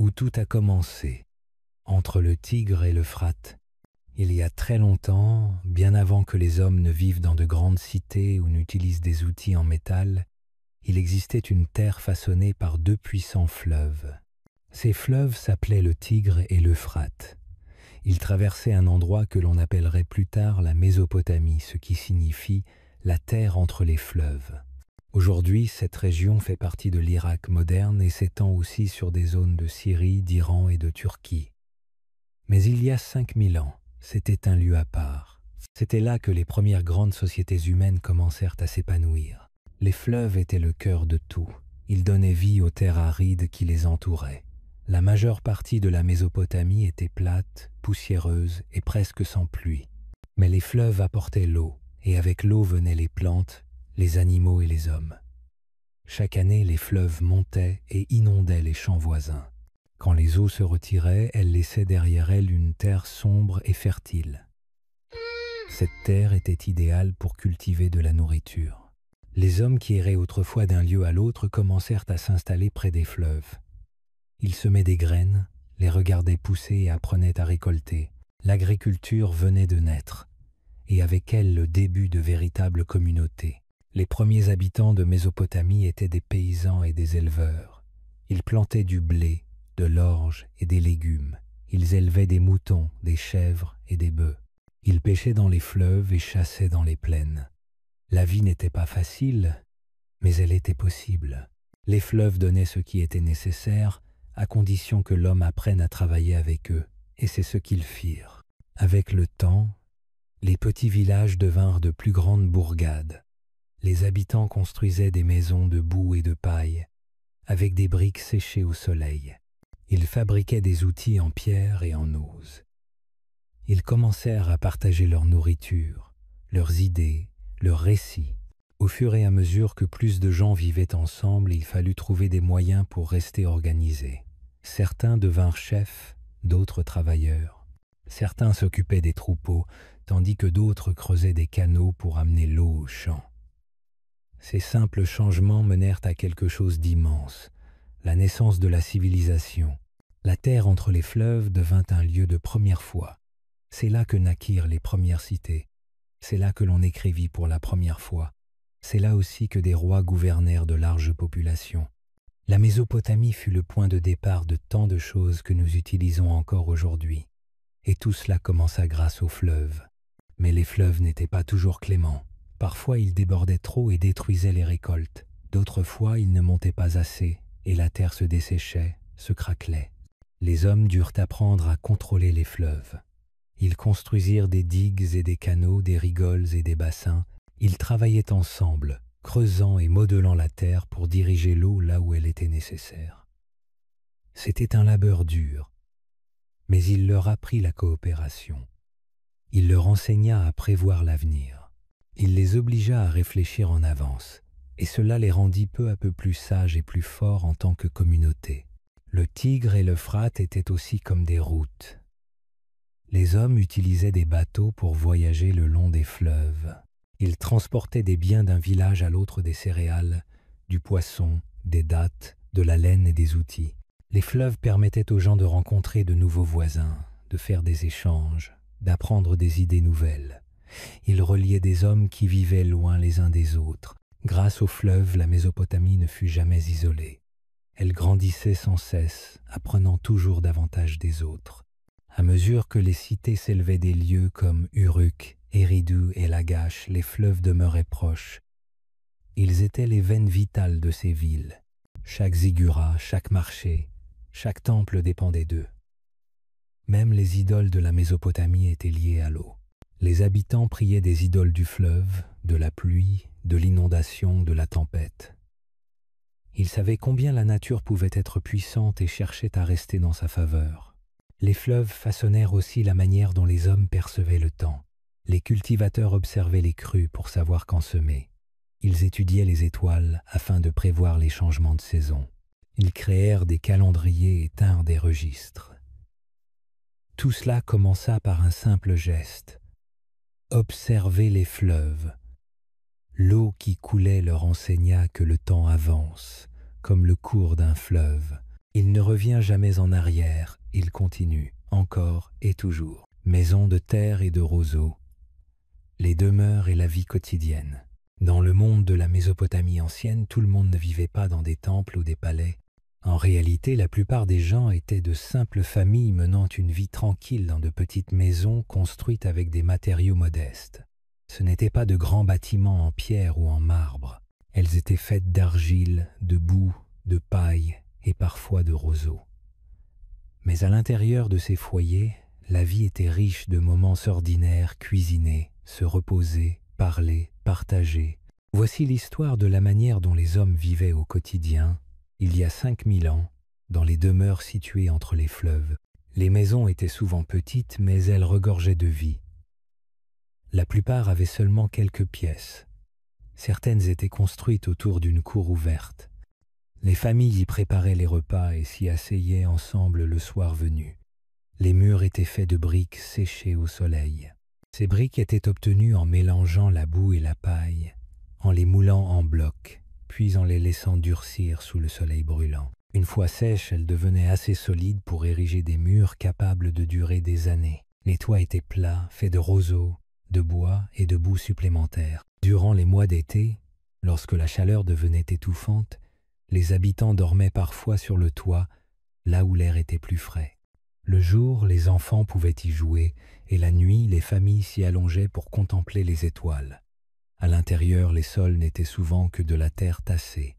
où tout a commencé, entre le Tigre et l'Euphrate. Il y a très longtemps, bien avant que les hommes ne vivent dans de grandes cités ou n'utilisent des outils en métal, il existait une terre façonnée par deux puissants fleuves. Ces fleuves s'appelaient le Tigre et l'Euphrate. Ils traversaient un endroit que l'on appellerait plus tard la Mésopotamie, ce qui signifie la terre entre les fleuves. Aujourd'hui, cette région fait partie de l'Irak moderne et s'étend aussi sur des zones de Syrie, d'Iran et de Turquie. Mais il y a 5000 ans, c'était un lieu à part. C'était là que les premières grandes sociétés humaines commencèrent à s'épanouir. Les fleuves étaient le cœur de tout. Ils donnaient vie aux terres arides qui les entouraient. La majeure partie de la Mésopotamie était plate, poussiéreuse et presque sans pluie. Mais les fleuves apportaient l'eau, et avec l'eau venaient les plantes, les animaux et les hommes. Chaque année, les fleuves montaient et inondaient les champs voisins. Quand les eaux se retiraient, elles laissaient derrière elles une terre sombre et fertile. Cette terre était idéale pour cultiver de la nourriture. Les hommes qui erraient autrefois d'un lieu à l'autre commencèrent à s'installer près des fleuves. Ils semaient des graines, les regardaient pousser et apprenaient à récolter. L'agriculture venait de naître, et avec elle le début de véritables communautés. Les premiers habitants de Mésopotamie étaient des paysans et des éleveurs. Ils plantaient du blé, de l'orge et des légumes. Ils élevaient des moutons, des chèvres et des bœufs. Ils pêchaient dans les fleuves et chassaient dans les plaines. La vie n'était pas facile, mais elle était possible. Les fleuves donnaient ce qui était nécessaire, à condition que l'homme apprenne à travailler avec eux, et c'est ce qu'ils firent. Avec le temps, les petits villages devinrent de plus grandes bourgades. Les habitants construisaient des maisons de boue et de paille, avec des briques séchées au soleil. Ils fabriquaient des outils en pierre et en ose. Ils commencèrent à partager leur nourriture, leurs idées, leurs récits. Au fur et à mesure que plus de gens vivaient ensemble, il fallut trouver des moyens pour rester organisés. Certains devinrent chefs, d'autres travailleurs. Certains s'occupaient des troupeaux, tandis que d'autres creusaient des canaux pour amener l'eau aux champs. Ces simples changements menèrent à quelque chose d'immense, la naissance de la civilisation. La terre entre les fleuves devint un lieu de première foi. C'est là que naquirent les premières cités. C'est là que l'on écrivit pour la première fois. C'est là aussi que des rois gouvernèrent de larges populations. La Mésopotamie fut le point de départ de tant de choses que nous utilisons encore aujourd'hui. Et tout cela commença grâce aux fleuves. Mais les fleuves n'étaient pas toujours cléments. Parfois ils débordaient trop et détruisaient les récoltes. D'autres fois ils ne montaient pas assez, et la terre se desséchait, se craquelait. Les hommes durent apprendre à contrôler les fleuves. Ils construisirent des digues et des canaux, des rigoles et des bassins. Ils travaillaient ensemble, creusant et modelant la terre pour diriger l'eau là où elle était nécessaire. C'était un labeur dur, mais il leur apprit la coopération. Il leur enseigna à prévoir l'avenir. Il les obligea à réfléchir en avance, et cela les rendit peu à peu plus sages et plus forts en tant que communauté. Le Tigre et l'Euphrate étaient aussi comme des routes. Les hommes utilisaient des bateaux pour voyager le long des fleuves. Ils transportaient des biens d'un village à l'autre, des céréales, du poisson, des dattes, de la laine et des outils. Les fleuves permettaient aux gens de rencontrer de nouveaux voisins, de faire des échanges, d'apprendre des idées nouvelles. Ils reliaient des hommes qui vivaient loin les uns des autres. Grâce aux fleuves, la Mésopotamie ne fut jamais isolée. Elle grandissait sans cesse, apprenant toujours davantage des autres. À mesure que les cités s'élevaient des lieux comme Uruk, Eridu et Lagash, les fleuves demeuraient proches. Ils étaient les veines vitales de ces villes. Chaque ziggurat, chaque marché, chaque temple dépendait d'eux. Même les idoles de la Mésopotamie étaient liées à l'eau. Les habitants priaient des idoles du fleuve, de la pluie, de l'inondation, de la tempête. Ils savaient combien la nature pouvait être puissante et cherchaient à rester dans sa faveur. Les fleuves façonnèrent aussi la manière dont les hommes percevaient le temps. Les cultivateurs observaient les crues pour savoir quand semer. Ils étudiaient les étoiles afin de prévoir les changements de saison. Ils créèrent des calendriers et tinrent des registres. Tout cela commença par un simple geste. Observer les fleuves. L'eau qui coulait leur enseigna que le temps avance, comme le cours d'un fleuve. Il ne revient jamais en arrière, il continue, encore et toujours. Maison de terre et de roseaux, les demeures et la vie quotidienne. Dans le monde de la Mésopotamie ancienne, tout le monde ne vivait pas dans des temples ou des palais. En réalité, la plupart des gens étaient de simples familles menant une vie tranquille dans de petites maisons construites avec des matériaux modestes. Ce n'étaient pas de grands bâtiments en pierre ou en marbre. Elles étaient faites d'argile, de boue, de paille et parfois de roseaux. Mais à l'intérieur de ces foyers, la vie était riche de moments ordinaires, cuisiner, se reposer, parler, partager. Voici l'histoire de la manière dont les hommes vivaient au quotidien, il y a 5000 ans, dans les demeures situées entre les fleuves. Les maisons étaient souvent petites, mais elles regorgeaient de vie. La plupart avaient seulement quelques pièces. Certaines étaient construites autour d'une cour ouverte. Les familles y préparaient les repas et s'y asseyaient ensemble le soir venu. Les murs étaient faits de briques séchées au soleil. Ces briques étaient obtenues en mélangeant la boue et la paille, en les moulant en blocs, puis en les laissant durcir sous le soleil brûlant. Une fois sèches, elles devenaient assez solides pour ériger des murs capables de durer des années. Les toits étaient plats, faits de roseaux, de bois et de boue supplémentaires. Durant les mois d'été, lorsque la chaleur devenait étouffante, les habitants dormaient parfois sur le toit, là où l'air était plus frais. Le jour, les enfants pouvaient y jouer, et la nuit, les familles s'y allongeaient pour contempler les étoiles. À l'intérieur, les sols n'étaient souvent que de la terre tassée.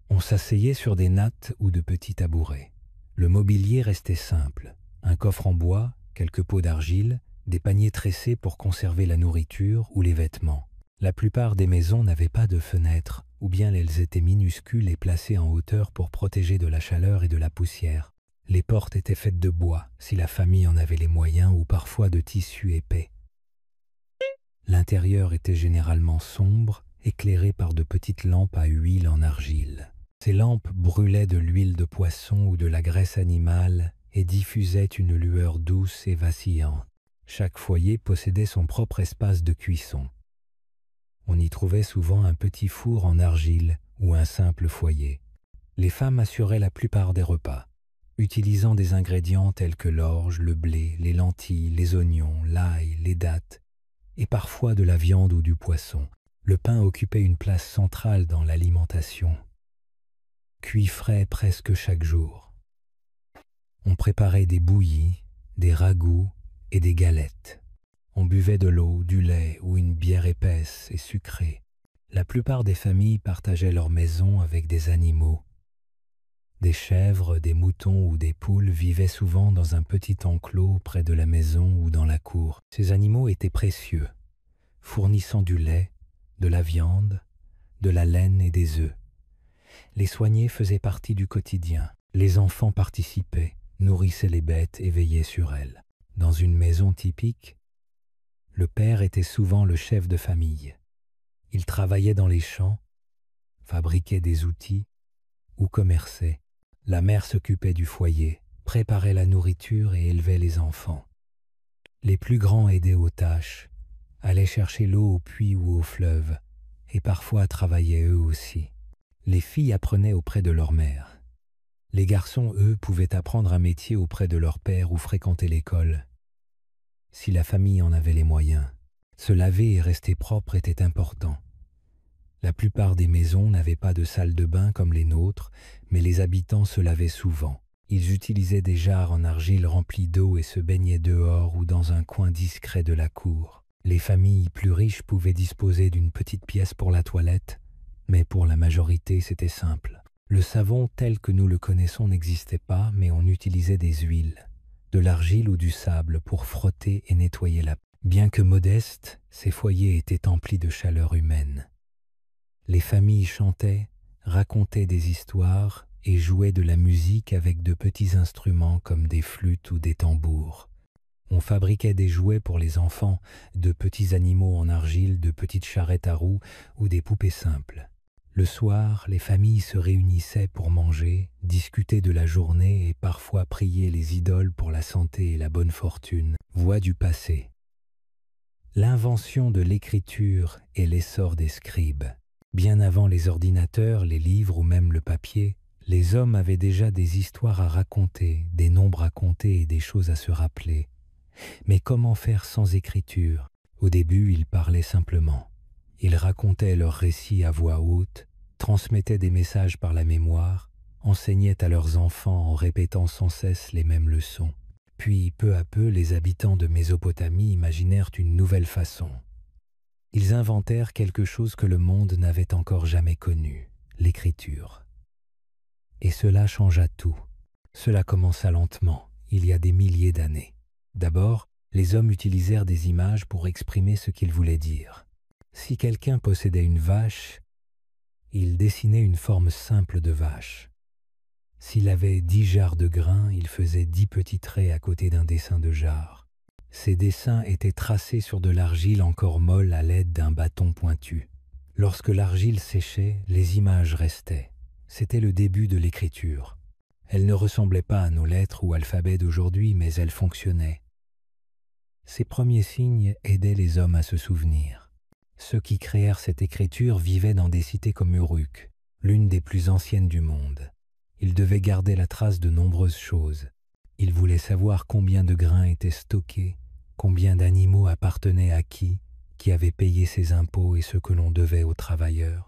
On s'asseyait sur des nattes ou de petits tabourets. Le mobilier restait simple. Un coffre en bois, quelques pots d'argile, des paniers tressés pour conserver la nourriture ou les vêtements. La plupart des maisons n'avaient pas de fenêtres, ou bien elles étaient minuscules et placées en hauteur pour protéger de la chaleur et de la poussière. Les portes étaient faites de bois, si la famille en avait les moyens, ou parfois de tissu épais. L'intérieur était généralement sombre, éclairé par de petites lampes à huile en argile. Ces lampes brûlaient de l'huile de poisson ou de la graisse animale et diffusaient une lueur douce et vacillante. Chaque foyer possédait son propre espace de cuisson. On y trouvait souvent un petit four en argile ou un simple foyer. Les femmes assuraient la plupart des repas, utilisant des ingrédients tels que l'orge, le blé, les lentilles, les oignons, l'ail, les dattes, et parfois de la viande ou du poisson. Le pain occupait une place centrale dans l'alimentation, cuit frais presque chaque jour. On préparait des bouillies, des ragoûts et des galettes. On buvait de l'eau, du lait ou une bière épaisse et sucrée. La plupart des familles partageaient leur maison avec des animaux. Des chèvres, des moutons ou des poules vivaient souvent dans un petit enclos près de la maison ou dans la cour. Ces animaux étaient précieux, fournissant du lait, de la viande, de la laine et des œufs. Les soigner faisaient partie du quotidien. Les enfants participaient, nourrissaient les bêtes et veillaient sur elles. Dans une maison typique, le père était souvent le chef de famille. Il travaillait dans les champs, fabriquait des outils ou commerçait. La mère s'occupait du foyer, préparait la nourriture et élevait les enfants. Les plus grands aidaient aux tâches, allaient chercher l'eau au puits ou au fleuve, et parfois travaillaient eux aussi. Les filles apprenaient auprès de leur mère. Les garçons, eux, pouvaient apprendre un métier auprès de leur père ou fréquenter l'école. Si la famille en avait les moyens, se laver et rester propre était important. La plupart des maisons n'avaient pas de salle de bain comme les nôtres, mais les habitants se lavaient souvent. Ils utilisaient des jarres en argile remplies d'eau et se baignaient dehors ou dans un coin discret de la cour. Les familles plus riches pouvaient disposer d'une petite pièce pour la toilette, mais pour la majorité c'était simple. Le savon tel que nous le connaissons n'existait pas, mais on utilisait des huiles, de l'argile ou du sable pour frotter et nettoyer la peau. Bien que modestes, ces foyers étaient emplis de chaleur humaine. Les familles chantaient, racontaient des histoires et jouaient de la musique avec de petits instruments comme des flûtes ou des tambours. On fabriquait des jouets pour les enfants, de petits animaux en argile, de petites charrettes à roues ou des poupées simples. Le soir, les familles se réunissaient pour manger, discuter de la journée et parfois prier les idoles pour la santé et la bonne fortune. Voix du passé. L'invention de l'écriture et l'essor des scribes. Bien avant les ordinateurs, les livres ou même le papier, Les hommes avaient déjà des histoires à raconter, des nombres à compter et des choses à se rappeler. Mais comment faire sans écriture? Au début, ils parlaient simplement. Ils racontaient leurs récits à voix haute, transmettaient des messages par la mémoire, enseignaient à leurs enfants en répétant sans cesse les mêmes leçons. Puis, peu à peu, les habitants de Mésopotamie imaginèrent une nouvelle façon. Ils inventèrent quelque chose que le monde n'avait encore jamais connu, l'écriture. Et cela changea tout. Cela commença lentement, il y a des milliers d'années. D'abord, les hommes utilisèrent des images pour exprimer ce qu'ils voulaient dire. Si quelqu'un possédait une vache, il dessinait une forme simple de vache. S'il avait 10 jarres de grains, il faisait 10 petits traits à côté d'un dessin de jarre. Ces dessins étaient tracés sur de l'argile encore molle à l'aide d'un bâton pointu. Lorsque l'argile séchait, les images restaient. C'était le début de l'écriture. Elle ne ressemblait pas à nos lettres ou alphabets d'aujourd'hui, mais elle fonctionnait. Ces premiers signes aidaient les hommes à se souvenir. Ceux qui créèrent cette écriture vivaient dans des cités comme Uruk, l'une des plus anciennes du monde. Ils devaient garder la trace de nombreuses choses. Ils voulaient savoir combien de grains étaient stockés, combien d'animaux appartenaient à qui avait payé ses impôts et ce que l'on devait aux travailleurs.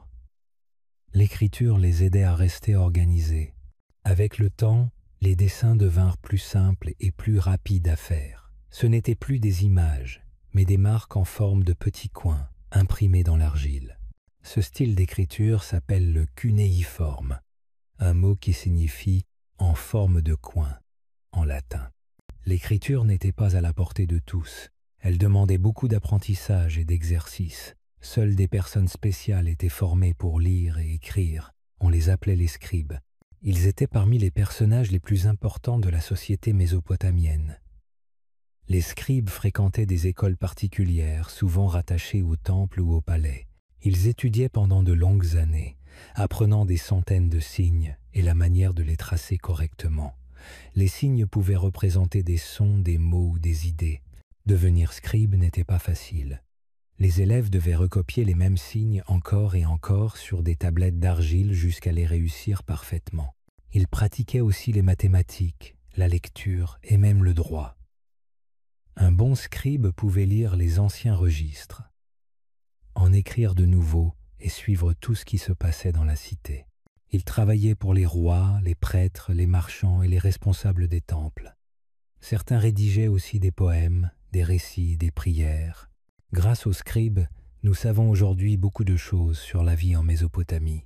L'écriture les aidait à rester organisés. Avec le temps, les dessins devinrent plus simples et plus rapides à faire. Ce n'étaient plus des images, mais des marques en forme de petits coins, imprimés dans l'argile. Ce style d'écriture s'appelle le cunéiforme, un mot qui signifie « en forme de coin » en latin. L'écriture n'était pas à la portée de tous. Elle demandait beaucoup d'apprentissage et d'exercice. Seules des personnes spéciales étaient formées pour lire et écrire. On les appelait les scribes. Ils étaient parmi les personnages les plus importants de la société mésopotamienne. Les scribes fréquentaient des écoles particulières, souvent rattachées au temple ou au palais. Ils étudiaient pendant de longues années, apprenant des centaines de signes et la manière de les tracer correctement. Les signes pouvaient représenter des sons, des mots ou des idées. Devenir scribe n'était pas facile. Les élèves devaient recopier les mêmes signes encore et encore sur des tablettes d'argile jusqu'à les réussir parfaitement. Ils pratiquaient aussi les mathématiques, la lecture et même le droit. Un bon scribe pouvait lire les anciens registres, en écrire de nouveaux et suivre tout ce qui se passait dans la cité. Il travaillait pour les rois, les prêtres, les marchands et les responsables des temples. Certains rédigeaient aussi des poèmes, des récits, des prières. Grâce aux scribes, nous savons aujourd'hui beaucoup de choses sur la vie en Mésopotamie.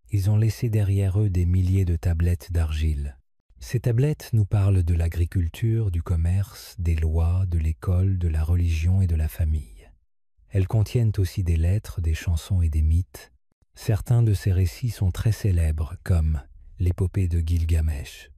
Ils ont laissé derrière eux des milliers de tablettes d'argile. Ces tablettes nous parlent de l'agriculture, du commerce, des lois, de l'école, de la religion et de la famille. Elles contiennent aussi des lettres, des chansons et des mythes. Certains de ces récits sont très célèbres, comme l'épopée de Gilgamesh,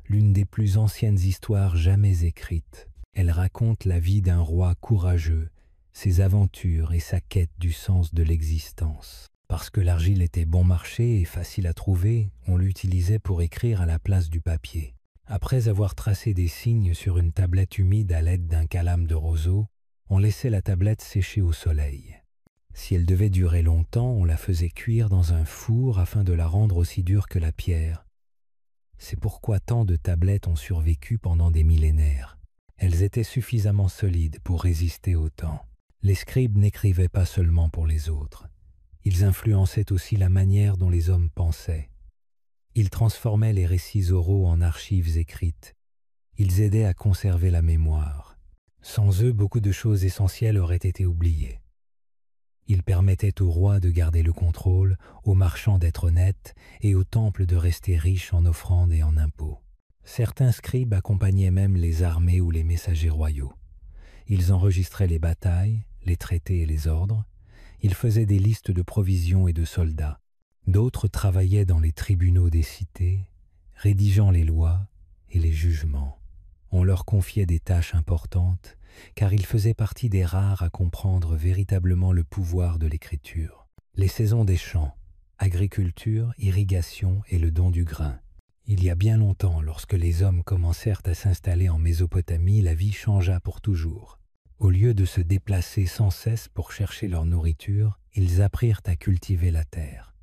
l'une des plus anciennes histoires jamais écrites. Elle raconte la vie d'un roi courageux, ses aventures et sa quête du sens de l'existence. Parce que l'argile était bon marché et facile à trouver, on l'utilisait pour écrire à la place du papier. Après avoir tracé des signes sur une tablette humide à l'aide d'un calame de roseau, on laissait la tablette sécher au soleil. Si elle devait durer longtemps, on la faisait cuire dans un four afin de la rendre aussi dure que la pierre. C'est pourquoi tant de tablettes ont survécu pendant des millénaires. Elles étaient suffisamment solides pour résister au temps. Les scribes n'écrivaient pas seulement pour les autres. Ils influençaient aussi la manière dont les hommes pensaient. Ils transformaient les récits oraux en archives écrites. Ils aidaient à conserver la mémoire. Sans eux, beaucoup de choses essentielles auraient été oubliées. Ils permettaient aux rois de garder le contrôle, aux marchands d'être honnêtes et aux temples de rester riches en offrandes et en impôts. Certains scribes accompagnaient même les armées ou les messagers royaux. Ils enregistraient les batailles, les traités et les ordres. Ils faisaient des listes de provisions et de soldats. D'autres travaillaient dans les tribunaux des cités, rédigeant les lois et les jugements. On leur confiait des tâches importantes, car ils faisaient partie des rares à comprendre véritablement le pouvoir de l'écriture. Les saisons des champs, agriculture, irrigation et le don du grain. Il y a bien longtemps, lorsque les hommes commencèrent à s'installer en Mésopotamie, la vie changea pour toujours. Au lieu de se déplacer sans cesse pour chercher leur nourriture, ils apprirent à cultiver la terre.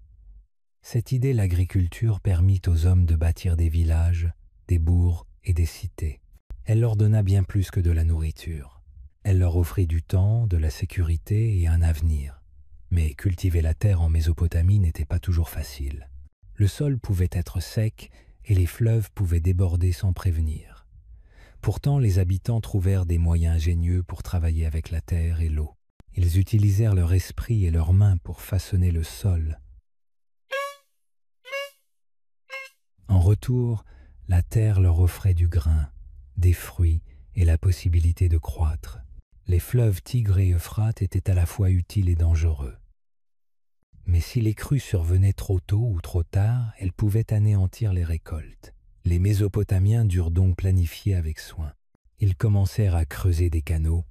Cette idée, l'agriculture, permit aux hommes de bâtir des villages, des bourgs et des cités. Elle leur donna bien plus que de la nourriture. Elle leur offrit du temps, de la sécurité et un avenir. Mais cultiver la terre en Mésopotamie n'était pas toujours facile. Le sol pouvait être sec et les fleuves pouvaient déborder sans prévenir. Pourtant, les habitants trouvèrent des moyens ingénieux pour travailler avec la terre et l'eau. Ils utilisèrent leur esprit et leurs mains pour façonner le sol. En retour, la terre leur offrait du grain, des fruits et la possibilité de croître. Les fleuves Tigre et Euphrate étaient à la fois utiles et dangereux. Mais si les crues survenaient trop tôt ou trop tard, elles pouvaient anéantir les récoltes. Les Mésopotamiens durent donc planifier avec soin. Ils commencèrent à creuser des canaux,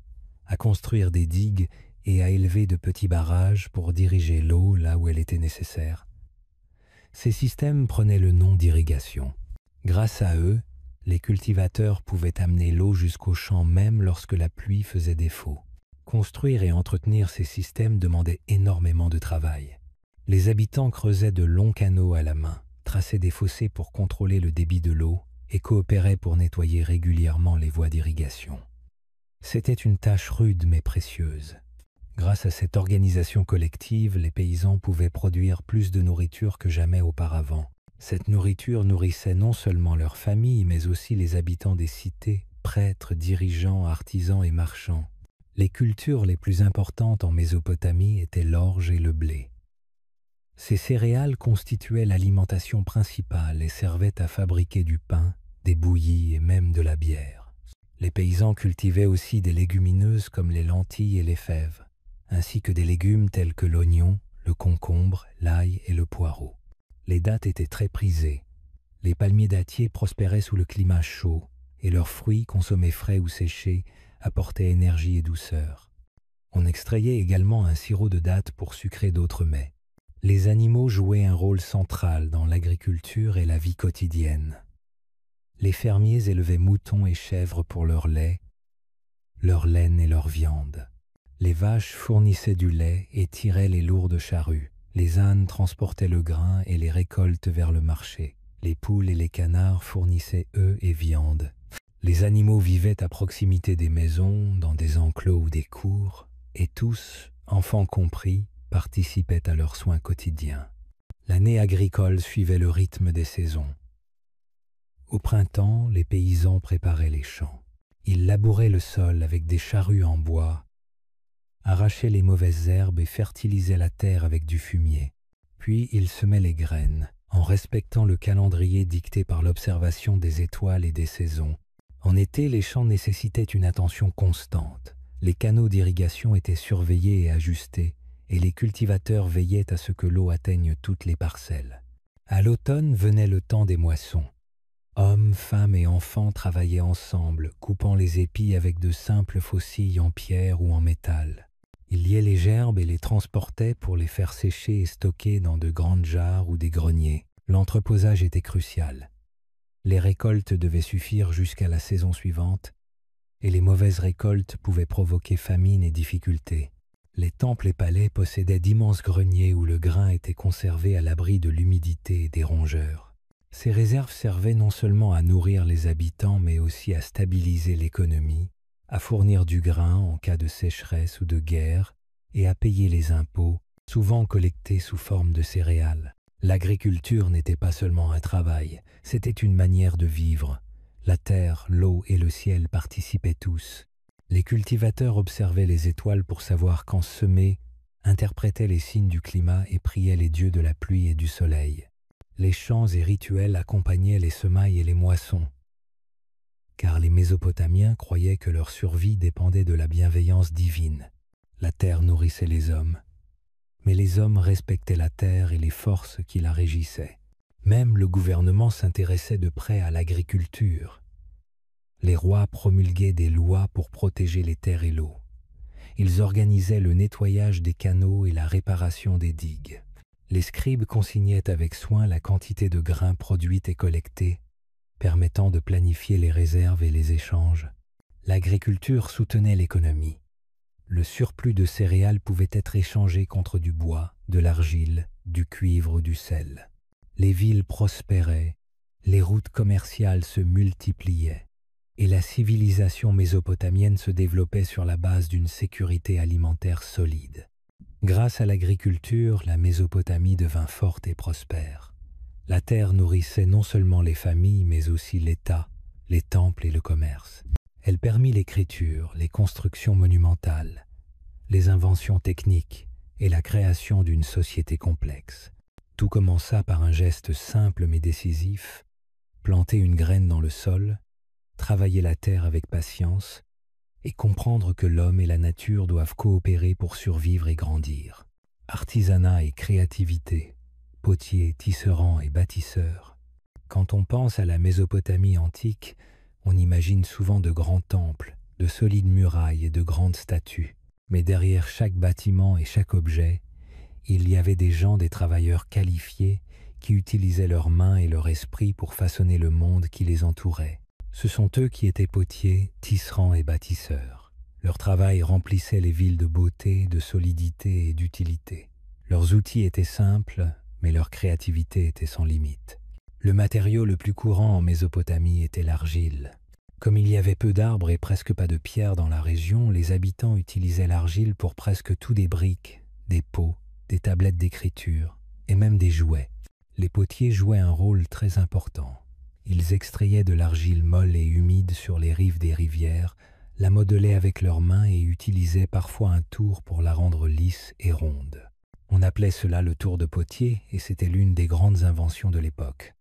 à construire des digues et à élever de petits barrages pour diriger l'eau là où elle était nécessaire. Ces systèmes prenaient le nom d'irrigation. Grâce à eux, les cultivateurs pouvaient amener l'eau jusqu'aux champs même lorsque la pluie faisait défaut. Construire et entretenir ces systèmes demandait énormément de travail. Les habitants creusaient de longs canaux à la main, traçaient des fossés pour contrôler le débit de l'eau et coopéraient pour nettoyer régulièrement les voies d'irrigation. C'était une tâche rude mais précieuse. Grâce à cette organisation collective, les paysans pouvaient produire plus de nourriture que jamais auparavant. Cette nourriture nourrissait non seulement leurs familles, mais aussi les habitants des cités, prêtres, dirigeants, artisans et marchands. Les cultures les plus importantes en Mésopotamie étaient l'orge et le blé. Ces céréales constituaient l'alimentation principale et servaient à fabriquer du pain, des bouillies et même de la bière. Les paysans cultivaient aussi des légumineuses comme les lentilles et les fèves, ainsi que des légumes tels que l'oignon, le concombre, l'ail et le poireau. Les dattes étaient très prisées. Les palmiers dattiers prospéraient sous le climat chaud, et leurs fruits, consommés frais ou séchés, apportaient énergie et douceur. On extrayait également un sirop de dattes pour sucrer d'autres mets. Les animaux jouaient un rôle central dans l'agriculture et la vie quotidienne. Les fermiers élevaient moutons et chèvres pour leur lait, leur laine et leur viande. Les vaches fournissaient du lait et tiraient les lourdes charrues. Les ânes transportaient le grain et les récoltes vers le marché. Les poules et les canards fournissaient œufs et viande. Les animaux vivaient à proximité des maisons, dans des enclos ou des cours, et tous, enfants compris, participaient à leurs soins quotidiens. L'année agricole suivait le rythme des saisons. Au printemps, les paysans préparaient les champs. Ils labouraient le sol avec des charrues en bois, arrachaient les mauvaises herbes et fertilisaient la terre avec du fumier. Puis ils semaient les graines, en respectant le calendrier dicté par l'observation des étoiles et des saisons. En été, les champs nécessitaient une attention constante. Les canaux d'irrigation étaient surveillés et ajustés, et les cultivateurs veillaient à ce que l'eau atteigne toutes les parcelles. À l'automne venait le temps des moissons. Hommes, femmes et enfants travaillaient ensemble, coupant les épis avec de simples faucilles en pierre ou en métal. Ils liaient les gerbes et les transportaient pour les faire sécher et stocker dans de grandes jarres ou des greniers. L'entreposage était crucial. Les récoltes devaient suffire jusqu'à la saison suivante, et les mauvaises récoltes pouvaient provoquer famine et difficultés. Les temples et palais possédaient d'immenses greniers où le grain était conservé à l'abri de l'humidité et des rongeurs. Ces réserves servaient non seulement à nourrir les habitants, mais aussi à stabiliser l'économie, à fournir du grain en cas de sécheresse ou de guerre, et à payer les impôts, souvent collectés sous forme de céréales. L'agriculture n'était pas seulement un travail, c'était une manière de vivre. La terre, l'eau et le ciel participaient tous. Les cultivateurs observaient les étoiles pour savoir quand semer, interprétaient les signes du climat et priaient les dieux de la pluie et du soleil. Les chants et rituels accompagnaient les semailles et les moissons, car les Mésopotamiens croyaient que leur survie dépendait de la bienveillance divine. La terre nourrissait les hommes, mais les hommes respectaient la terre et les forces qui la régissaient. Même le gouvernement s'intéressait de près à l'agriculture. Les rois promulguaient des lois pour protéger les terres et l'eau. Ils organisaient le nettoyage des canaux et la réparation des digues. Les scribes consignaient avec soin la quantité de grains produite et collectée, permettant de planifier les réserves et les échanges. L'agriculture soutenait l'économie. Le surplus de céréales pouvait être échangé contre du bois, de l'argile, du cuivre ou du sel. Les villes prospéraient, les routes commerciales se multipliaient, et la civilisation mésopotamienne se développait sur la base d'une sécurité alimentaire solide. Grâce à l'agriculture, la Mésopotamie devint forte et prospère. La terre nourrissait non seulement les familles, mais aussi l'État, les temples et le commerce. Elle permit l'écriture, les constructions monumentales, les inventions techniques et la création d'une société complexe. Tout commença par un geste simple mais décisif, planter une graine dans le sol, travailler la terre avec patience et comprendre que l'homme et la nature doivent coopérer pour survivre et grandir. Artisanat et créativité, potiers, tisserands et bâtisseurs. Quand on pense à la Mésopotamie antique, on imagine souvent de grands temples, de solides murailles et de grandes statues. Mais derrière chaque bâtiment et chaque objet, il y avait des gens, des travailleurs qualifiés qui utilisaient leurs mains et leur esprit pour façonner le monde qui les entourait. Ce sont eux qui étaient potiers, tisserands et bâtisseurs. Leur travail remplissait les villes de beauté, de solidité et d'utilité. Leurs outils étaient simples, mais leur créativité était sans limite. Le matériau le plus courant en Mésopotamie était l'argile. Comme il y avait peu d'arbres et presque pas de pierres dans la région, les habitants utilisaient l'argile pour presque tout, des briques, des pots, des tablettes d'écriture et même des jouets. Les potiers jouaient un rôle très important. Ils extrayaient de l'argile molle et humide sur les rives des rivières, la modelaient avec leurs mains et utilisaient parfois un tour pour la rendre lisse et ronde. On appelait cela le tour de potier et c'était l'une des grandes inventions de l'époque.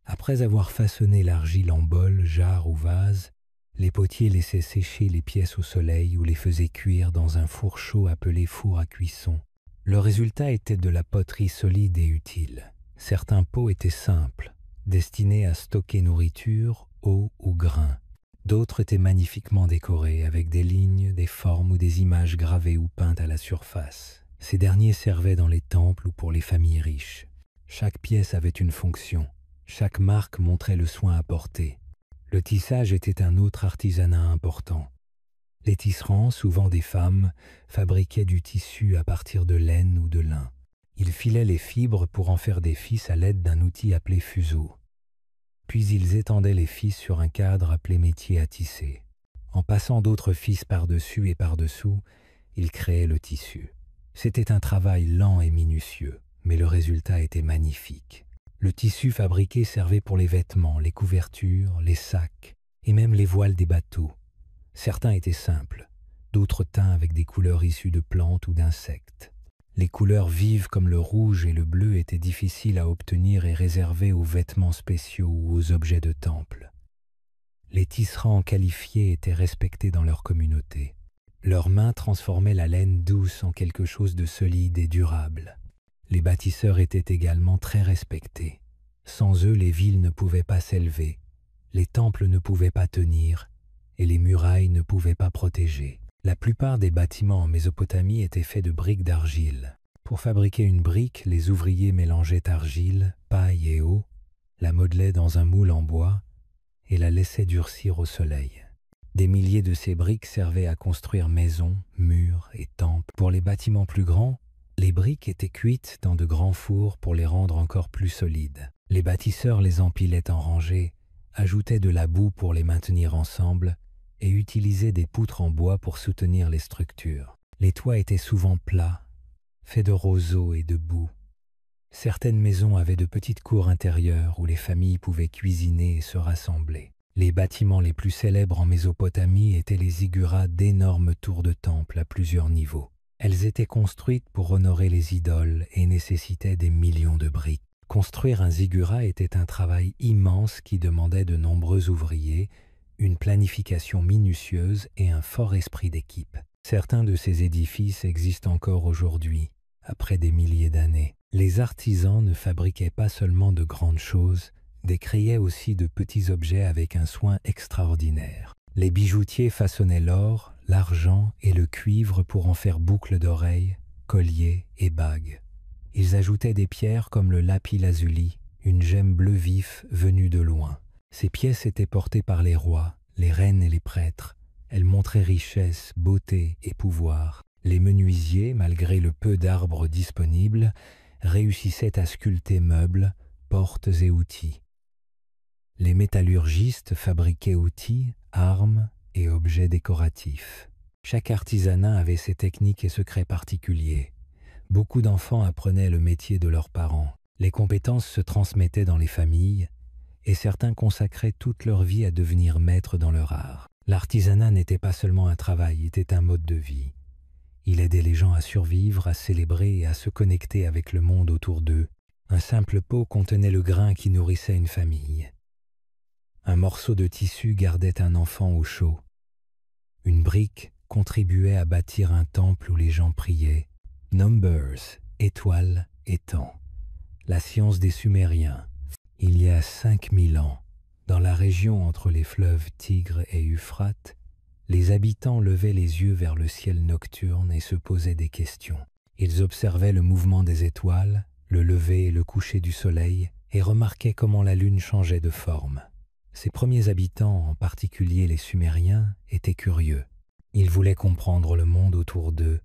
Après avoir façonné l'argile en bol, jarre ou vase, les potiers laissaient sécher les pièces au soleil ou les faisaient cuire dans un four chaud appelé four à cuisson. Le résultat était de la poterie solide et utile. Certains pots étaient simples, destinés à stocker nourriture, eau ou grains. D'autres étaient magnifiquement décorés avec des lignes, des formes ou des images gravées ou peintes à la surface. Ces derniers servaient dans les temples ou pour les familles riches. Chaque pièce avait une fonction. Chaque marque montrait le soin apporté. Le tissage était un autre artisanat important. Les tisserands, souvent des femmes, fabriquaient du tissu à partir de laine ou de lin. Ils filaient les fibres pour en faire des fils à l'aide d'un outil appelé fuseau. Puis ils étendaient les fils sur un cadre appelé métier à tisser. En passant d'autres fils par-dessus et par-dessous, ils créaient le tissu. C'était un travail lent et minutieux, mais le résultat était magnifique. Le tissu fabriqué servait pour les vêtements, les couvertures, les sacs et même les voiles des bateaux. Certains étaient simples, d'autres teints avec des couleurs issues de plantes ou d'insectes. Les couleurs vives comme le rouge et le bleu étaient difficiles à obtenir et réservées aux vêtements spéciaux ou aux objets de temple. Les tisserands qualifiés étaient respectés dans leur communauté. Leurs mains transformaient la laine douce en quelque chose de solide et durable. Les bâtisseurs étaient également très respectés. Sans eux, les villes ne pouvaient pas s'élever, les temples ne pouvaient pas tenir, et les murailles ne pouvaient pas protéger. La plupart des bâtiments en Mésopotamie étaient faits de briques d'argile. Pour fabriquer une brique, les ouvriers mélangeaient argile, paille et eau, la modelaient dans un moule en bois et la laissaient durcir au soleil. Des milliers de ces briques servaient à construire maisons, murs et temples. Pour les bâtiments plus grands, les briques étaient cuites dans de grands fours pour les rendre encore plus solides. Les bâtisseurs les empilaient en rangées, ajoutaient de la boue pour les maintenir ensemble et utilisaient des poutres en bois pour soutenir les structures. Les toits étaient souvent plats, faits de roseaux et de boue. Certaines maisons avaient de petites cours intérieures où les familles pouvaient cuisiner et se rassembler. Les bâtiments les plus célèbres en Mésopotamie étaient les zigurats, d'énormes tours de temple à plusieurs niveaux. Elles étaient construites pour honorer les idoles et nécessitaient des millions de briques. Construire un ziggurat était un travail immense qui demandait de nombreux ouvriers, une planification minutieuse et un fort esprit d'équipe. Certains de ces édifices existent encore aujourd'hui, après des milliers d'années. Les artisans ne fabriquaient pas seulement de grandes choses, décriaient aussi de petits objets avec un soin extraordinaire. Les bijoutiers façonnaient l'or, l'argent et le cuivre pour en faire boucles d'oreilles, colliers et bagues. Ils ajoutaient des pierres comme le lapis-lazuli, une gemme bleu vif venue de loin. Ces pièces étaient portées par les rois, les reines et les prêtres. Elles montraient richesse, beauté et pouvoir. Les menuisiers, malgré le peu d'arbres disponibles, réussissaient à sculpter meubles, portes et outils. Les métallurgistes fabriquaient outils, armes et objets décoratifs. Chaque artisanat avait ses techniques et secrets particuliers. Beaucoup d'enfants apprenaient le métier de leurs parents. Les compétences se transmettaient dans les familles et certains consacraient toute leur vie à devenir maîtres dans leur art. L'artisanat n'était pas seulement un travail, il était un mode de vie. Il aidait les gens à survivre, à célébrer et à se connecter avec le monde autour d'eux. Un simple pot contenait le grain qui nourrissait une famille. Un morceau de tissu gardait un enfant au chaud. Une brique contribuait à bâtir un temple où les gens priaient. Numbers, étoiles et temps. La science des Sumériens. Il y a 5000 ans, dans la région entre les fleuves Tigre et Euphrate, les habitants levaient les yeux vers le ciel nocturne et se posaient des questions. Ils observaient le mouvement des étoiles, le lever et le coucher du soleil, et remarquaient comment la lune changeait de forme. Ces premiers habitants, en particulier les Sumériens, étaient curieux. Ils voulaient comprendre le monde autour d'eux.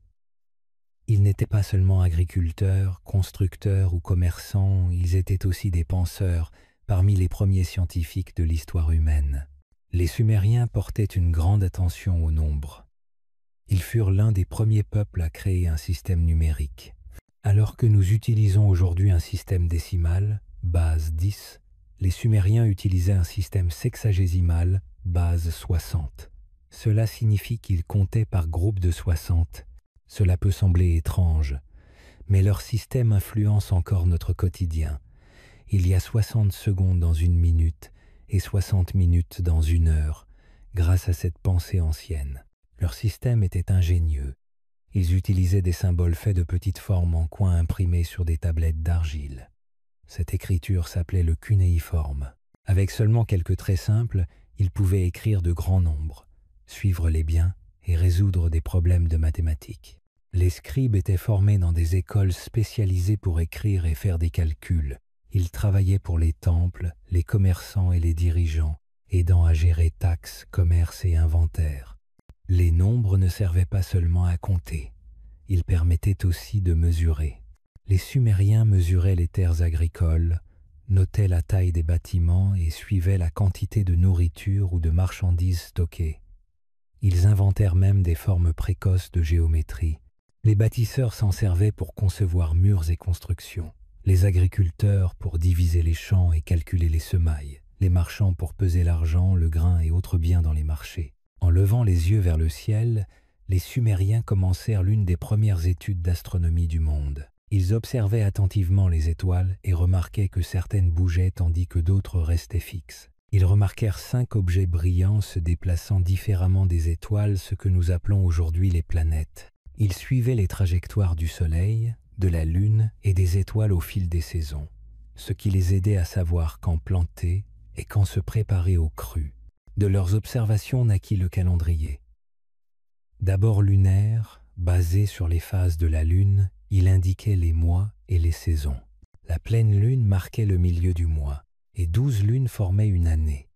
Ils n'étaient pas seulement agriculteurs, constructeurs ou commerçants, ils étaient aussi des penseurs, parmi les premiers scientifiques de l'histoire humaine. Les Sumériens portaient une grande attention au nombre. Ils furent l'un des premiers peuples à créer un système numérique. Alors que nous utilisons aujourd'hui un système décimal, base 10, les Sumériens utilisaient un système sexagésimal, base 60. Cela signifie qu'ils comptaient par groupe de 60. Cela peut sembler étrange, mais leur système influence encore notre quotidien. Il y a 60 secondes dans une minute et 60 minutes dans une heure, grâce à cette pensée ancienne. Leur système était ingénieux. Ils utilisaient des symboles faits de petites formes en coins imprimés sur des tablettes d'argile. Cette écriture s'appelait le cunéiforme. Avec seulement quelques traits simples, ils pouvaient écrire de grands nombres, suivre les biens et résoudre des problèmes de mathématiques. Les scribes étaient formés dans des écoles spécialisées pour écrire et faire des calculs. Ils travaillaient pour les temples, les commerçants et les dirigeants, aidant à gérer taxes, commerce et inventaire. Les nombres ne servaient pas seulement à compter, ils permettaient aussi de mesurer. Les Sumériens mesuraient les terres agricoles, notaient la taille des bâtiments et suivaient la quantité de nourriture ou de marchandises stockées. Ils inventèrent même des formes précoces de géométrie. Les bâtisseurs s'en servaient pour concevoir murs et constructions, les agriculteurs pour diviser les champs et calculer les semailles, les marchands pour peser l'argent, le grain et autres biens dans les marchés. En levant les yeux vers le ciel, les Sumériens commencèrent l'une des premières études d'astronomie du monde. Ils observaient attentivement les étoiles et remarquaient que certaines bougeaient tandis que d'autres restaient fixes. Ils remarquèrent 5 objets brillants se déplaçant différemment des étoiles, ce que nous appelons aujourd'hui les planètes. Ils suivaient les trajectoires du Soleil, de la Lune et des étoiles au fil des saisons, ce qui les aidait à savoir quand planter et quand se préparer aux crues. De leurs observations naquit le calendrier. D'abord lunaire, basé sur les phases de la Lune, il indiquait les mois et les saisons. La pleine Lune marquait le milieu du mois, et 12 lunes formaient une année.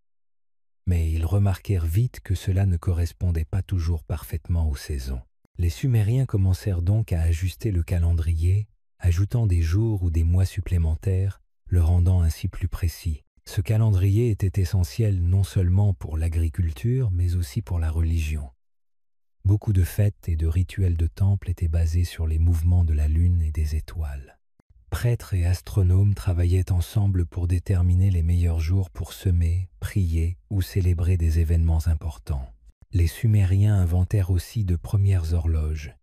Mais ils remarquèrent vite que cela ne correspondait pas toujours parfaitement aux saisons. Les Sumériens commencèrent donc à ajuster le calendrier, ajoutant des jours ou des mois supplémentaires, le rendant ainsi plus précis. Ce calendrier était essentiel non seulement pour l'agriculture, mais aussi pour la religion. Beaucoup de fêtes et de rituels de temple étaient basés sur les mouvements de la lune et des étoiles. Prêtres et astronomes travaillaient ensemble pour déterminer les meilleurs jours pour semer, prier ou célébrer des événements importants. Les Sumériens inventèrent aussi de premières horloges.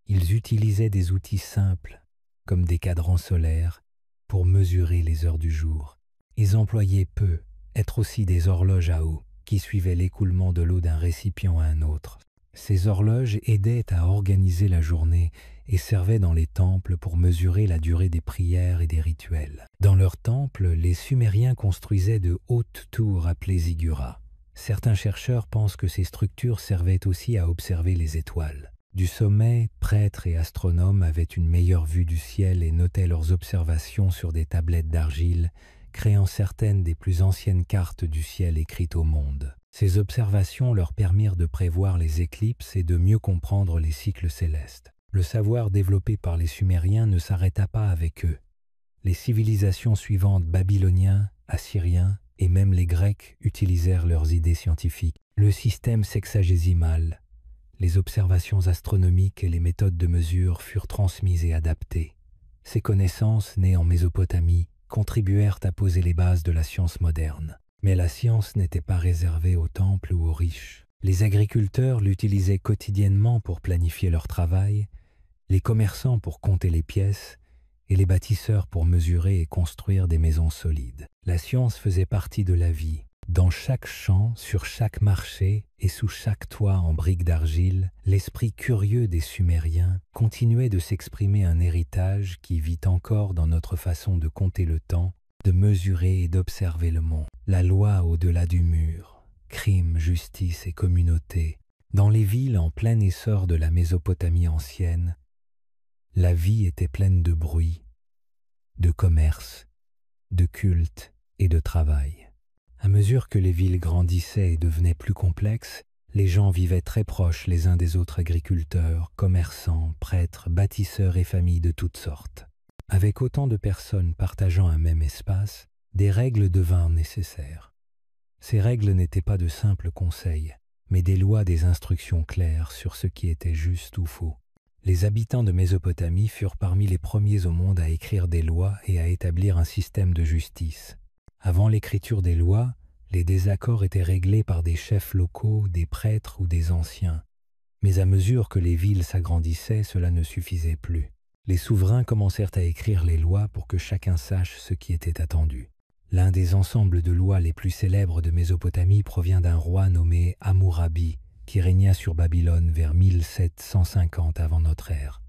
Ils utilisaient des outils simples, comme des cadrans solaires, pour mesurer les heures du jour. Ils employaient peu, être aussi des horloges à eau, qui suivaient l'écoulement de l'eau d'un récipient à un autre. Ces horloges aidaient à organiser la journée et servaient dans les temples pour mesurer la durée des prières et des rituels. Dans leurs temples, les Sumériens construisaient de hautes tours appelées ziggurat. Certains chercheurs pensent que ces structures servaient aussi à observer les étoiles. Du sommet, prêtres et astronomes avaient une meilleure vue du ciel et notaient leurs observations sur des tablettes d'argile, créant certaines des plus anciennes cartes du ciel écrites au monde. Ces observations leur permirent de prévoir les éclipses et de mieux comprendre les cycles célestes. Le savoir développé par les Sumériens ne s'arrêta pas avec eux. Les civilisations suivantes, babyloniens, assyriens et même les Grecs utilisèrent leurs idées scientifiques. Le système sexagésimal, les observations astronomiques et les méthodes de mesure furent transmises et adaptées. Ces connaissances, nées en Mésopotamie, contribuèrent à poser les bases de la science moderne. Mais la science n'était pas réservée aux temples ou aux riches. Les agriculteurs l'utilisaient quotidiennement pour planifier leur travail, les commerçants pour compter les pièces et les bâtisseurs pour mesurer et construire des maisons solides. La science faisait partie de la vie. Dans chaque champ, sur chaque marché et sous chaque toit en briques d'argile, l'esprit curieux des Sumériens continuait de s'exprimer, un héritage qui vit encore dans notre façon de compter le temps, de mesurer et d'observer le monde. La loi au-delà du mur, crime, justice et communauté. Dans les villes en plein essor de la Mésopotamie ancienne, la vie était pleine de bruit, de commerce, de culte et de travail. À mesure que les villes grandissaient et devenaient plus complexes, les gens vivaient très proches les uns des autres, agriculteurs, commerçants, prêtres, bâtisseurs et familles de toutes sortes. Avec autant de personnes partageant un même espace, des règles devinrent nécessaires. Ces règles n'étaient pas de simples conseils, mais des lois, des instructions claires sur ce qui était juste ou faux. Les habitants de Mésopotamie furent parmi les premiers au monde à écrire des lois et à établir un système de justice. Avant l'écriture des lois, les désaccords étaient réglés par des chefs locaux, des prêtres ou des anciens. Mais à mesure que les villes s'agrandissaient, cela ne suffisait plus. Les souverains commencèrent à écrire les lois pour que chacun sache ce qui était attendu. L'un des ensembles de lois les plus célèbres de Mésopotamie provient d'un roi nommé Hammurabi, qui régna sur Babylone vers 1750 avant notre ère.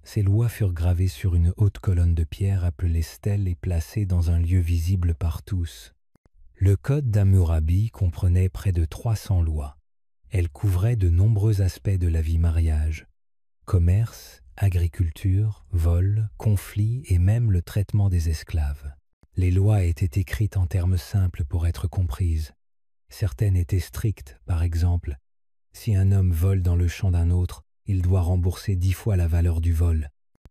Ces lois furent gravées sur une haute colonne de pierre appelée stèle et placées dans un lieu visible par tous. Le code d'Hammurabi comprenait près de 300 lois. Elles couvraient de nombreux aspects de la vie: mariage, commerce, agriculture, vol, conflits et même le traitement des esclaves. Les lois étaient écrites en termes simples pour être comprises. Certaines étaient strictes, par exemple, si un homme vole dans le champ d'un autre, il doit rembourser 10 fois la valeur du vol.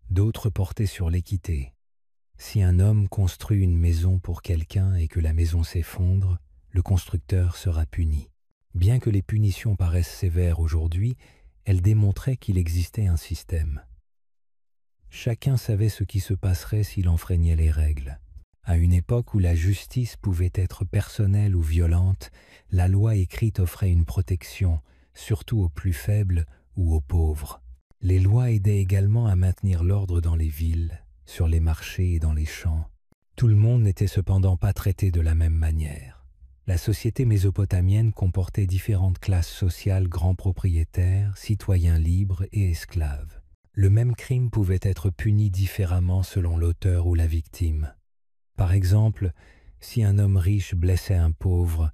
D'autres portaient sur l'équité. Si un homme construit une maison pour quelqu'un et que la maison s'effondre, le constructeur sera puni. Bien que les punitions paraissent sévères aujourd'hui, elles démontraient qu'il existait un système. Chacun savait ce qui se passerait s'il enfreignait les règles. À une époque où la justice pouvait être personnelle ou violente, la loi écrite offrait une protection, surtout aux plus faibles ou aux pauvres. Les lois aidaient également à maintenir l'ordre dans les villes, sur les marchés et dans les champs. Tout le monde n'était cependant pas traité de la même manière. La société mésopotamienne comportait différentes classes sociales: grands propriétaires, citoyens libres et esclaves. Le même crime pouvait être puni différemment selon l'auteur ou la victime. Par exemple, si un homme riche blessait un pauvre,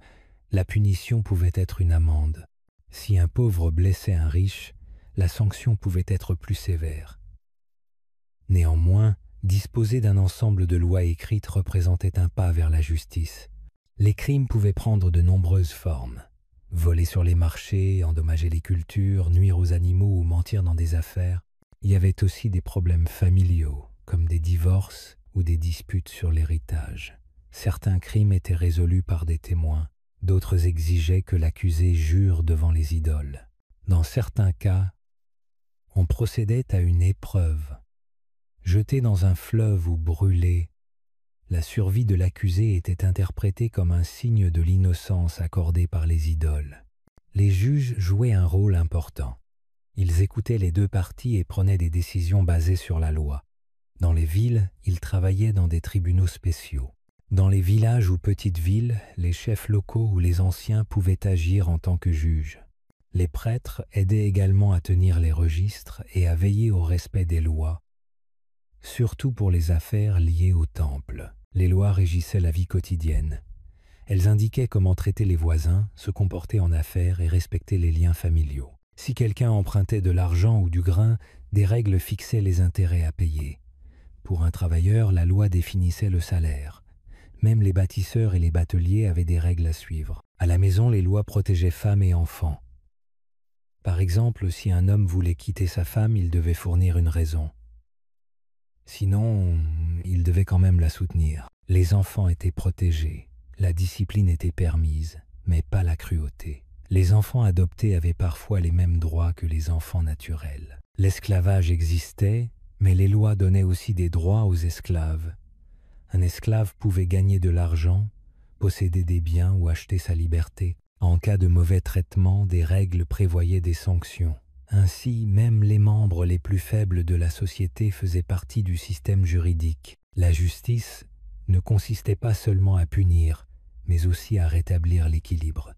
la punition pouvait être une amende. Si un pauvre blessait un riche, la sanction pouvait être plus sévère. Néanmoins, disposer d'un ensemble de lois écrites représentait un pas vers la justice. Les crimes pouvaient prendre de nombreuses formes. Voler sur les marchés, endommager les cultures, nuire aux animaux ou mentir dans des affaires. Il y avait aussi des problèmes familiaux, comme des divorces ou des disputes sur l'héritage. Certains crimes étaient résolus par des témoins, d'autres exigeaient que l'accusé jure devant les idoles. Dans certains cas, on procédait à une épreuve. Jeté dans un fleuve ou brûlé, la survie de l'accusé était interprétée comme un signe de l'innocence accordée par les idoles. Les juges jouaient un rôle important. Ils écoutaient les deux parties et prenaient des décisions basées sur la loi. Dans les villes, ils travaillaient dans des tribunaux spéciaux. Dans les villages ou petites villes, les chefs locaux ou les anciens pouvaient agir en tant que juges. Les prêtres aidaient également à tenir les registres et à veiller au respect des lois, surtout pour les affaires liées au temple. Les lois régissaient la vie quotidienne. Elles indiquaient comment traiter les voisins, se comporter en affaires et respecter les liens familiaux. Si quelqu'un empruntait de l'argent ou du grain, des règles fixaient les intérêts à payer. Pour un travailleur, la loi définissait le salaire. Même les bâtisseurs et les bateliers avaient des règles à suivre. À la maison, les lois protégeaient femmes et enfants. Par exemple, si un homme voulait quitter sa femme, il devait fournir une raison. Sinon, ils devaient quand même la soutenir. Les enfants étaient protégés, la discipline était permise, mais pas la cruauté. Les enfants adoptés avaient parfois les mêmes droits que les enfants naturels. L'esclavage existait, mais les lois donnaient aussi des droits aux esclaves. Un esclave pouvait gagner de l'argent, posséder des biens ou acheter sa liberté. En cas de mauvais traitement, des règles prévoyaient des sanctions. Ainsi, même les membres les plus faibles de la société faisaient partie du système juridique. La justice ne consistait pas seulement à punir, mais aussi à rétablir l'équilibre.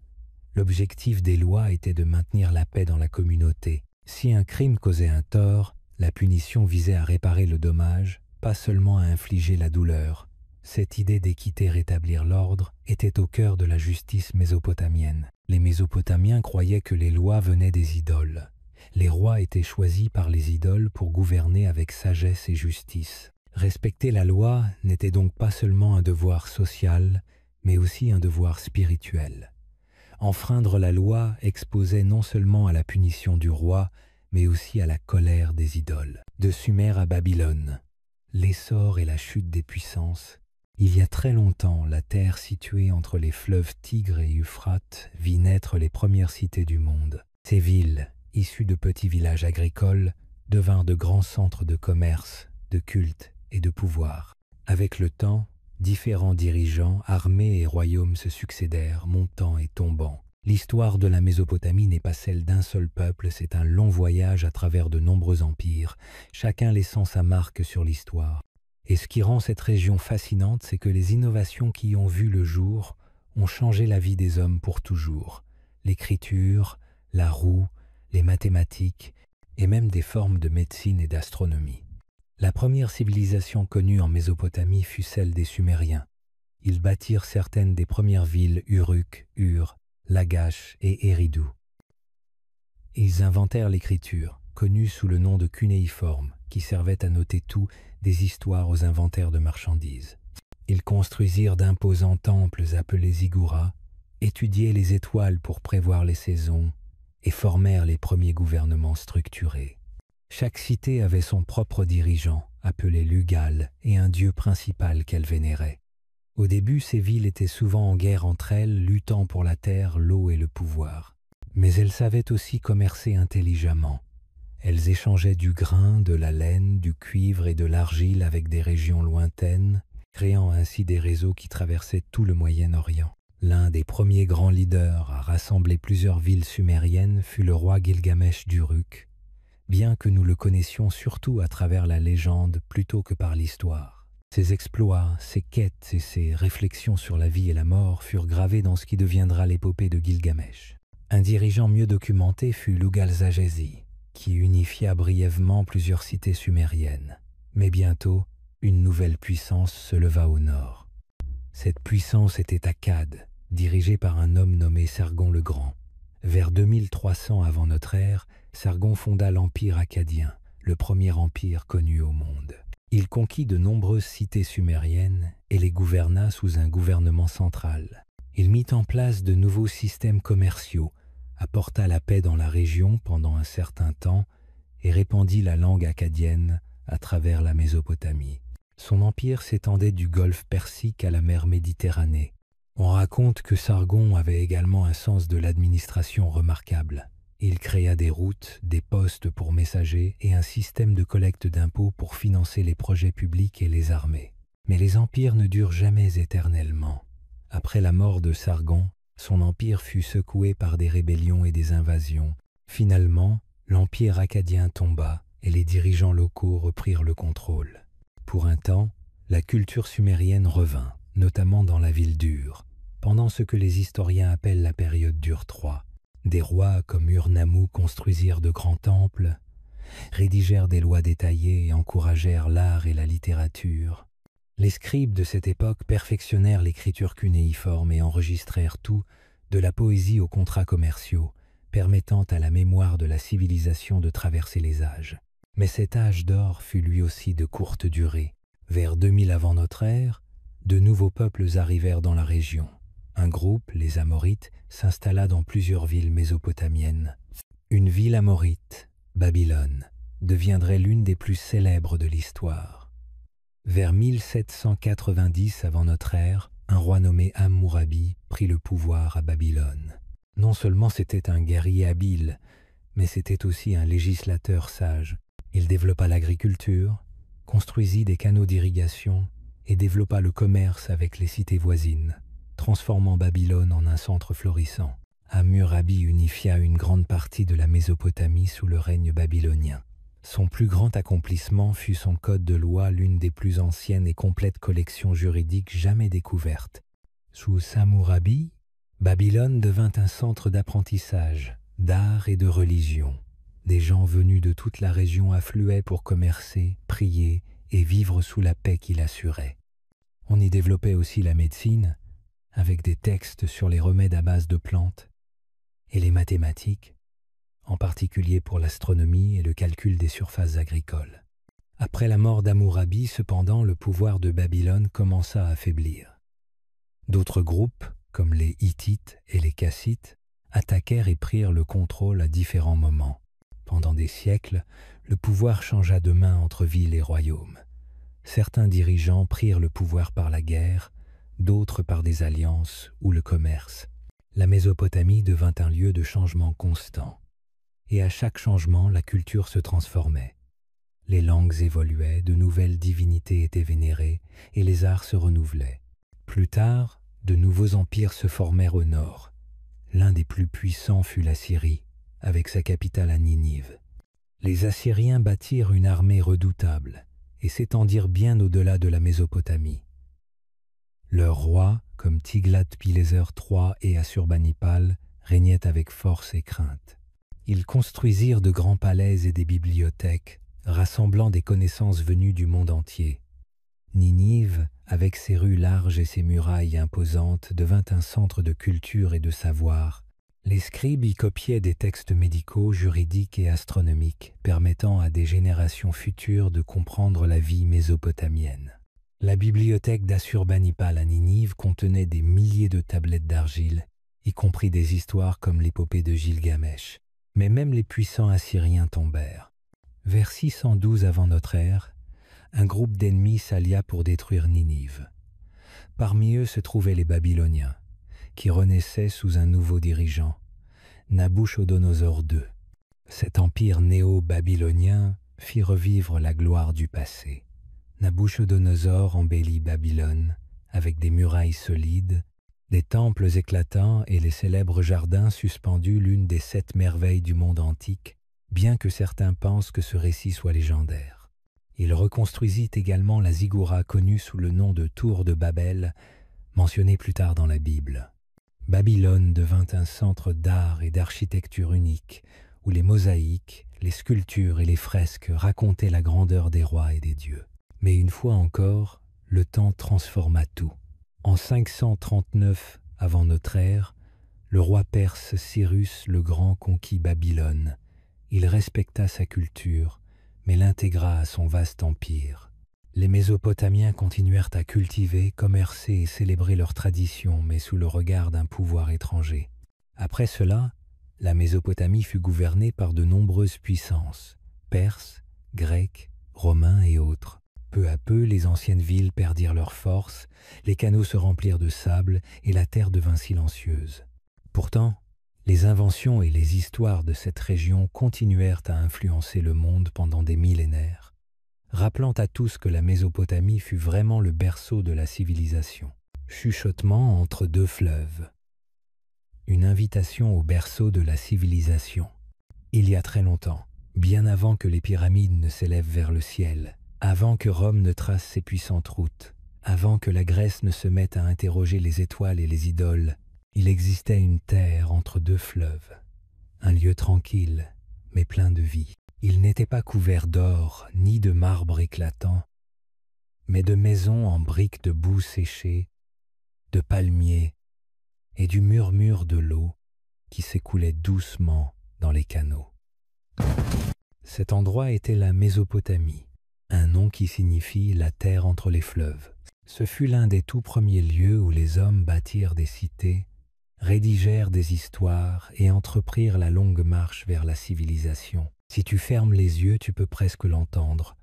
L'objectif des lois était de maintenir la paix dans la communauté. Si un crime causait un tort, la punition visait à réparer le dommage, pas seulement à infliger la douleur. Cette idée d'équité rétablir l'ordre était au cœur de la justice mésopotamienne. Les Mésopotamiens croyaient que les lois venaient des idoles. Les rois étaient choisis par les idoles pour gouverner avec sagesse et justice. Respecter la loi n'était donc pas seulement un devoir social, mais aussi un devoir spirituel. Enfreindre la loi exposait non seulement à la punition du roi, mais aussi à la colère des idoles. De Sumer à Babylone, l'essor et la chute des puissances. Il y a très longtemps, la terre située entre les fleuves Tigre et Euphrate vit naître les premières cités du monde. Ces villes, issues de petits villages agricoles, devinrent de grands centres de commerce, de culte et de pouvoir. Avec le temps, différents dirigeants, armées et royaumes se succédèrent, montant et tombant. L'histoire de la Mésopotamie n'est pas celle d'un seul peuple, c'est un long voyage à travers de nombreux empires, chacun laissant sa marque sur l'histoire. Et ce qui rend cette région fascinante, c'est que les innovations qui y ont vu le jour ont changé la vie des hommes pour toujours. L'écriture, la roue, les mathématiques et même des formes de médecine et d'astronomie. La première civilisation connue en Mésopotamie fut celle des Sumériens. Ils bâtirent certaines des premières villes Uruk, Ur, Lagash et Eridu. Ils inventèrent l'écriture, connue sous le nom de cunéiforme, qui servait à noter tout, des histoires aux inventaires de marchandises. Ils construisirent d'imposants temples appelés ziggourats, étudiaient les étoiles pour prévoir les saisons et formèrent les premiers gouvernements structurés. Chaque cité avait son propre dirigeant, appelé Lugal, et un dieu principal qu'elle vénérait. Au début, ces villes étaient souvent en guerre entre elles, luttant pour la terre, l'eau et le pouvoir. Mais elles savaient aussi commercer intelligemment. Elles échangeaient du grain, de la laine, du cuivre et de l'argile avec des régions lointaines, créant ainsi des réseaux qui traversaient tout le Moyen-Orient. L'un des premiers grands leaders à rassembler plusieurs villes sumériennes fut le roi Gilgamesh d'Uruk, bien que nous le connaissions surtout à travers la légende plutôt que par l'histoire. Ses exploits, ses quêtes et ses réflexions sur la vie et la mort furent gravés dans ce qui deviendra l'épopée de Gilgamesh. Un dirigeant mieux documenté fut Lugal-Zagezi, qui unifia brièvement plusieurs cités sumériennes. Mais bientôt, une nouvelle puissance se leva au nord. Cette puissance était Akkad, dirigée par un homme nommé Sargon le Grand. Vers 2300 avant notre ère, Sargon fonda l'Empire akkadien, le premier empire connu au monde. Il conquit de nombreuses cités sumériennes et les gouverna sous un gouvernement central. Il mit en place de nouveaux systèmes commerciaux, apporta la paix dans la région pendant un certain temps et répandit la langue akkadienne à travers la Mésopotamie. Son empire s'étendait du golfe Persique à la mer Méditerranée. On raconte que Sargon avait également un sens de l'administration remarquable. Il créa des routes, des postes pour messagers et un système de collecte d'impôts pour financer les projets publics et les armées. Mais les empires ne durent jamais éternellement. Après la mort de Sargon, son empire fut secoué par des rébellions et des invasions. Finalement, l'empire akkadien tomba et les dirigeants locaux reprirent le contrôle. Pour un temps, la culture sumérienne revint, notamment dans la ville d'Ur, pendant ce que les historiens appellent la période d'Ur III. Des rois comme Ur-Nammu construisirent de grands temples, rédigèrent des lois détaillées et encouragèrent l'art et la littérature. Les scribes de cette époque perfectionnèrent l'écriture cunéiforme et enregistrèrent tout, de la poésie aux contrats commerciaux, permettant à la mémoire de la civilisation de traverser les âges. Mais cet âge d'or fut lui aussi de courte durée. Vers 2000 avant notre ère, de nouveaux peuples arrivèrent dans la région. Un groupe, les Amorites, s'installa dans plusieurs villes mésopotamiennes. Une ville amorite, Babylone, deviendrait l'une des plus célèbres de l'histoire. Vers 1790 avant notre ère, un roi nommé Hammurabi prit le pouvoir à Babylone. Non seulement c'était un guerrier habile, mais c'était aussi un législateur sage. Il développa l'agriculture, construisit des canaux d'irrigation et développa le commerce avec les cités voisines, transformant Babylone en un centre florissant. Hammurabi unifia une grande partie de la Mésopotamie sous le règne babylonien. Son plus grand accomplissement fut son code de loi, l'une des plus anciennes et complètes collections juridiques jamais découvertes. Sous Hammurabi, Babylone devint un centre d'apprentissage, d'art et de religion. Des gens venus de toute la région affluaient pour commercer, prier et vivre sous la paix qu'il assurait. On y développait aussi la médecine, avec des textes sur les remèdes à base de plantes, et les mathématiques, en particulier pour l'astronomie et le calcul des surfaces agricoles. Après la mort d'Hammurabi, cependant, le pouvoir de Babylone commença à affaiblir. D'autres groupes, comme les Hittites et les Kassites, attaquèrent et prirent le contrôle à différents moments. Pendant des siècles, le pouvoir changea de main entre villes et royaumes. Certains dirigeants prirent le pouvoir par la guerre, d'autres par des alliances ou le commerce. La Mésopotamie devint un lieu de changement constant. Et à chaque changement, la culture se transformait. Les langues évoluaient, de nouvelles divinités étaient vénérées et les arts se renouvelaient. Plus tard, de nouveaux empires se formèrent au nord. L'un des plus puissants fut la Syrie, avec sa capitale à Ninive. Les Assyriens bâtirent une armée redoutable et s'étendirent bien au-delà de la Mésopotamie. Leurs rois, comme Tiglath-Pileser III et Assurbanipal, régnaient avec force et crainte. Ils construisirent de grands palais et des bibliothèques, rassemblant des connaissances venues du monde entier. Ninive, avec ses rues larges et ses murailles imposantes, devint un centre de culture et de savoir. Les scribes y copiaient des textes médicaux, juridiques et astronomiques, permettant à des générations futures de comprendre la vie mésopotamienne. La bibliothèque d'Assurbanipal à Ninive contenait des milliers de tablettes d'argile, y compris des histoires comme l'épopée de Gilgamesh. Mais même les puissants Assyriens tombèrent. Vers 612 avant notre ère, un groupe d'ennemis s'allia pour détruire Ninive. Parmi eux se trouvaient les Babyloniens, qui renaissaient sous un nouveau dirigeant, Nabuchodonosor II. Cet empire néo-babylonien fit revivre la gloire du passé. Nabuchodonosor embellit Babylone avec des murailles solides, des temples éclatants et les célèbres jardins suspendus, l'une des 7 merveilles du monde antique, bien que certains pensent que ce récit soit légendaire. Il reconstruisit également la ziggoura connue sous le nom de Tour de Babel, mentionnée plus tard dans la Bible. Babylone devint un centre d'art et d'architecture unique, où les mosaïques, les sculptures et les fresques racontaient la grandeur des rois et des dieux. Mais une fois encore, le temps transforma tout. En 539 avant notre ère, le roi perse Cyrus le Grand conquit Babylone. Il respecta sa culture, mais l'intégra à son vaste empire. Les Mésopotamiens continuèrent à cultiver, commercer et célébrer leurs traditions, mais sous le regard d'un pouvoir étranger. Après cela, la Mésopotamie fut gouvernée par de nombreuses puissances, perses, grecs, romains et autres. Peu à peu, les anciennes villes perdirent leur force, les canaux se remplirent de sable et la terre devint silencieuse. Pourtant, les inventions et les histoires de cette région continuèrent à influencer le monde pendant des millénaires, rappelant à tous que la Mésopotamie fut vraiment le berceau de la civilisation. Chuchotement entre 2 fleuves. Une invitation au berceau de la civilisation. Il y a très longtemps, bien avant que les pyramides ne s'élèvent vers le ciel, avant que Rome ne trace ses puissantes routes, avant que la Grèce ne se mette à interroger les étoiles et les idoles, il existait une terre entre 2 fleuves, un lieu tranquille, mais plein de vie. Il n'était pas couvert d'or, ni de marbre éclatant, mais de maisons en briques de boue séchée, de palmiers et du murmure de l'eau qui s'écoulait doucement dans les canaux. Cet endroit était la Mésopotamie, un nom qui signifie la terre entre les fleuves. Ce fut l'un des tout premiers lieux où les hommes bâtirent des cités, rédigèrent des histoires et entreprirent la longue marche vers la civilisation. Si tu fermes les yeux, tu peux presque l'entendre,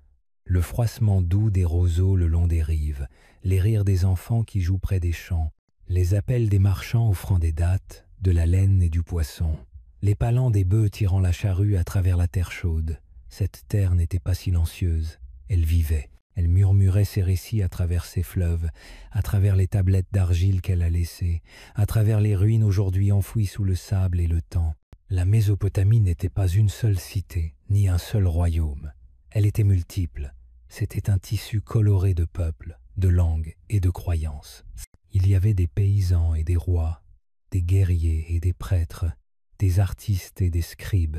le froissement doux des roseaux le long des rives, les rires des enfants qui jouent près des champs, les appels des marchands offrant des dattes, de la laine et du poisson, les palans des bœufs tirant la charrue à travers la terre chaude. Cette terre n'était pas silencieuse, elle vivait, elle murmurait ses récits à travers ses fleuves, à travers les tablettes d'argile qu'elle a laissées, à travers les ruines aujourd'hui enfouies sous le sable et le temps. La Mésopotamie n'était pas une seule cité, ni un seul royaume. Elle était multiple. C'était un tissu coloré de peuples, de langues et de croyances. Il y avait des paysans et des rois, des guerriers et des prêtres, des artistes et des scribes.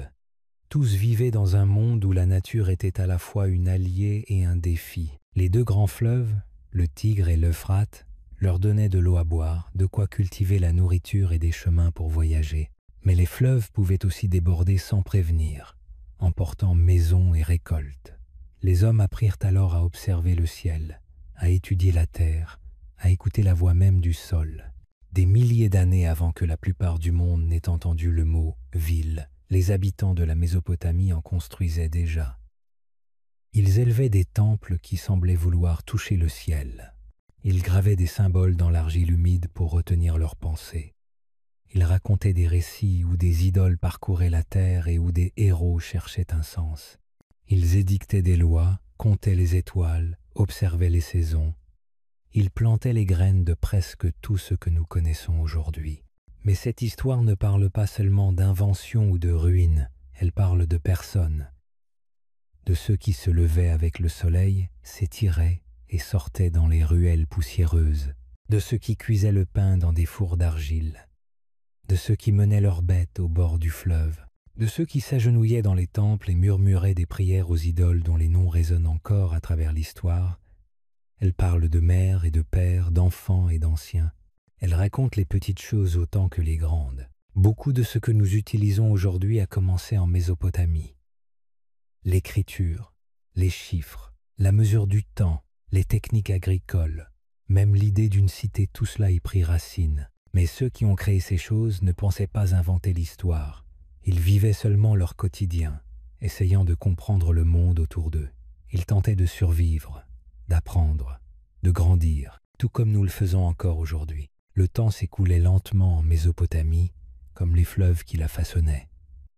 Tous vivaient dans un monde où la nature était à la fois une alliée et un défi. Les deux grands fleuves, le Tigre et l'Euphrate, leur donnaient de l'eau à boire, de quoi cultiver la nourriture et des chemins pour voyager. Mais les fleuves pouvaient aussi déborder sans prévenir, emportant maisons et récoltes. Les hommes apprirent alors à observer le ciel, à étudier la terre, à écouter la voix même du sol. Des milliers d'années avant que la plupart du monde n'ait entendu le mot « ville », les habitants de la Mésopotamie en construisaient déjà. Ils élevaient des temples qui semblaient vouloir toucher le ciel. Ils gravaient des symboles dans l'argile humide pour retenir leurs pensées. Ils racontaient des récits où des idoles parcouraient la terre et où des héros cherchaient un sens. Ils édictaient des lois, comptaient les étoiles, observaient les saisons. Ils plantaient les graines de presque tout ce que nous connaissons aujourd'hui. Mais cette histoire ne parle pas seulement d'invention ou de ruines, elle parle de personnes. De ceux qui se levaient avec le soleil, s'étiraient et sortaient dans les ruelles poussiéreuses. De ceux qui cuisaient le pain dans des fours d'argile. De ceux qui menaient leurs bêtes au bord du fleuve, de ceux qui s'agenouillaient dans les temples et murmuraient des prières aux idoles dont les noms résonnent encore à travers l'histoire. Elle parle de mères et de pères, d'enfants et d'anciens. Elle raconte les petites choses autant que les grandes. Beaucoup de ce que nous utilisons aujourd'hui a commencé en Mésopotamie. L'écriture, les chiffres, la mesure du temps, les techniques agricoles, même l'idée d'une cité, tout cela y prit racine. Mais ceux qui ont créé ces choses ne pensaient pas inventer l'histoire. Ils vivaient seulement leur quotidien, essayant de comprendre le monde autour d'eux. Ils tentaient de survivre, d'apprendre, de grandir, tout comme nous le faisons encore aujourd'hui. Le temps s'écoulait lentement en Mésopotamie, comme les fleuves qui la façonnaient.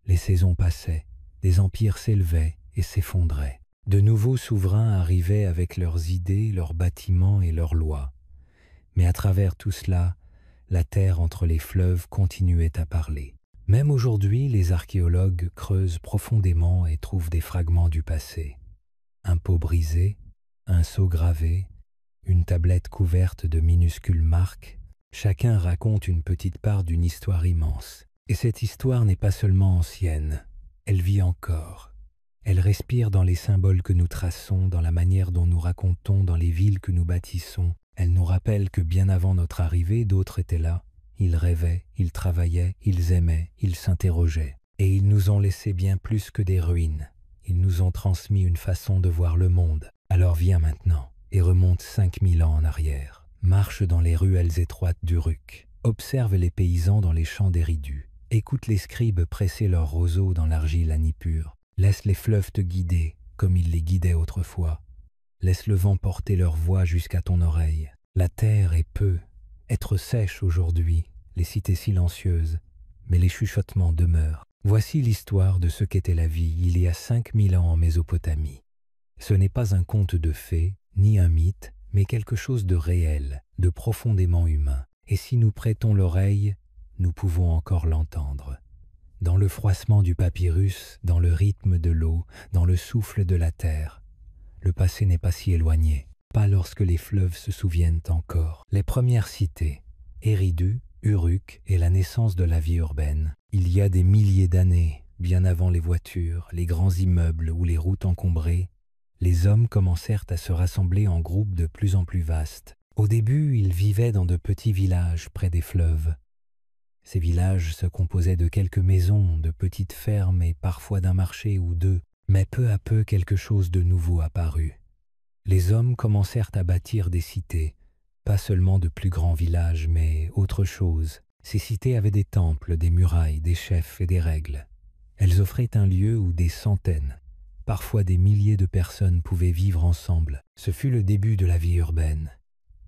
Les saisons passaient, des empires s'élevaient et s'effondraient. De nouveaux souverains arrivaient avec leurs idées, leurs bâtiments et leurs lois. Mais à travers tout cela, la terre entre les fleuves continuait à parler. Même aujourd'hui, les archéologues creusent profondément et trouvent des fragments du passé. Un pot brisé, un sceau gravé, une tablette couverte de minuscules marques, chacun raconte une petite part d'une histoire immense. Et cette histoire n'est pas seulement ancienne, elle vit encore. Elle respire dans les symboles que nous traçons, dans la manière dont nous racontons, dans les villes que nous bâtissons. Elle nous rappelle que bien avant notre arrivée, d'autres étaient là. Ils rêvaient, ils travaillaient, ils aimaient, ils s'interrogeaient. Et ils nous ont laissé bien plus que des ruines. Ils nous ont transmis une façon de voir le monde. Alors viens maintenant et remonte 5000 ans en arrière. Marche dans les ruelles étroites d'Uruk. Observe les paysans dans les champs d'Éridu. Écoute les scribes presser leurs roseaux dans l'argile à Nippur. Laisse les fleuves te guider, comme ils les guidaient autrefois. Laisse le vent porter leur voix jusqu'à ton oreille. La terre est peu, être sèche aujourd'hui, les cités silencieuses, mais les chuchotements demeurent. Voici l'histoire de ce qu'était la vie il y a 5000 ans en Mésopotamie. Ce n'est pas un conte de fées, ni un mythe, mais quelque chose de réel, de profondément humain. Et si nous prêtons l'oreille, nous pouvons encore l'entendre. Dans le froissement du papyrus, dans le rythme de l'eau, dans le souffle de la terre, le passé n'est pas si éloigné, pas lorsque les fleuves se souviennent encore. Les premières cités, Eridu, Uruk et la naissance de la vie urbaine, il y a des milliers d'années, bien avant les voitures, les grands immeubles ou les routes encombrées, les hommes commencèrent à se rassembler en groupes de plus en plus vastes. Au début, ils vivaient dans de petits villages près des fleuves. Ces villages se composaient de quelques maisons, de petites fermes et parfois d'un marché ou deux. Mais peu à peu, quelque chose de nouveau apparut. Les hommes commencèrent à bâtir des cités, pas seulement de plus grands villages, mais autre chose. Ces cités avaient des temples, des murailles, des chefs et des règles. Elles offraient un lieu où des centaines, Parfois des milliers de personnes pouvaient vivre ensemble. Ce fut le début de la vie urbaine.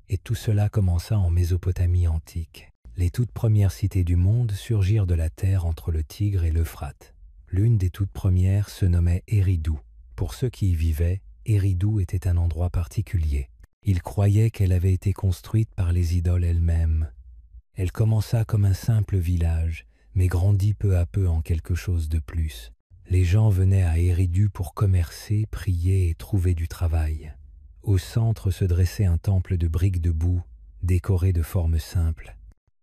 Et tout cela commença en Mésopotamie antique. Les toutes premières cités du monde surgirent de la terre entre le Tigre et l'Euphrate. L'une des toutes premières se nommait Éridou. Pour ceux qui y vivaient, Éridou était un endroit particulier. Ils croyaient qu'elle avait été construite par les idoles elles-mêmes. Elle commença comme un simple village, mais grandit peu à peu en quelque chose de plus. Les gens venaient à Éridou pour commercer, prier et trouver du travail. Au centre se dressait un temple de briques de boue, décoré de formes simples.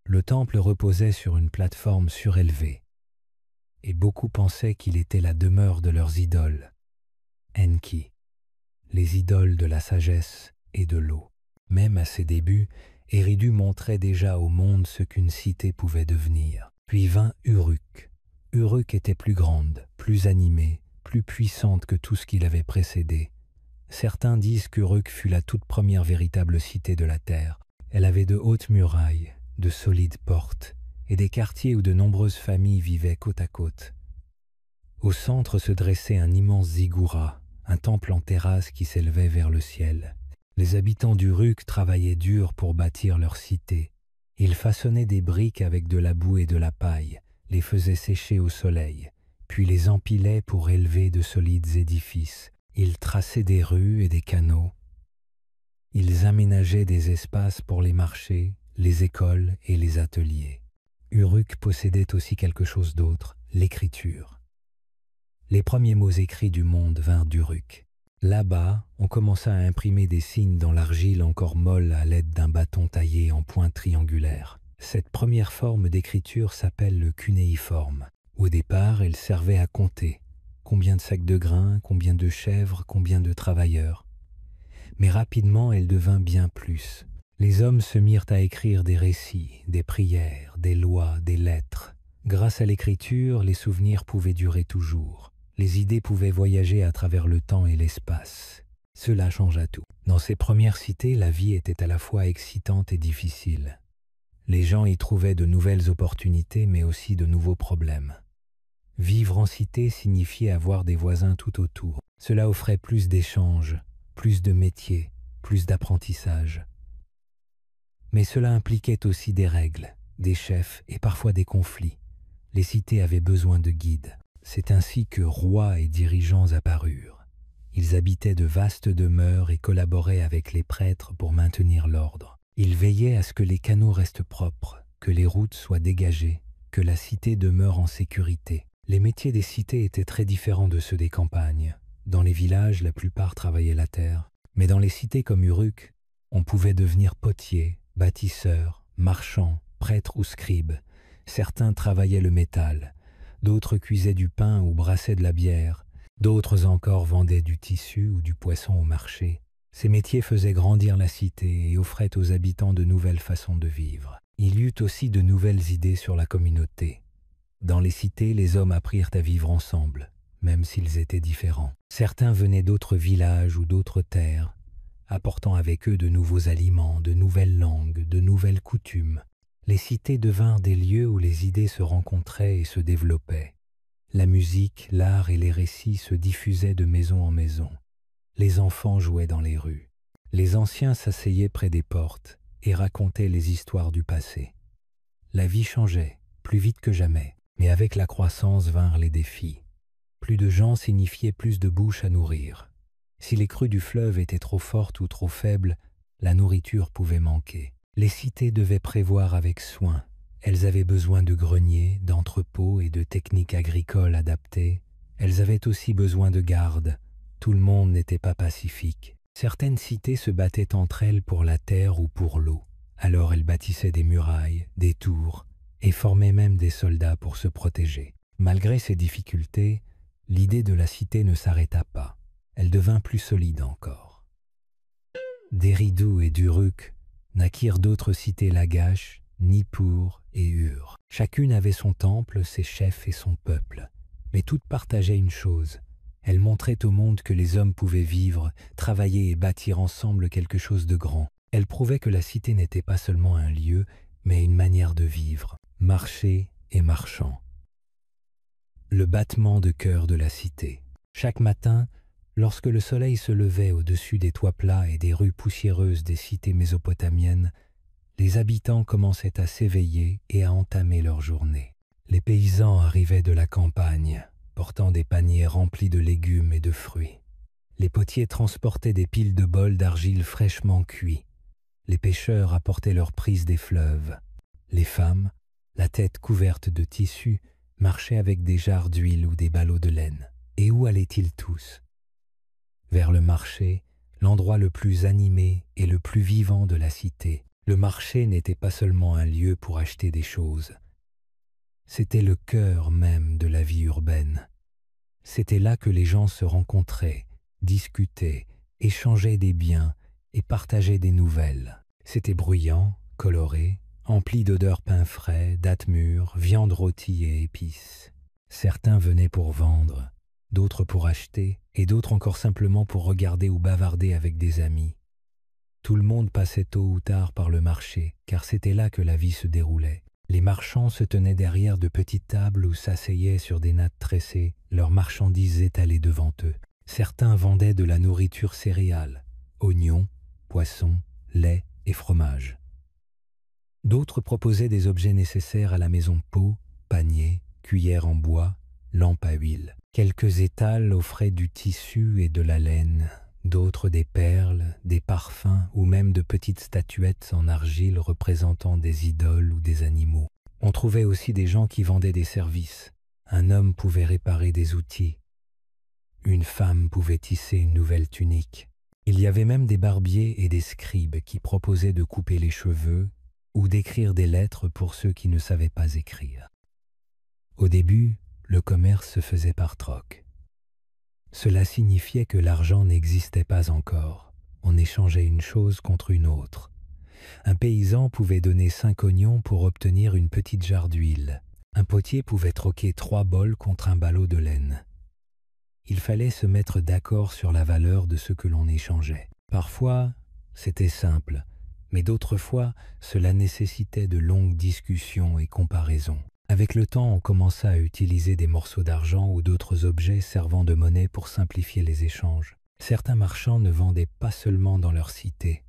Le temple reposait sur une plateforme surélevée, et beaucoup pensaient qu'il était la demeure de leurs idoles, Enki, les idoles de la sagesse et de l'eau. Même à ses débuts, Éridou montrait déjà au monde ce qu'une cité pouvait devenir. Puis vint Uruk. Uruk était plus grande, plus animée, plus puissante que tout ce qui l'avait précédé. Certains disent qu'Uruk fut la toute première véritable cité de la terre. Elle avait de hautes murailles, de solides portes, et des quartiers où de nombreuses familles vivaient côte à côte. Au centre se dressait un immense ziggoura, un temple en terrasse qui s'élevait vers le ciel. Les habitants d'Uruk travaillaient dur pour bâtir leur cité. Ils façonnaient des briques avec de la boue et de la paille, les faisaient sécher au soleil, puis les empilaient pour élever de solides édifices. Ils traçaient des rues et des canaux. Ils aménageaient des espaces pour les marchés, les écoles et les ateliers. Uruk possédait aussi quelque chose d'autre, l'écriture. Les premiers mots écrits du monde vinrent d'Uruk. Là-bas, on commença à imprimer des signes dans l'argile encore molle à l'aide d'un bâton taillé en pointe triangulaire. Cette première forme d'écriture s'appelle le cunéiforme. Au départ, elle servait à compter. Combien de sacs de grains, combien de chèvres, combien de travailleurs. Mais rapidement, elle devint bien plus. Les hommes se mirent à écrire des récits, des prières, des lois, des lettres. Grâce à l'écriture, les souvenirs pouvaient durer toujours. Les idées pouvaient voyager à travers le temps et l'espace. Cela changea tout. Dans ces premières cités, la vie était à la fois excitante et difficile. Les gens y trouvaient de nouvelles opportunités, mais aussi de nouveaux problèmes. Vivre en cité signifiait avoir des voisins tout autour. Cela offrait plus d'échanges, plus de métiers, plus d'apprentissage. Mais cela impliquait aussi des règles, des chefs et parfois des conflits. Les cités avaient besoin de guides. C'est ainsi que rois et dirigeants apparurent. Ils habitaient de vastes demeures et collaboraient avec les prêtres pour maintenir l'ordre. Ils veillaient à ce que les canaux restent propres, que les routes soient dégagées, que la cité demeure en sécurité. Les métiers des cités étaient très différents de ceux des campagnes. Dans les villages, la plupart travaillaient la terre. Mais dans les cités comme Uruk, on pouvait devenir potier, bâtisseur, marchand, prêtre ou scribe. Certains travaillaient le métal, d'autres cuisaient du pain ou brassaient de la bière, d'autres encore vendaient du tissu ou du poisson au marché. Ces métiers faisaient grandir la cité et offraient aux habitants de nouvelles façons de vivre. Il y eut aussi de nouvelles idées sur la communauté. Dans les cités, les hommes apprirent à vivre ensemble, même s'ils étaient différents. Certains venaient d'autres villages ou d'autres terres, apportant avec eux de nouveaux aliments, de nouvelles langues, de nouvelles coutumes. Les cités devinrent des lieux où les idées se rencontraient et se développaient. La musique, l'art et les récits se diffusaient de maison en maison. Les enfants jouaient dans les rues. Les anciens s'asseyaient près des portes et racontaient les histoires du passé. La vie changeait, plus vite que jamais, mais avec la croissance vinrent les défis. Plus de gens signifiait plus de bouches à nourrir. Si les crues du fleuve étaient trop fortes ou trop faibles, la nourriture pouvait manquer. Les cités devaient prévoir avec soin. Elles avaient besoin de greniers, d'entrepôts et de techniques agricoles adaptées. Elles avaient aussi besoin de gardes. Tout le monde n'était pas pacifique. Certaines cités se battaient entre elles pour la terre ou pour l'eau. Alors elles bâtissaient des murailles, des tours, et formaient même des soldats pour se protéger. Malgré ces difficultés, l'idée de la cité ne s'arrêta pas. Elle devint plus solide encore. D'Éridou et d'Uruk naquirent d'autres cités lagaches, Nippur et Ur. Chacune avait son temple, ses chefs et son peuple. Mais toutes partageaient une chose. Elles montraient au monde que les hommes pouvaient vivre, travailler et bâtir ensemble quelque chose de grand. Elles prouvaient que la cité n'était pas seulement un lieu, mais une manière de vivre, marcher et marchand. Le battement de cœur de la cité. Chaque matin, lorsque le soleil se levait au-dessus des toits plats et des rues poussiéreuses des cités mésopotamiennes, les habitants commençaient à s'éveiller et à entamer leur journée. Les paysans arrivaient de la campagne, portant des paniers remplis de légumes et de fruits. Les potiers transportaient des piles de bols d'argile fraîchement cuits. Les pêcheurs apportaient leurs prises des fleuves. Les femmes, la tête couverte de tissus, marchaient avec des jarres d'huile ou des ballots de laine. Et où allaient-ils tous? Vers le marché, l'endroit le plus animé et le plus vivant de la cité. Le marché n'était pas seulement un lieu pour acheter des choses. C'était le cœur même de la vie urbaine. C'était là que les gens se rencontraient, discutaient, échangeaient des biens et partageaient des nouvelles. C'était bruyant, coloré, empli d'odeurs pain frais, dattes mûres, viande rôtie et épices. Certains venaient pour vendre, d'autres pour acheter, et d'autres encore simplement pour regarder ou bavarder avec des amis. Tout le monde passait tôt ou tard par le marché, car c'était là que la vie se déroulait. Les marchands se tenaient derrière de petites tables ou s'asseyaient sur des nattes tressées, leurs marchandises étalées devant eux. Certains vendaient de la nourriture céréale, oignons, poissons, lait et fromage. D'autres proposaient des objets nécessaires à la maison: pots, paniers, cuillères en bois, lampes à huile. Quelques étals offraient du tissu et de la laine, d'autres des perles, des parfums ou même de petites statuettes en argile représentant des idoles ou des animaux. On trouvait aussi des gens qui vendaient des services. Un homme pouvait réparer des outils. Une femme pouvait tisser une nouvelle tunique. Il y avait même des barbiers et des scribes qui proposaient de couper les cheveux ou d'écrire des lettres pour ceux qui ne savaient pas écrire. Au début, le commerce se faisait par troc. Cela signifiait que l'argent n'existait pas encore. On échangeait une chose contre une autre. Un paysan pouvait donner 5 oignons pour obtenir une petite jarre d'huile. Un potier pouvait troquer 3 bols contre un ballot de laine. Il fallait se mettre d'accord sur la valeur de ce que l'on échangeait. Parfois, c'était simple, mais d'autres fois, cela nécessitait de longues discussions et comparaisons. Avec le temps, on commença à utiliser des morceaux d'argent ou d'autres objets servant de monnaie pour simplifier les échanges. Certains marchands ne vendaient pas seulement dans leur cité.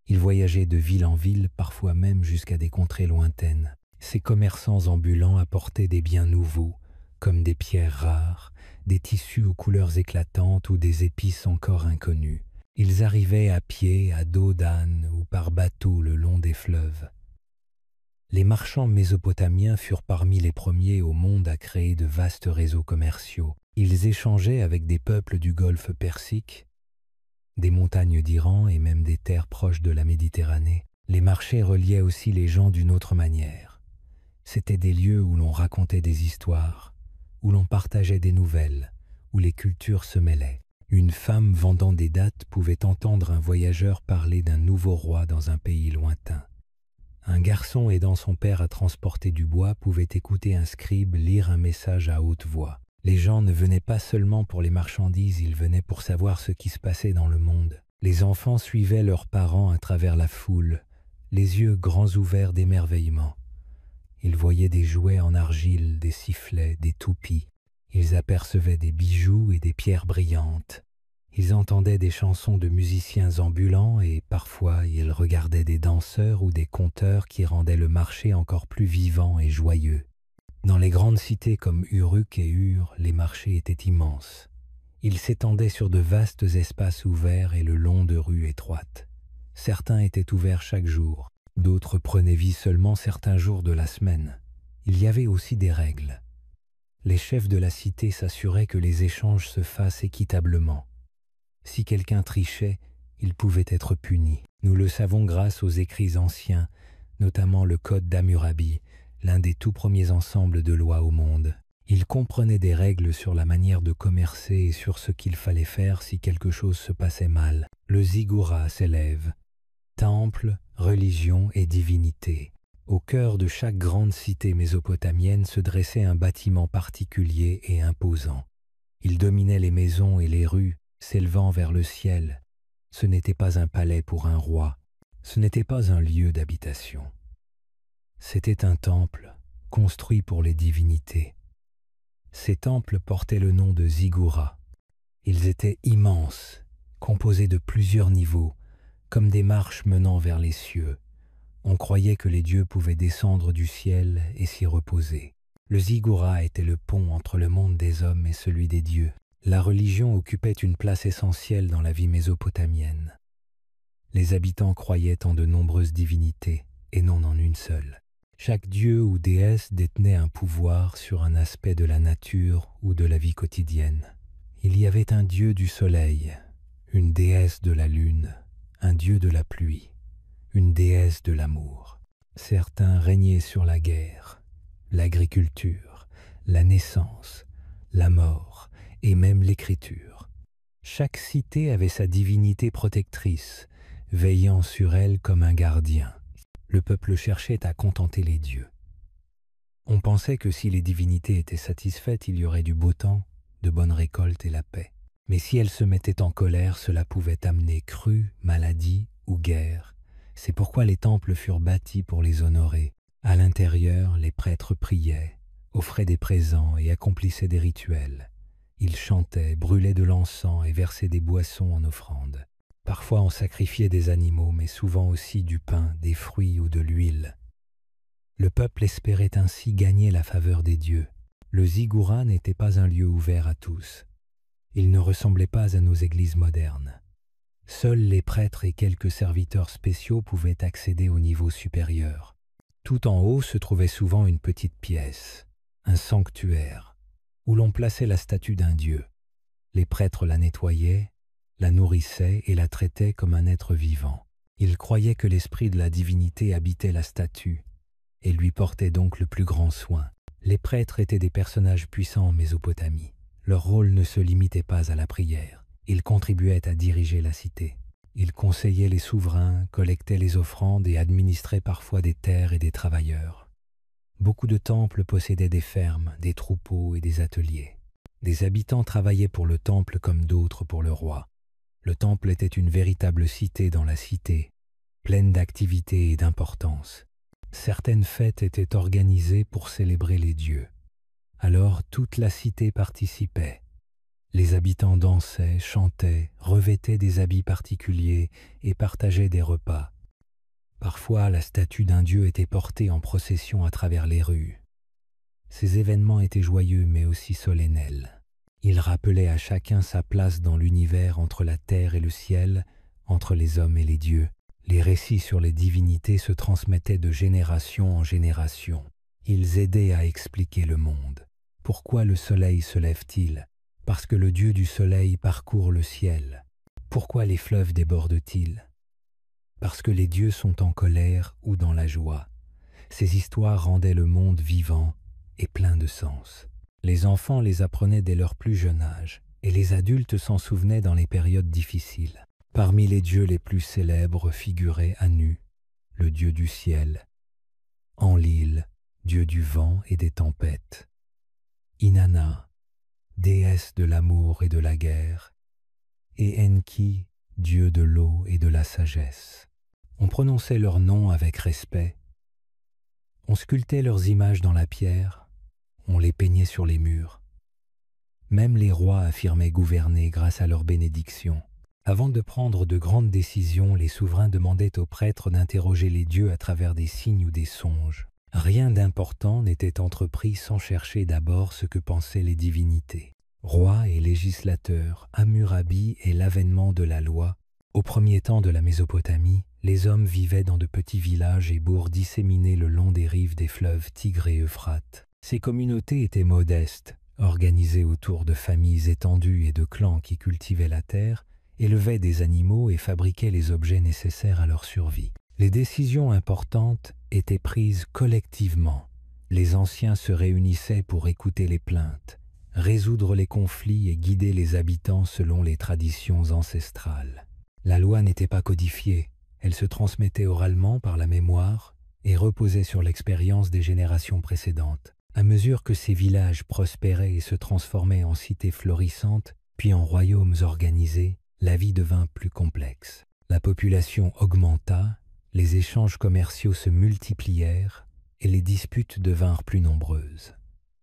Ils voyageaient de ville en ville, parfois même jusqu'à des contrées lointaines. Ces commerçants ambulants apportaient des biens nouveaux, comme des pierres rares, des tissus aux couleurs éclatantes ou des épices encore inconnues. Ils arrivaient à pied, à dos d'âne ou par bateau le long des fleuves. Les marchands mésopotamiens furent parmi les premiers au monde à créer de vastes réseaux commerciaux. Ils échangeaient avec des peuples du golfe Persique, des montagnes d'Iran et même des terres proches de la Méditerranée. Les marchés reliaient aussi les gens d'une autre manière. C'étaient des lieux où l'on racontait des histoires, où l'on partageait des nouvelles, où les cultures se mêlaient. Une femme vendant des dattes pouvait entendre un voyageur parler d'un nouveau roi dans un pays lointain. Un garçon aidant son père à transporter du bois pouvait écouter un scribe lire un message à haute voix. Les gens ne venaient pas seulement pour les marchandises, ils venaient pour savoir ce qui se passait dans le monde. Les enfants suivaient leurs parents à travers la foule, les yeux grands ouverts d'émerveillement. Ils voyaient des jouets en argile, des sifflets, des toupies. Ils apercevaient des bijoux et des pierres brillantes. Ils entendaient des chansons de musiciens ambulants et parfois ils regardaient des danseurs ou des conteurs qui rendaient le marché encore plus vivant et joyeux. Dans les grandes cités comme Uruk et Ur, les marchés étaient immenses. Ils s'étendaient sur de vastes espaces ouverts et le long de rues étroites. Certains étaient ouverts chaque jour, d'autres prenaient vie seulement certains jours de la semaine. Il y avait aussi des règles. Les chefs de la cité s'assuraient que les échanges se fassent équitablement. Si quelqu'un trichait, il pouvait être puni. Nous le savons grâce aux écrits anciens, notamment le Code d'Hammurabi, l'un des tout premiers ensembles de lois au monde. Il comprenait des règles sur la manière de commercer et sur ce qu'il fallait faire si quelque chose se passait mal. Le Ziggoura s'élève. Temple, religion et divinité. Au cœur de chaque grande cité mésopotamienne se dressait un bâtiment particulier et imposant. Il dominait les maisons et les rues, s'élevant vers le ciel. Ce n'était pas un palais pour un roi, ce n'était pas un lieu d'habitation. C'était un temple construit pour les divinités. Ces temples portaient le nom de Ziggoura. Ils étaient immenses, composés de plusieurs niveaux, comme des marches menant vers les cieux. On croyait que les dieux pouvaient descendre du ciel et s'y reposer. Le ziggoura était le pont entre le monde des hommes et celui des dieux. La religion occupait une place essentielle dans la vie mésopotamienne. Les habitants croyaient en de nombreuses divinités, et non en une seule. Chaque dieu ou déesse détenait un pouvoir sur un aspect de la nature ou de la vie quotidienne. Il y avait un dieu du soleil, une déesse de la lune, un dieu de la pluie, une déesse de l'amour. Certains régnaient sur la guerre, l'agriculture, la naissance, la mort et même l'écriture. Chaque cité avait sa divinité protectrice, veillant sur elle comme un gardien. Le peuple cherchait à contenter les dieux. On pensait que si les divinités étaient satisfaites, il y aurait du beau temps, de bonnes récoltes et la paix. Mais si elles se mettaient en colère, cela pouvait amener crue, maladie ou guerre. C'est pourquoi les temples furent bâtis pour les honorer. À l'intérieur, les prêtres priaient, offraient des présents et accomplissaient des rituels. Ils chantaient, brûlaient de l'encens et versaient des boissons en offrande. Parfois on sacrifiait des animaux, mais souvent aussi du pain, des fruits ou de l'huile. Le peuple espérait ainsi gagner la faveur des dieux. Le ziggoura n'était pas un lieu ouvert à tous. Il ne ressemblait pas à nos églises modernes. Seuls les prêtres et quelques serviteurs spéciaux pouvaient accéder au niveau supérieur. Tout en haut se trouvait souvent une petite pièce, un sanctuaire, où l'on plaçait la statue d'un dieu. Les prêtres la nettoyaient, la nourrissaient et la traitaient comme un être vivant. Ils croyaient que l'esprit de la divinité habitait la statue et lui portait donc le plus grand soin. Les prêtres étaient des personnages puissants en Mésopotamie. Leur rôle ne se limitait pas à la prière. Ils contribuaient à diriger la cité. Ils conseillaient les souverains, collectaient les offrandes et administraient parfois des terres et des travailleurs. Beaucoup de temples possédaient des fermes, des troupeaux et des ateliers. Des habitants travaillaient pour le temple comme d'autres pour le roi. Le temple était une véritable cité dans la cité, pleine d'activités et d'importance. Certaines fêtes étaient organisées pour célébrer les dieux. Alors toute la cité participait. Les habitants dansaient, chantaient, revêtaient des habits particuliers et partageaient des repas. Parfois, la statue d'un dieu était portée en procession à travers les rues. Ces événements étaient joyeux mais aussi solennels. Ils rappelaient à chacun sa place dans l'univers entre la terre et le ciel, entre les hommes et les dieux. Les récits sur les divinités se transmettaient de génération en génération. Ils aidaient à expliquer le monde. Pourquoi le soleil se lève-t-il? Parce que le dieu du soleil parcourt le ciel. Pourquoi les fleuves débordent-ils? Parce que les dieux sont en colère ou dans la joie. Ces histoires rendaient le monde vivant et plein de sens. Les enfants les apprenaient dès leur plus jeune âge, et les adultes s'en souvenaient dans les périodes difficiles. Parmi les dieux les plus célèbres figurait Anu, le dieu du ciel, Enlil, dieu du vent et des tempêtes, Inanna, déesse de l'amour et de la guerre, et Enki, dieu de l'eau et de la sagesse. On prononçait leurs noms avec respect. On sculptait leurs images dans la pierre, on les peignait sur les murs. Même les rois affirmaient gouverner grâce à leurs bénédictions. Avant de prendre de grandes décisions, les souverains demandaient aux prêtres d'interroger les dieux à travers des signes ou des songes. Rien d'important n'était entrepris sans chercher d'abord ce que pensaient les divinités. Rois et législateurs, Hammurabi et l'avènement de la loi. Au premier temps de la Mésopotamie, les hommes vivaient dans de petits villages et bourgs disséminés le long des rives des fleuves Tigre et Euphrate. Ces communautés étaient modestes, organisées autour de familles étendues et de clans qui cultivaient la terre, élevaient des animaux et fabriquaient les objets nécessaires à leur survie. Les décisions importantes étaient prises collectivement. Les anciens se réunissaient pour écouter les plaintes, résoudre les conflits et guider les habitants selon les traditions ancestrales. La loi n'était pas codifiée, elle se transmettait oralement par la mémoire et reposait sur l'expérience des générations précédentes. À mesure que ces villages prospéraient et se transformaient en cités florissantes, puis en royaumes organisés, la vie devint plus complexe. La population augmenta, les échanges commerciaux se multiplièrent et les disputes devinrent plus nombreuses.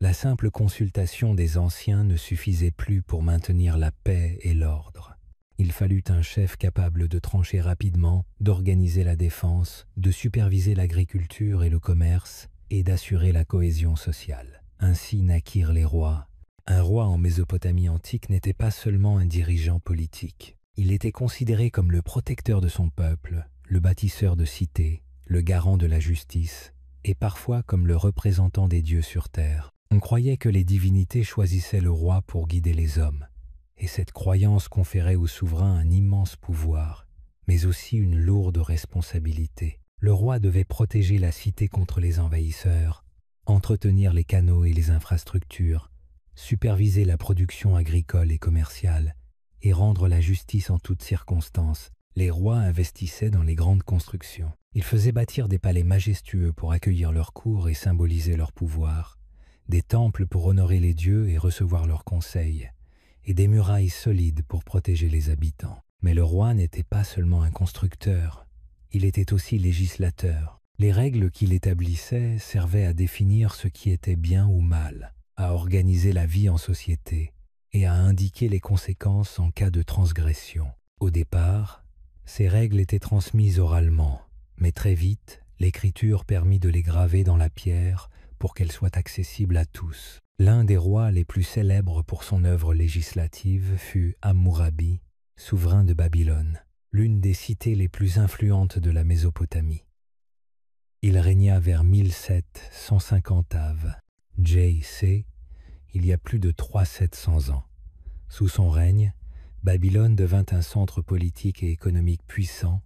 La simple consultation des anciens ne suffisait plus pour maintenir la paix et l'ordre. Il fallut un chef capable de trancher rapidement, d'organiser la défense, de superviser l'agriculture et le commerce, et d'assurer la cohésion sociale. Ainsi naquirent les rois. Un roi en Mésopotamie antique n'était pas seulement un dirigeant politique. Il était considéré comme le protecteur de son peuple, le bâtisseur de cités, le garant de la justice, et parfois comme le représentant des dieux sur terre. On croyait que les divinités choisissaient le roi pour guider les hommes, et cette croyance conférait au souverain un immense pouvoir, mais aussi une lourde responsabilité. Le roi devait protéger la cité contre les envahisseurs, entretenir les canaux et les infrastructures, superviser la production agricole et commerciale, et rendre la justice en toutes circonstances. Les rois investissaient dans les grandes constructions. Ils faisaient bâtir des palais majestueux pour accueillir leurs cours et symboliser leur pouvoir, des temples pour honorer les dieux et recevoir leurs conseils, et des murailles solides pour protéger les habitants. Mais le roi n'était pas seulement un constructeur, il était aussi législateur. Les règles qu'il établissait servaient à définir ce qui était bien ou mal, à organiser la vie en société et à indiquer les conséquences en cas de transgression. Au départ, ces règles étaient transmises oralement, mais très vite, l'écriture permit de les graver dans la pierre pour qu'elles soient accessibles à tous. L'un des rois les plus célèbres pour son œuvre législative fut Hammurabi, souverain de Babylone, l'une des cités les plus influentes de la Mésopotamie. Il régna vers 1750 av. J.C., il y a plus de 300-700 ans. Sous son règne, Babylone devint un centre politique et économique puissant,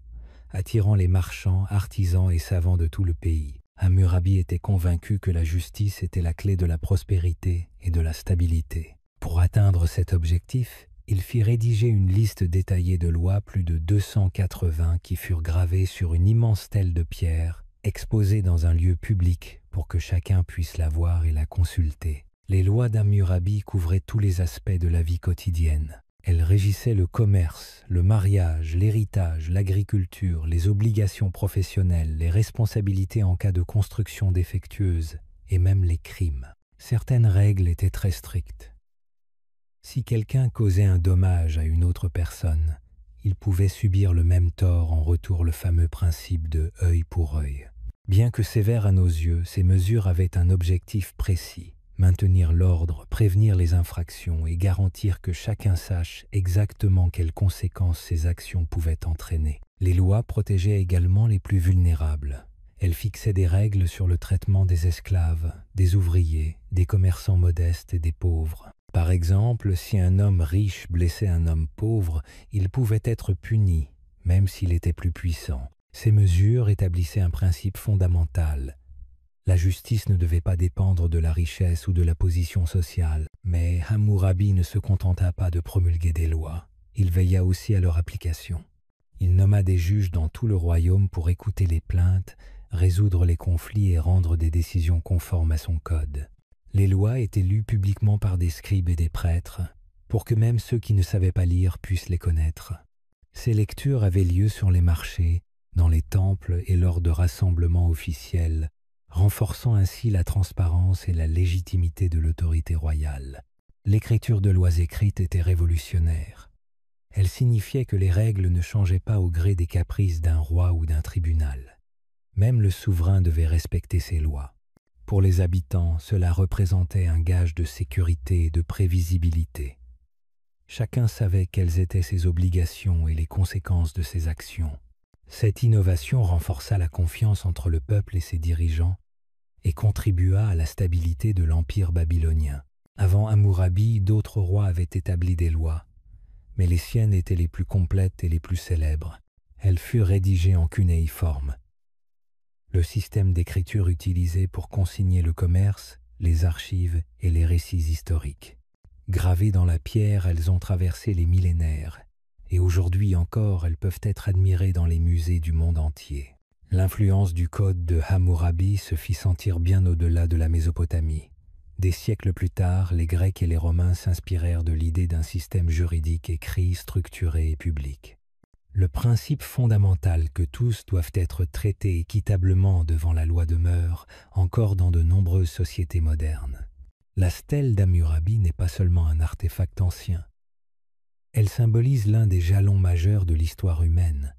attirant les marchands, artisans et savants de tout le pays. Hammurabi était convaincu que la justice était la clé de la prospérité et de la stabilité. Pour atteindre cet objectif, il fit rédiger une liste détaillée de lois, plus de 280 qui furent gravées sur une immense stèle de pierre, exposée dans un lieu public pour que chacun puisse la voir et la consulter. Les lois d'Hammurabi couvraient tous les aspects de la vie quotidienne. Elles régissaient le commerce, le mariage, l'héritage, l'agriculture, les obligations professionnelles, les responsabilités en cas de construction défectueuse et même les crimes. Certaines règles étaient très strictes. Si quelqu'un causait un dommage à une autre personne, il pouvait subir le même tort, en retour le fameux principe de œil pour œil. Bien que sévères à nos yeux, ces mesures avaient un objectif précis: maintenir l'ordre, prévenir les infractions et garantir que chacun sache exactement quelles conséquences ses actions pouvaient entraîner. Les lois protégeaient également les plus vulnérables. Elles fixaient des règles sur le traitement des esclaves, des ouvriers, des commerçants modestes et des pauvres. Par exemple, si un homme riche blessait un homme pauvre, il pouvait être puni, même s'il était plus puissant. Ces mesures établissaient un principe fondamental. La justice ne devait pas dépendre de la richesse ou de la position sociale, mais Hammurabi ne se contenta pas de promulguer des lois. Il veilla aussi à leur application. Il nomma des juges dans tout le royaume pour écouter les plaintes, résoudre les conflits et rendre des décisions conformes à son code. Les lois étaient lues publiquement par des scribes et des prêtres, pour que même ceux qui ne savaient pas lire puissent les connaître. Ces lectures avaient lieu sur les marchés, dans les temples et lors de rassemblements officiels, renforçant ainsi la transparence et la légitimité de l'autorité royale. L'écriture de lois écrites était révolutionnaire. Elle signifiait que les règles ne changeaient pas au gré des caprices d'un roi ou d'un tribunal. Même le souverain devait respecter ces lois. Pour les habitants, cela représentait un gage de sécurité et de prévisibilité. Chacun savait quelles étaient ses obligations et les conséquences de ses actions. Cette innovation renforça la confiance entre le peuple et ses dirigeants et contribua à la stabilité de l'empire babylonien. Avant Hammurabi, d'autres rois avaient établi des lois, mais les siennes étaient les plus complètes et les plus célèbres. Elles furent rédigées en cunéiforme, le système d'écriture utilisé pour consigner le commerce, les archives et les récits historiques. Gravées dans la pierre, elles ont traversé les millénaires, et aujourd'hui encore, elles peuvent être admirées dans les musées du monde entier. L'influence du code de Hammurabi se fit sentir bien au-delà de la Mésopotamie. Des siècles plus tard, les Grecs et les Romains s'inspirèrent de l'idée d'un système juridique écrit, structuré et public. Le principe fondamental que tous doivent être traités équitablement devant la loi demeure encore dans de nombreuses sociétés modernes. La stèle d'Hammurabi n'est pas seulement un artefact ancien. Elle symbolise l'un des jalons majeurs de l'histoire humaine,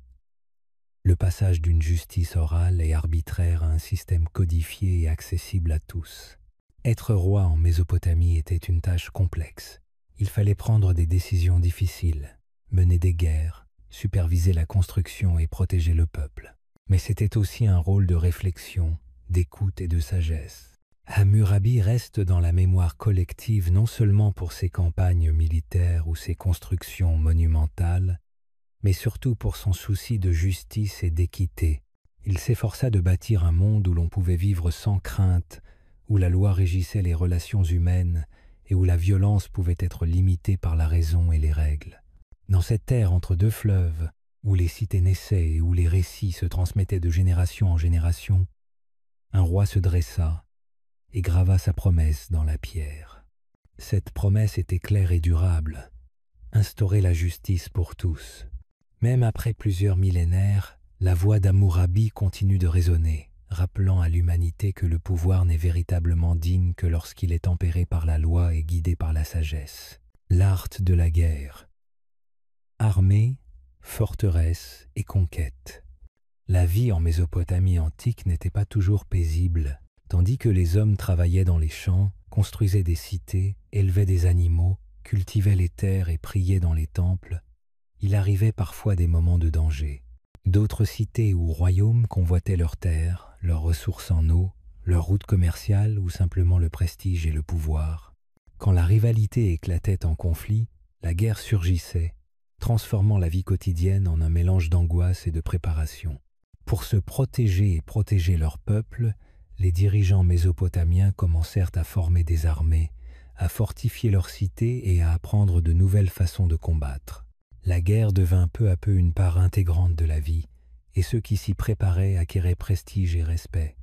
le passage d'une justice orale et arbitraire à un système codifié et accessible à tous. Être roi en Mésopotamie était une tâche complexe. Il fallait prendre des décisions difficiles, mener des guerres, superviser la construction et protéger le peuple. Mais c'était aussi un rôle de réflexion, d'écoute et de sagesse. Hammurabi reste dans la mémoire collective non seulement pour ses campagnes militaires ou ses constructions monumentales, mais surtout pour son souci de justice et d'équité. Il s'efforça de bâtir un monde où l'on pouvait vivre sans crainte, où la loi régissait les relations humaines et où la violence pouvait être limitée par la raison et les règles. Dans cette terre entre deux fleuves, où les cités naissaient et où les récits se transmettaient de génération en génération, un roi se dressa et grava sa promesse dans la pierre. Cette promesse était claire et durable, instaurer la justice pour tous. Même après plusieurs millénaires, la voix d'Hammurabi continue de résonner, rappelant à l'humanité que le pouvoir n'est véritablement digne que lorsqu'il est tempéré par la loi et guidé par la sagesse. L'art de la guerre. Armée, forteresse et conquête. La vie en Mésopotamie antique n'était pas toujours paisible. Tandis que les hommes travaillaient dans les champs, construisaient des cités, élevaient des animaux, cultivaient les terres et priaient dans les temples, il arrivait parfois des moments de danger. D'autres cités ou royaumes convoitaient leurs terres, leurs ressources en eau, leurs routes commerciales ou simplement le prestige et le pouvoir. Quand la rivalité éclatait en conflit, la guerre surgissait, transformant la vie quotidienne en un mélange d'angoisse et de préparation. Pour se protéger et protéger leur peuple, les dirigeants mésopotamiens commencèrent à former des armées, à fortifier leurs cités et à apprendre de nouvelles façons de combattre. La guerre devint peu à peu une part intégrante de la vie, et ceux qui s'y préparaient acquéraient prestige et respect.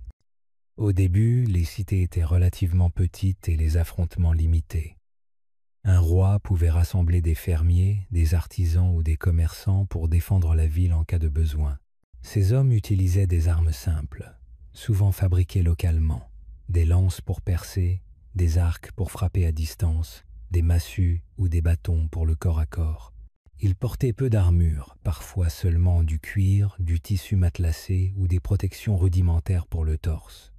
Au début, les cités étaient relativement petites et les affrontements limités. Un roi pouvait rassembler des fermiers, des artisans ou des commerçants pour défendre la ville en cas de besoin. Ces hommes utilisaient des armes simples, souvent fabriquées localement, des lances pour percer, des arcs pour frapper à distance, des massues ou des bâtons pour le corps à corps. Ils portaient peu d'armure, parfois seulement du cuir, du tissu matelassé ou des protections rudimentaires pour le torse.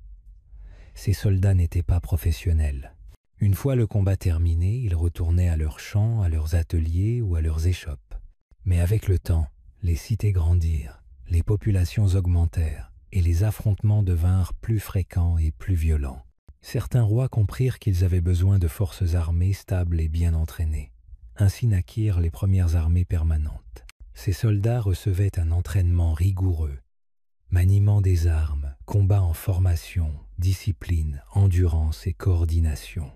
Ces soldats n'étaient pas professionnels. Une fois le combat terminé, ils retournaient à leurs champs, à leurs ateliers ou à leurs échoppes. Mais avec le temps, les cités grandirent, les populations augmentèrent et les affrontements devinrent plus fréquents et plus violents. Certains rois comprirent qu'ils avaient besoin de forces armées stables et bien entraînées. Ainsi naquirent les premières armées permanentes. Ces soldats recevaient un entraînement rigoureux. Maniement des armes, combat en formation, discipline, endurance et coordination.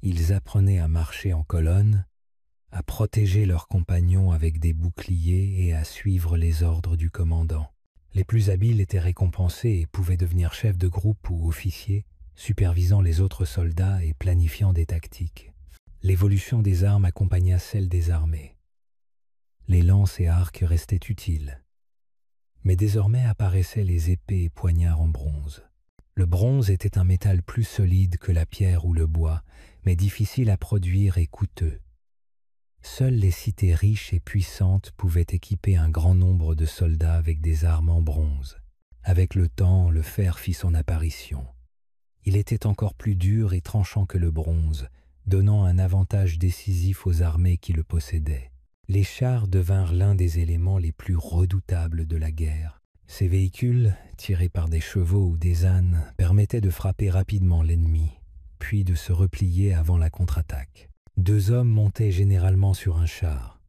Ils apprenaient à marcher en colonne, à protéger leurs compagnons avec des boucliers et à suivre les ordres du commandant. Les plus habiles étaient récompensés et pouvaient devenir chefs de groupe ou officiers, supervisant les autres soldats et planifiant des tactiques. L'évolution des armes accompagna celle des armées. Les lances et arcs restaient utiles. Mais désormais apparaissaient les épées et poignards en bronze. Le bronze était un métal plus solide que la pierre ou le bois, mais difficile à produire et coûteux. Seules les cités riches et puissantes pouvaient équiper un grand nombre de soldats avec des armes en bronze. Avec le temps, le fer fit son apparition. Il était encore plus dur et tranchant que le bronze, donnant un avantage décisif aux armées qui le possédaient. Les chars devinrent l'un des éléments les plus redoutables de la guerre. Ces véhicules, tirés par des chevaux ou des ânes, permettaient de frapper rapidement l'ennemi, puis de se replier avant la contre-attaque. 2 hommes montaient généralement sur un char.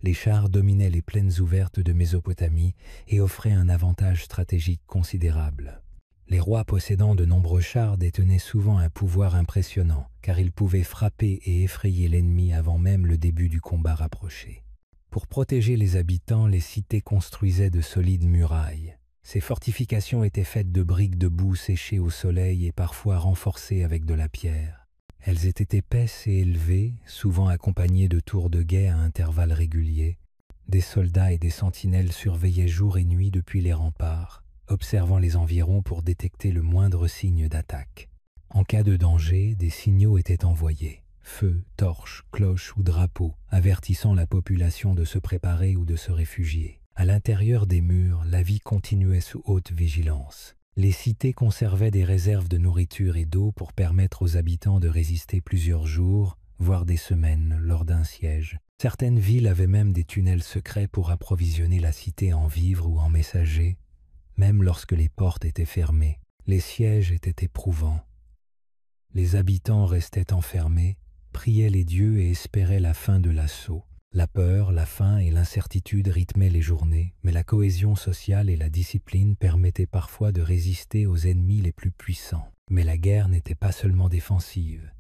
Les chars dominaient les plaines ouvertes de Mésopotamie et offraient un avantage stratégique considérable. Les rois possédant de nombreux chars détenaient souvent un pouvoir impressionnant, car ils pouvaient frapper et effrayer l'ennemi avant même le début du combat rapproché. Pour protéger les habitants, les cités construisaient de solides murailles. Ces fortifications étaient faites de briques de boue séchées au soleil et parfois renforcées avec de la pierre. Elles étaient épaisses et élevées, souvent accompagnées de tours de guet à intervalles réguliers. Des soldats et des sentinelles surveillaient jour et nuit depuis les remparts, observant les environs pour détecter le moindre signe d'attaque. En cas de danger, des signaux étaient envoyés, feux, torches, cloches ou drapeaux, avertissant la population de se préparer ou de se réfugier. À l'intérieur des murs, la vie continuait sous haute vigilance. Les cités conservaient des réserves de nourriture et d'eau pour permettre aux habitants de résister plusieurs jours, voire des semaines, lors d'un siège. Certaines villes avaient même des tunnels secrets pour approvisionner la cité en vivres ou en messagers, même lorsque les portes étaient fermées. Les sièges étaient éprouvants. Les habitants restaient enfermés, priaient les dieux et espéraient la fin de l'assaut. La peur, la faim et l'incertitude rythmaient les journées, mais la cohésion sociale et la discipline permettaient parfois de résister aux ennemis les plus puissants. Mais la guerre n'était pas seulement défensive.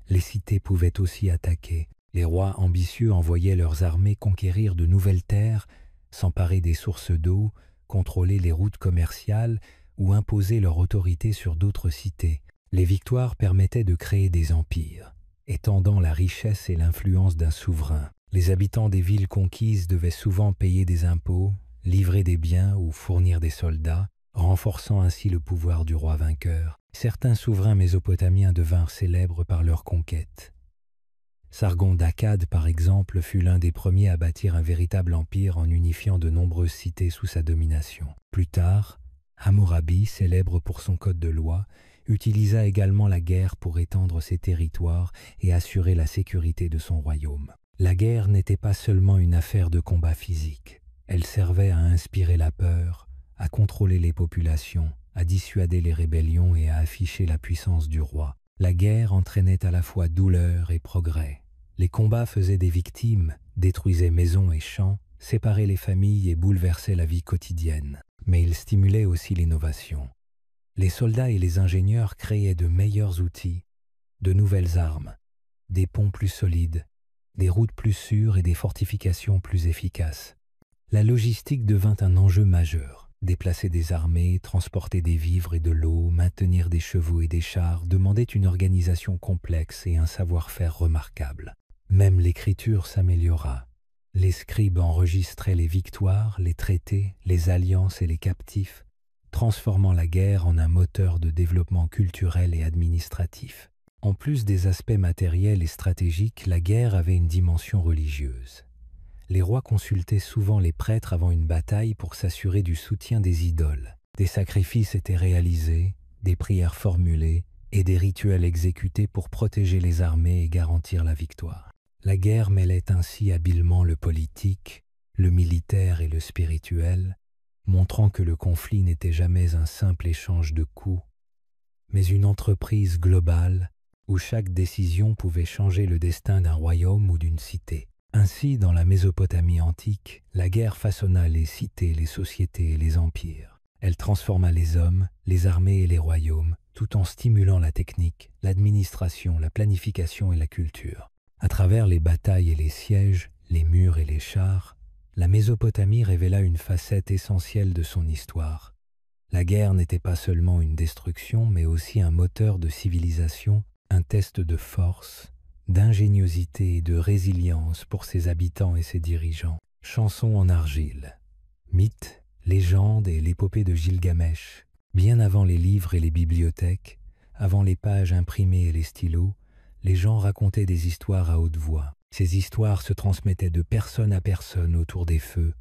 Les cités pouvaient aussi attaquer. Les rois ambitieux envoyaient leurs armées conquérir de nouvelles terres, s'emparer des sources d'eau, contrôler les routes commerciales ou imposer leur autorité sur d'autres cités. Les victoires permettaient de créer des empires, étendant la richesse et l'influence d'un souverain. Les habitants des villes conquises devaient souvent payer des impôts, livrer des biens ou fournir des soldats, renforçant ainsi le pouvoir du roi vainqueur. Certains souverains mésopotamiens devinrent célèbres par leurs conquêtes. Sargon d'Akkad, par exemple, fut l'un des premiers à bâtir un véritable empire en unifiant de nombreuses cités sous sa domination. Plus tard, Hammurabi, célèbre pour son code de loi, utilisa également la guerre pour étendre ses territoires et assurer la sécurité de son royaume. La guerre n'était pas seulement une affaire de combat physique. Elle servait à inspirer la peur, à contrôler les populations, à dissuader les rébellions et à afficher la puissance du roi. La guerre entraînait à la fois douleur et progrès. Les combats faisaient des victimes, détruisaient maisons et champs, séparaient les familles et bouleversaient la vie quotidienne. Mais ils stimulaient aussi l'innovation. Les soldats et les ingénieurs créaient de meilleurs outils, de nouvelles armes, des ponts plus solides, des routes plus sûres et des fortifications plus efficaces. La logistique devint un enjeu majeur. Déplacer des armées, transporter des vivres et de l'eau, maintenir des chevaux et des chars demandait une organisation complexe et un savoir-faire remarquable. Même l'écriture s'améliora. Les scribes enregistraient les victoires, les traités, les alliances et les captifs, transformant la guerre en un moteur de développement culturel et administratif. En plus des aspects matériels et stratégiques, la guerre avait une dimension religieuse. Les rois consultaient souvent les prêtres avant une bataille pour s'assurer du soutien des idoles. Des sacrifices étaient réalisés, des prières formulées et des rituels exécutés pour protéger les armées et garantir la victoire. La guerre mêlait ainsi habilement le politique, le militaire et le spirituel, montrant que le conflit n'était jamais un simple échange de coups, mais une entreprise globale où chaque décision pouvait changer le destin d'un royaume ou d'une cité. Ainsi, dans la Mésopotamie antique, la guerre façonna les cités, les sociétés et les empires. Elle transforma les hommes, les armées et les royaumes, tout en stimulant la technique, l'administration, la planification et la culture. À travers les batailles et les sièges, les murs et les chars, la Mésopotamie révéla une facette essentielle de son histoire. La guerre n'était pas seulement une destruction, mais aussi un moteur de civilisation, un test de force, d'ingéniosité et de résilience pour ses habitants et ses dirigeants. Chansons en argile, mythes, légendes et l'épopée de Gilgamesh, bien avant les livres et les bibliothèques, avant les pages imprimées et les stylos, les gens racontaient des histoires à haute voix. Ces histoires se transmettaient de personne à personne autour des feux,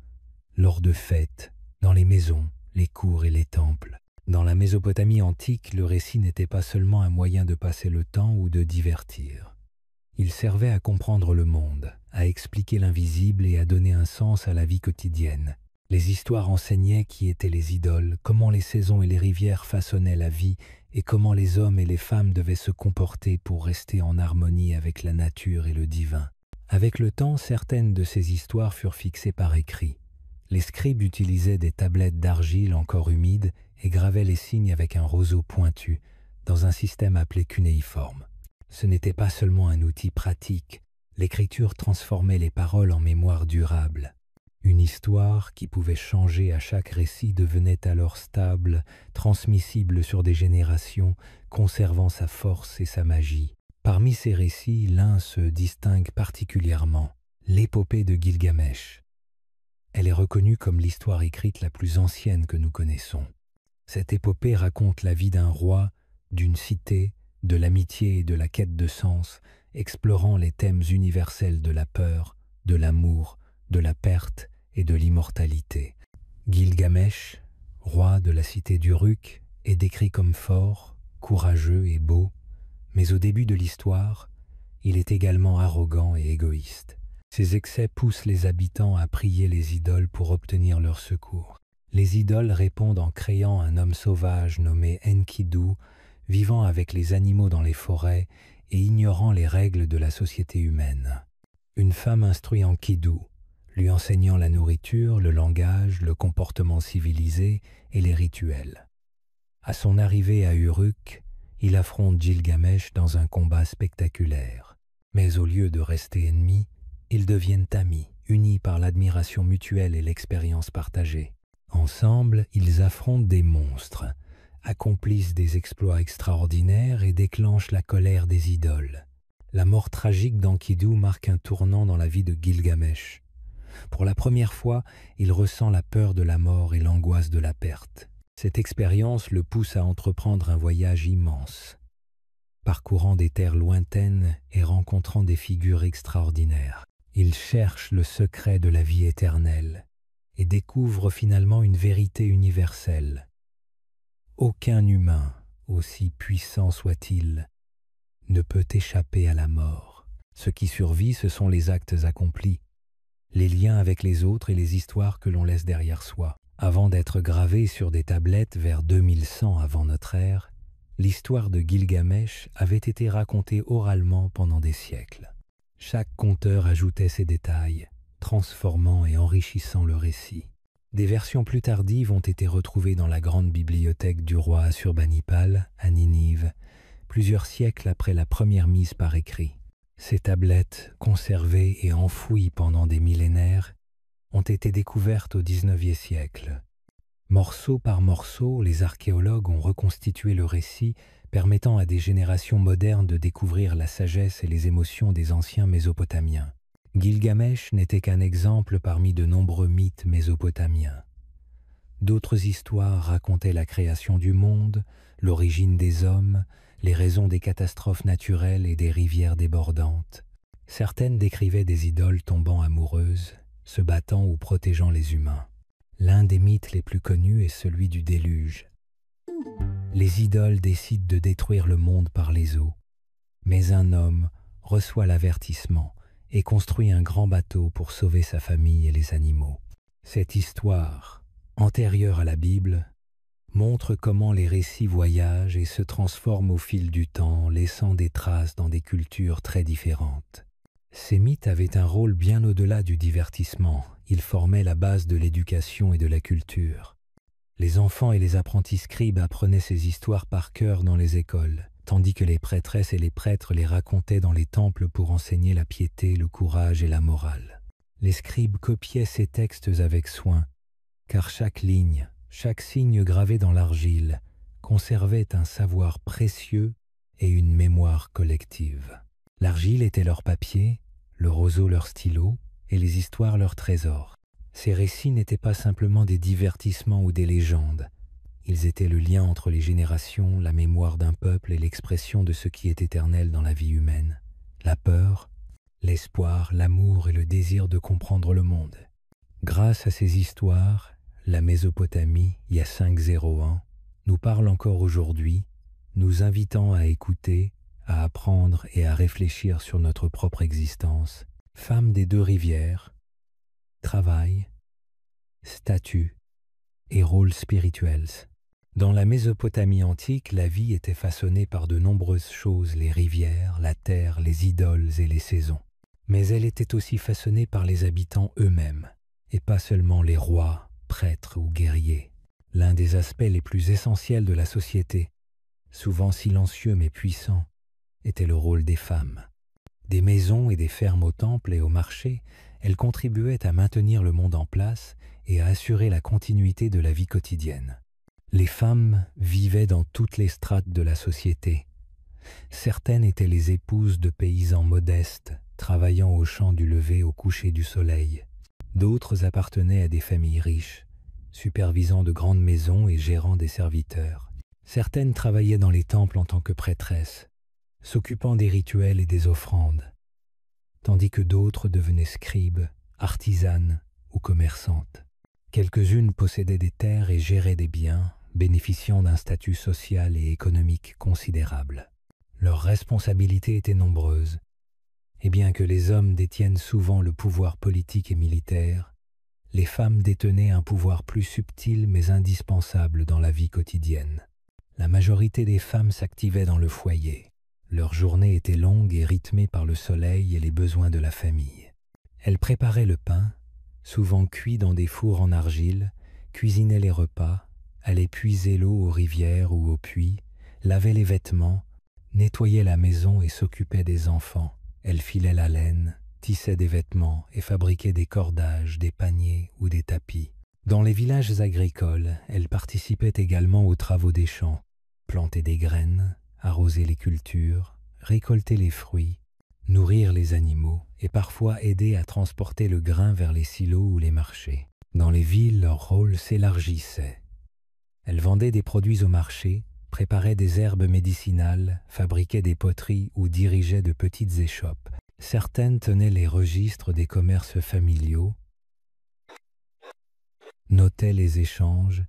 lors de fêtes, dans les maisons, les cours et les temples. Dans la Mésopotamie antique, le récit n'était pas seulement un moyen de passer le temps ou de divertir. Il servait à comprendre le monde, à expliquer l'invisible et à donner un sens à la vie quotidienne. Les histoires enseignaient qui étaient les idoles, comment les saisons et les rivières façonnaient la vie et comment les hommes et les femmes devaient se comporter pour rester en harmonie avec la nature et le divin. Avec le temps, certaines de ces histoires furent fixées par écrit. Les scribes utilisaient des tablettes d'argile encore humides et gravaient les signes avec un roseau pointu, dans un système appelé cunéiforme. Ce n'était pas seulement un outil pratique, l'écriture transformait les paroles en mémoire durable. Une histoire qui pouvait changer à chaque récit devenait alors stable, transmissible sur des générations, conservant sa force et sa magie. Parmi ces récits, l'un se distingue particulièrement, l'épopée de Gilgamesh. Elle est reconnue comme l'histoire écrite la plus ancienne que nous connaissons. Cette épopée raconte la vie d'un roi, d'une cité, de l'amitié et de la quête de sens, explorant les thèmes universels de la peur, de l'amour, de la perte et de l'immortalité. Gilgamesh, roi de la cité d'Uruk, est décrit comme fort, courageux et beau, mais au début de l'histoire, il est également arrogant et égoïste. Ses excès poussent les habitants à prier les idoles pour obtenir leur secours. Les idoles répondent en créant un homme sauvage nommé Enkidu, vivant avec les animaux dans les forêts et ignorant les règles de la société humaine. Une femme instruit Enkidu, lui enseignant la nourriture, le langage, le comportement civilisé et les rituels. À son arrivée à Uruk, il affronte Gilgamesh dans un combat spectaculaire. Mais au lieu de rester ennemis, ils deviennent amis, unis par l'admiration mutuelle et l'expérience partagée. Ensemble, ils affrontent des monstres, accomplissent des exploits extraordinaires et déclenchent la colère des idoles. La mort tragique d'Enkidu marque un tournant dans la vie de Gilgamesh. Pour la première fois, il ressent la peur de la mort et l'angoisse de la perte. Cette expérience le pousse à entreprendre un voyage immense, parcourant des terres lointaines et rencontrant des figures extraordinaires. Il cherche le secret de la vie éternelle et découvre finalement une vérité universelle. Aucun humain, aussi puissant soit-il, ne peut échapper à la mort. Ce qui survit, ce sont les actes accomplis, les liens avec les autres et les histoires que l'on laisse derrière soi. Avant d'être gravée sur des tablettes vers 2100 avant notre ère, l'histoire de Gilgamesh avait été racontée oralement pendant des siècles. Chaque conteur ajoutait ses détails, transformant et enrichissant le récit. Des versions plus tardives ont été retrouvées dans la grande bibliothèque du roi Assurbanipal, à Ninive, plusieurs siècles après la première mise par écrit. Ces tablettes, conservées et enfouies pendant des millénaires, ont été découvertes au XIXe siècle. Morceau par morceau, les archéologues ont reconstitué le récit, permettant à des générations modernes de découvrir la sagesse et les émotions des anciens Mésopotamiens. Gilgamesh n'était qu'un exemple parmi de nombreux mythes mésopotamiens. D'autres histoires racontaient la création du monde, l'origine des hommes, les raisons des catastrophes naturelles et des rivières débordantes. Certaines décrivaient des idoles tombant amoureuses, se battant ou protégeant les humains. L'un des mythes les plus connus est celui du déluge. Les idoles décident de détruire le monde par les eaux, mais un homme reçoit l'avertissement et construit un grand bateau pour sauver sa famille et les animaux. Cette histoire, antérieure à la Bible, montre comment les récits voyagent et se transforment au fil du temps, laissant des traces dans des cultures très différentes. Ces mythes avaient un rôle bien au-delà du divertissement. Ils formaient la base de l'éducation et de la culture. Les enfants et les apprentis scribes apprenaient ces histoires par cœur dans les écoles, tandis que les prêtresses et les prêtres les racontaient dans les temples pour enseigner la piété, le courage et la morale. Les scribes copiaient ces textes avec soin, car chaque ligne, chaque signe gravé dans l'argile conservait un savoir précieux et une mémoire collective. L'argile était leur papier, le roseau leur stylo et les histoires leur trésor. Ces récits n'étaient pas simplement des divertissements ou des légendes. Ils étaient le lien entre les générations, la mémoire d'un peuple et l'expression de ce qui est éternel dans la vie humaine. La peur, l'espoir, l'amour et le désir de comprendre le monde. Grâce à ces histoires, la Mésopotamie, il y a 500 ans, nous parle encore aujourd'hui, nous invitant à écouter, à apprendre et à réfléchir sur notre propre existence. Femme des deux rivières, travail, statut et rôles spirituels. Dans la Mésopotamie antique, la vie était façonnée par de nombreuses choses, les rivières, la terre, les idoles et les saisons. Mais elle était aussi façonnée par les habitants eux-mêmes, et pas seulement les rois, prêtres ou guerriers. L'un des aspects les plus essentiels de la société, souvent silencieux mais puissant, était le rôle des femmes. Des maisons et des fermes au temple et au marché Elles contribuaient à maintenir le monde en place et à assurer la continuité de la vie quotidienne. Les femmes vivaient dans toutes les strates de la société. Certaines étaient les épouses de paysans modestes, travaillant au champ du lever au coucher du soleil. D'autres appartenaient à des familles riches, supervisant de grandes maisons et gérant des serviteurs. Certaines travaillaient dans les temples en tant que prêtresses, s'occupant des rituels et des offrandes, tandis que d'autres devenaient scribes, artisanes ou commerçantes. Quelques-unes possédaient des terres et géraient des biens, bénéficiant d'un statut social et économique considérable. Leurs responsabilités étaient nombreuses, et bien que les hommes détiennent souvent le pouvoir politique et militaire, les femmes détenaient un pouvoir plus subtil mais indispensable dans la vie quotidienne. La majorité des femmes s'activaient dans le foyer. Leur journée était longue et rythmée par le soleil et les besoins de la famille. Elles préparaient le pain, souvent cuit dans des fours en argile, cuisinaient les repas, allaient puiser l'eau aux rivières ou aux puits, lavaient les vêtements, nettoyaient la maison et s'occupaient des enfants. Elles filaient la laine, tissaient des vêtements et fabriquaient des cordages, des paniers ou des tapis. Dans les villages agricoles, elles participaient également aux travaux des champs, planter des graines, arroser les cultures, récolter les fruits, nourrir les animaux et parfois aider à transporter le grain vers les silos ou les marchés. Dans les villes, leur rôle s'élargissait. Elles vendaient des produits au marché, préparaient des herbes médicinales, fabriquaient des poteries ou dirigeaient de petites échoppes. Certaines tenaient les registres des commerces familiaux, notaient les échanges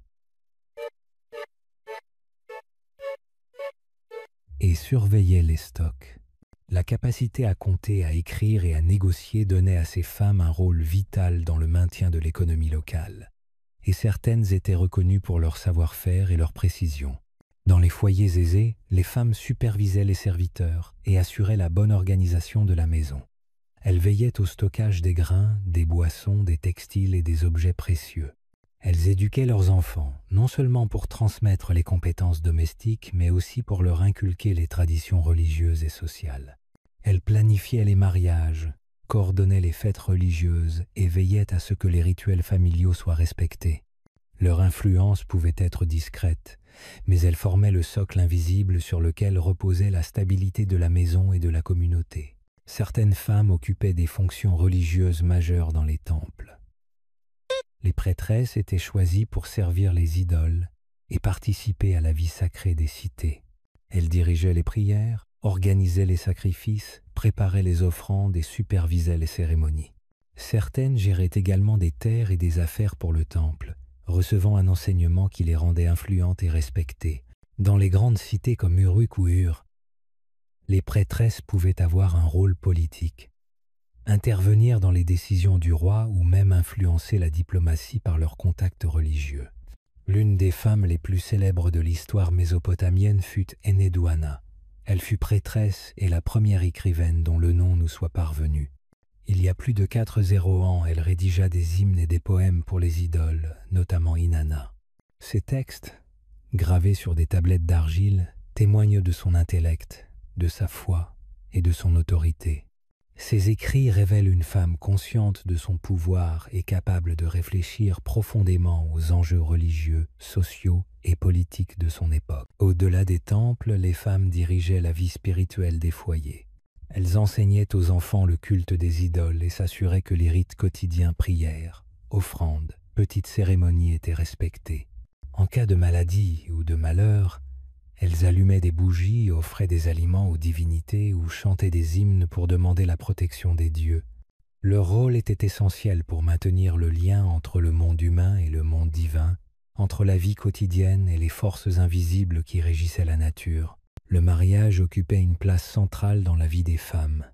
et surveillaient les stocks. La capacité à compter, à écrire et à négocier donnait à ces femmes un rôle vital dans le maintien de l'économie locale, et certaines étaient reconnues pour leur savoir-faire et leur précision. Dans les foyers aisés, les femmes supervisaient les serviteurs et assuraient la bonne organisation de la maison. Elles veillaient au stockage des grains, des boissons, des textiles et des objets précieux. Elles éduquaient leurs enfants, non seulement pour transmettre les compétences domestiques, mais aussi pour leur inculquer les traditions religieuses et sociales. Elles planifiaient les mariages, coordonnaient les fêtes religieuses et veillaient à ce que les rituels familiaux soient respectés. Leur influence pouvait être discrète, mais elle formait le socle invisible sur lequel reposait la stabilité de la maison et de la communauté. Certaines femmes occupaient des fonctions religieuses majeures dans les temples. Les prêtresses étaient choisies pour servir les idoles et participer à la vie sacrée des cités. Elles dirigeaient les prières, organisaient les sacrifices, préparaient les offrandes et supervisaient les cérémonies. Certaines géraient également des terres et des affaires pour le temple, recevant un enseignement qui les rendait influentes et respectées. Dans les grandes cités comme Uruk ou Ur, les prêtresses pouvaient avoir un rôle politique, intervenir dans les décisions du roi ou même influencer la diplomatie par leurs contacts religieux. L'une des femmes les plus célèbres de l'histoire mésopotamienne fut Enheduanna. Elle fut prêtresse et la première écrivaine dont le nom nous soit parvenu. Il y a plus de 400 ans, elle rédigea des hymnes et des poèmes pour les idoles, notamment Inanna. Ces textes, gravés sur des tablettes d'argile, témoignent de son intellect, de sa foi et de son autorité. Ces écrits révèlent une femme consciente de son pouvoir et capable de réfléchir profondément aux enjeux religieux, sociaux et politiques de son époque. Au-delà des temples, les femmes dirigeaient la vie spirituelle des foyers. Elles enseignaient aux enfants le culte des idoles et s'assuraient que les rites quotidiens, prières, offrandes, petites cérémonies étaient respectés. En cas de maladie ou de malheur, elles allumaient des bougies, offraient des aliments aux divinités ou chantaient des hymnes pour demander la protection des dieux. Leur rôle était essentiel pour maintenir le lien entre le monde humain et le monde divin, entre la vie quotidienne et les forces invisibles qui régissaient la nature. Le mariage occupait une place centrale dans la vie des femmes.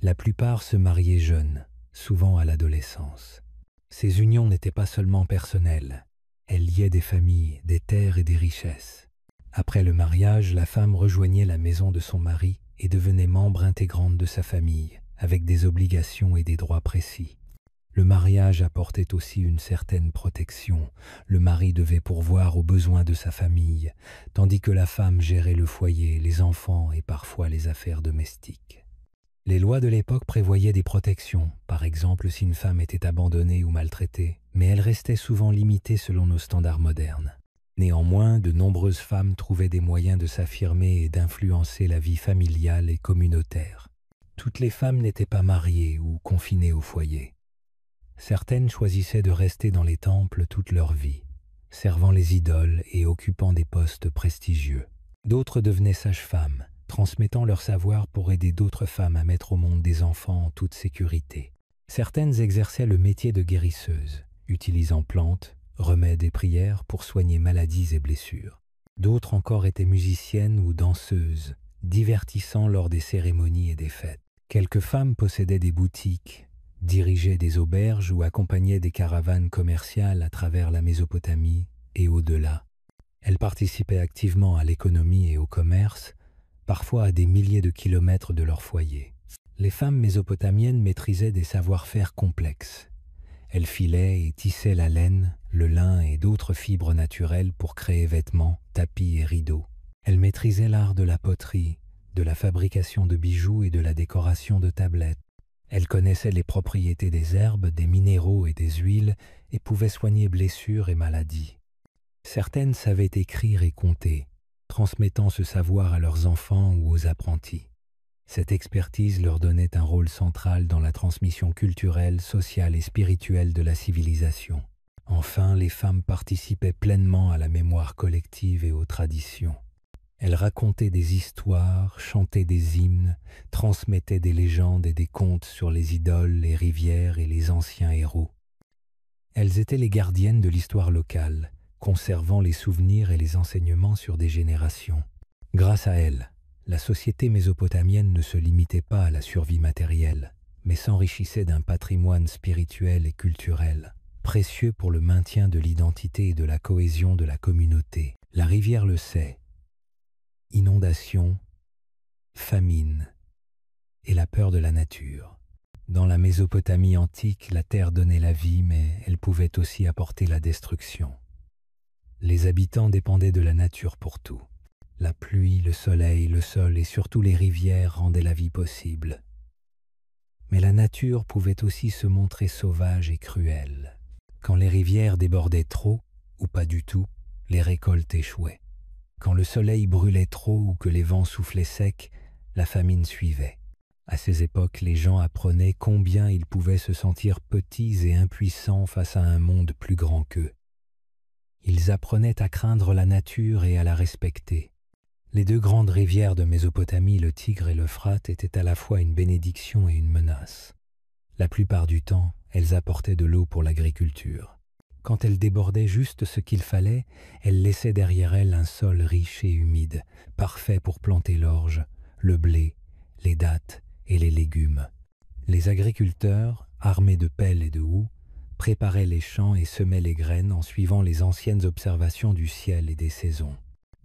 La plupart se mariaient jeunes, souvent à l'adolescence. Ces unions n'étaient pas seulement personnelles, elles liaient des familles, des terres et des richesses. Après le mariage, la femme rejoignait la maison de son mari et devenait membre intégrante de sa famille, avec des obligations et des droits précis. Le mariage apportait aussi une certaine protection. Le mari devait pourvoir aux besoins de sa famille, tandis que la femme gérait le foyer, les enfants et parfois les affaires domestiques. Les lois de l'époque prévoyaient des protections, par exemple si une femme était abandonnée ou maltraitée, mais elles restaient souvent limitées selon nos standards modernes. Néanmoins, de nombreuses femmes trouvaient des moyens de s'affirmer et d'influencer la vie familiale et communautaire. Toutes les femmes n'étaient pas mariées ou confinées au foyer. Certaines choisissaient de rester dans les temples toute leur vie, servant les idoles et occupant des postes prestigieux. D'autres devenaient sages-femmes, transmettant leur savoir pour aider d'autres femmes à mettre au monde des enfants en toute sécurité. Certaines exerçaient le métier de guérisseuse, utilisant plantes, remèdes et prières pour soigner maladies et blessures. D'autres encore étaient musiciennes ou danseuses, divertissant lors des cérémonies et des fêtes. Quelques femmes possédaient des boutiques, dirigeaient des auberges ou accompagnaient des caravanes commerciales à travers la Mésopotamie et au-delà. Elles participaient activement à l'économie et au commerce, parfois à des milliers de kilomètres de leur foyer. Les femmes mésopotamiennes maîtrisaient des savoir-faire complexes. Elles filaient et tissaient la laine, le lin et d'autres fibres naturelles pour créer vêtements, tapis et rideaux. Elles maîtrisaient l'art de la poterie, de la fabrication de bijoux et de la décoration de tablettes. Elles connaissaient les propriétés des herbes, des minéraux et des huiles et pouvaient soigner blessures et maladies. Certaines savaient écrire et compter, transmettant ce savoir à leurs enfants ou aux apprentis. Cette expertise leur donnait un rôle central dans la transmission culturelle, sociale et spirituelle de la civilisation. Enfin, les femmes participaient pleinement à la mémoire collective et aux traditions. Elles racontaient des histoires, chantaient des hymnes, transmettaient des légendes et des contes sur les idoles, les rivières et les anciens héros. Elles étaient les gardiennes de l'histoire locale, conservant les souvenirs et les enseignements sur des générations. Grâce à elles, la société mésopotamienne ne se limitait pas à la survie matérielle, mais s'enrichissait d'un patrimoine spirituel et culturel, précieux pour le maintien de l'identité et de la cohésion de la communauté. La rivière le sait. Inondations, famine et la peur de la nature. Dans la Mésopotamie antique, la terre donnait la vie, mais elle pouvait aussi apporter la destruction. Les habitants dépendaient de la nature pour tout. La pluie, le soleil, le sol et surtout les rivières rendaient la vie possible. Mais la nature pouvait aussi se montrer sauvage et cruelle. Quand les rivières débordaient trop, ou pas du tout, les récoltes échouaient. Quand le soleil brûlait trop ou que les vents soufflaient sec, la famine suivait. À ces époques, les gens apprenaient combien ils pouvaient se sentir petits et impuissants face à un monde plus grand qu'eux. Ils apprenaient à craindre la nature et à la respecter. Les deux grandes rivières de Mésopotamie, le Tigre et l'Euphrate, étaient à la fois une bénédiction et une menace. La plupart du temps, elles apportaient de l'eau pour l'agriculture. Quand elles débordaient juste ce qu'il fallait, elles laissaient derrière elles un sol riche et humide, parfait pour planter l'orge, le blé, les dattes et les légumes. Les agriculteurs, armés de pelles et de houx, préparaient les champs et semaient les graines en suivant les anciennes observations du ciel et des saisons.